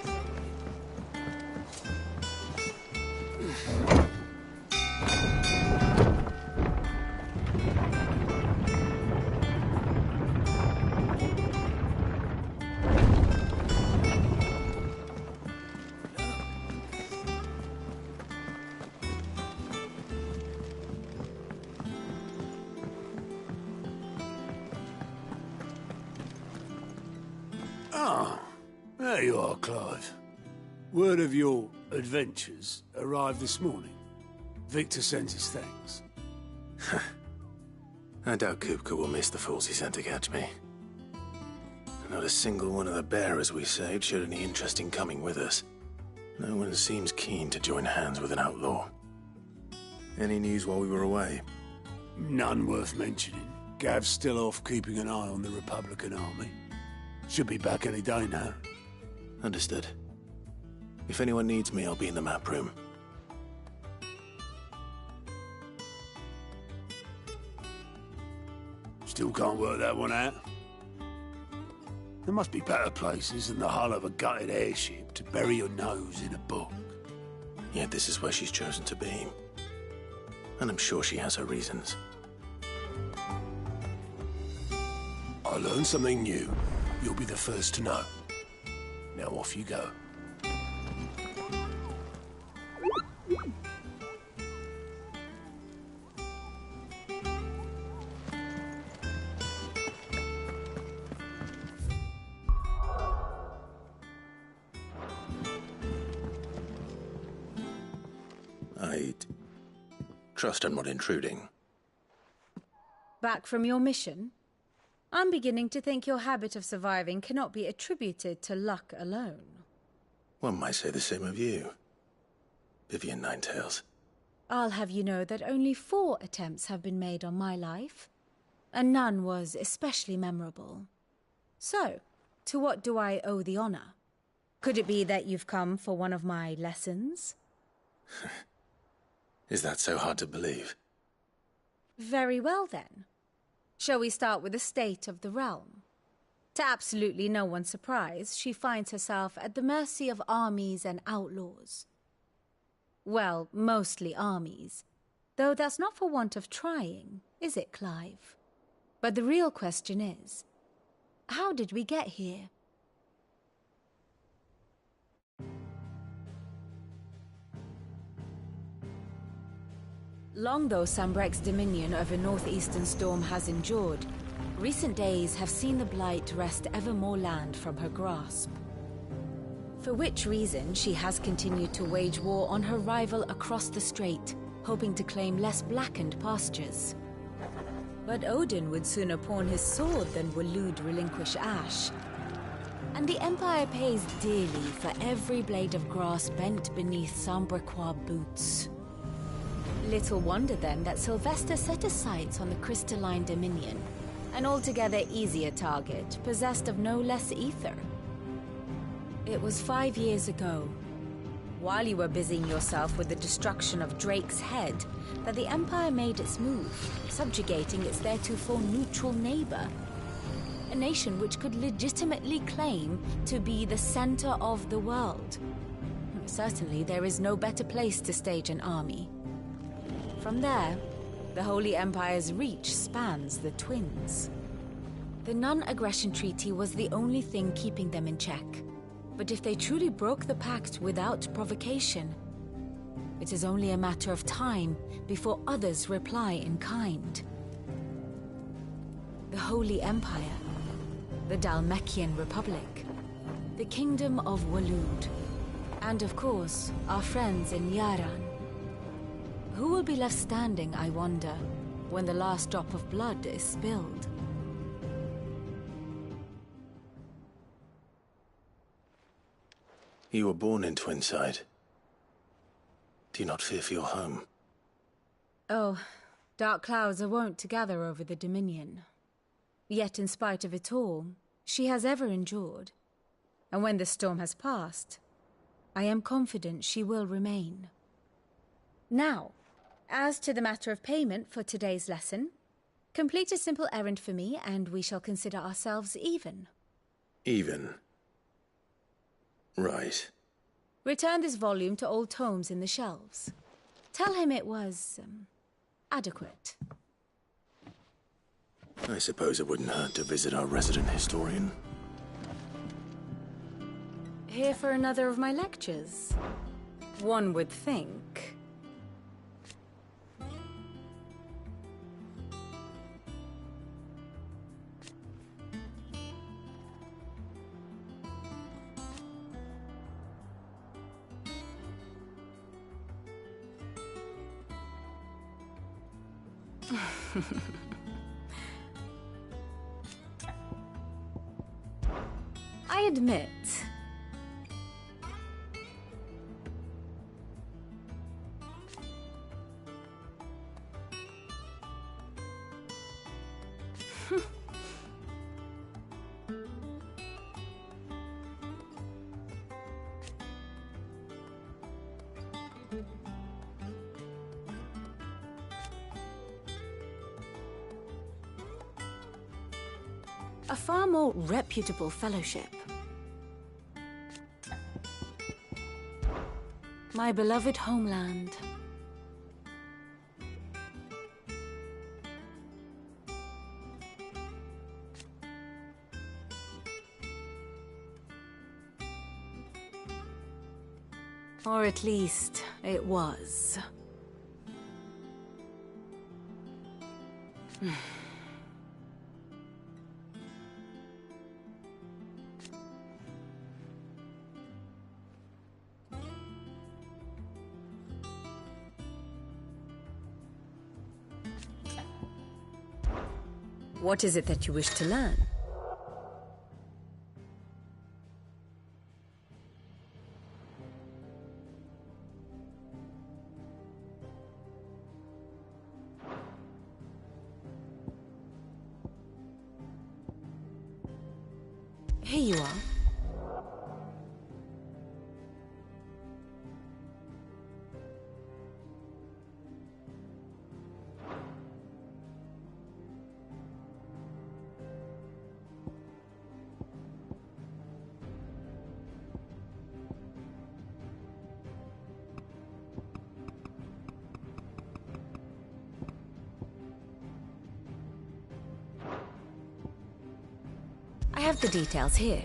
Ah, there you are, Clive. Word of your adventures arrived this morning. Victor sends his thanks. I doubt Kupka will miss the fools he sent to catch me. Not a single one of the bearers we saved showed any interest in coming with us. No one seems keen to join hands with an outlaw. Any news while we were away? None worth mentioning. Gav's still off keeping an eye on the Republican army. Should be back any day now. Understood. If anyone needs me, I'll be in the map room. Still can't work that one out. There must be better places than the hull of a gutted airship to bury your nose in a book. Yet this is where she's chosen to be. And I'm sure she has her reasons. I learned something new. You'll be the first to know. Now off you go. I trust I'm not intruding. Back from your mission? I'm beginning to think your habit of surviving cannot be attributed to luck alone. One might say the same of you, Vivian Ninetails. I'll have you know that only 4 attempts have been made on my life, and none was especially memorable. So, to what do I owe the honor? Could it be that you've come for one of my lessons? Is that so hard to believe? Very well, then. Shall we start with the state of the realm? To absolutely no one's surprise, she finds herself at the mercy of armies and outlaws. Well, mostly armies. Though that's not for want of trying, is it, Clive? But the real question is, how did we get here? Long though Sambrek's dominion over northeastern Storm has endured, recent days have seen the Blight wrest ever more land from her grasp. For which reason she has continued to wage war on her rival across the strait, hoping to claim less blackened pastures. But Odin would sooner pawn his sword than Waloed relinquish Ash. And the Empire pays dearly for every blade of grass bent beneath Sambrequois boots. Little wonder then that Sylvester set his sights on the Crystalline Dominion, an altogether easier target, possessed of no less ether. It was 5 years ago, while you were busying yourself with the destruction of Drake's Head, that the Empire made its move, subjugating its theretofore neutral neighbor. A nation which could legitimately claim to be the center of the world. Certainly there is no better place to stage an army. From there, the Holy Empire's reach spans the Twins. The non-aggression treaty was the only thing keeping them in check. But if they truly broke the pact without provocation, it is only a matter of time before others reply in kind. The Holy Empire, the Dhalmekian Republic, the Kingdom of Waloed, and of course, our friends in Yaran. Who will be left standing, I wonder, when the last drop of blood is spilled? You were born in Twinside. Do you not fear for your home? Oh, dark clouds are wont to gather over the Dominion. Yet in spite of it all, she has ever endured. And when the storm has passed, I am confident she will remain. Now, as to the matter of payment for today's lesson, complete a simple errand for me and we shall consider ourselves even. Even? Right. Return this volume to old tomes in the shelves. Tell him it was, adequate. I suppose it wouldn't hurt to visit our resident historian. Here for another of my lectures? One would think. I admit. A far more reputable fellowship. My beloved homeland. Or at least, it was. What is it that you wish to learn? Here you are. I have the details here.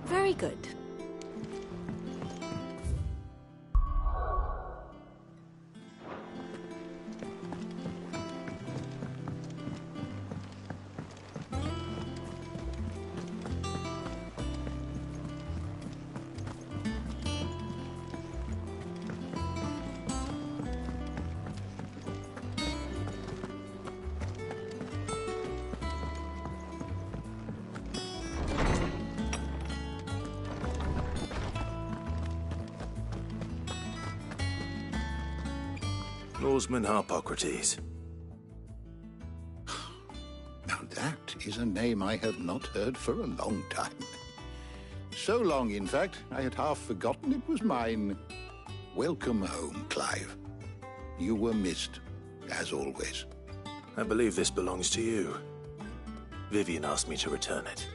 Very good. Norseman Harpocrates. Now that is a name I have not heard for a long time. So long, in fact, I had half forgotten it was mine. Welcome home, Clive. You were missed, as always. I believe this belongs to you. Vivian asked me to return it.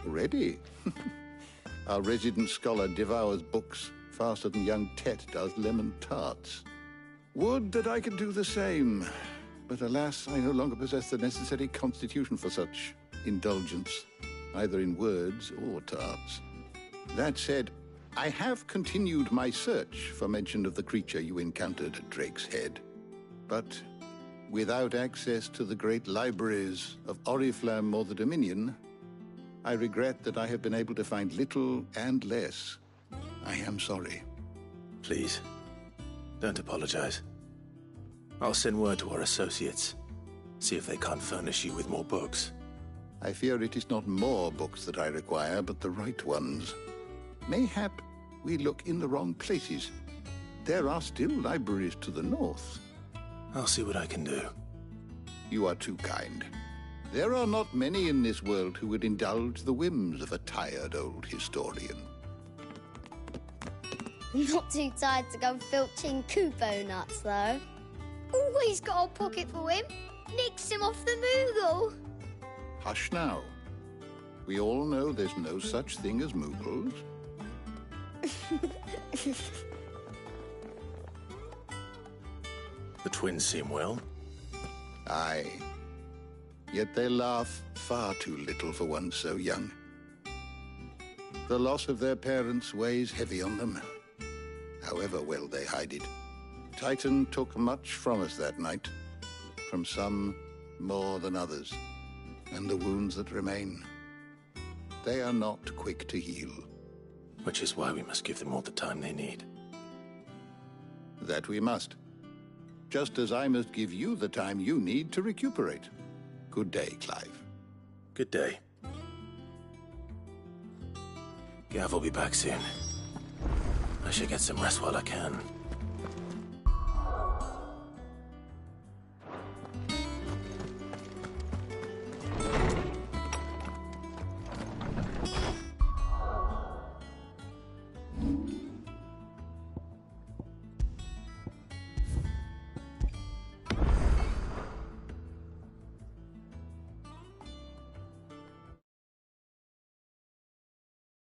Ready? Our resident scholar devours books faster than young Tet does lemon tarts. Would that I could do the same, but alas, I no longer possess the necessary constitution for such indulgence, either in words or tarts. That said, I have continued my search for mention of the creature you encountered at Drake's Head, but without access to the great libraries of Oriflamme or the Dominion, I regret that I have been able to find little and less. I am sorry. Please, don't apologize. I'll send word to our associates. See if they can't furnish you with more books. I fear it is not more books that I require, but the right ones. Mayhap we look in the wrong places. There are still libraries to the north. I'll see what I can do. You are too kind. There are not many in this world who would indulge the whims of a tired old historian. Not too tired to go filching Kupo nuts, though. Always got a pocket for him. Nicks him off the Moogle. Hush now. We all know there's no such thing as Moogles. The twins seem well. Aye. Yet they laugh far too little for one so young. The loss of their parents weighs heavy on them, however well they hide it. Titan took much from us that night, from some more than others, and the wounds that remain, they are not quick to heal. Which is why we must give them all the time they need. That we must. Just as I must give you the time you need to recuperate. Good day, Clive. Good day. Gav will be back soon. I should get some rest while I can.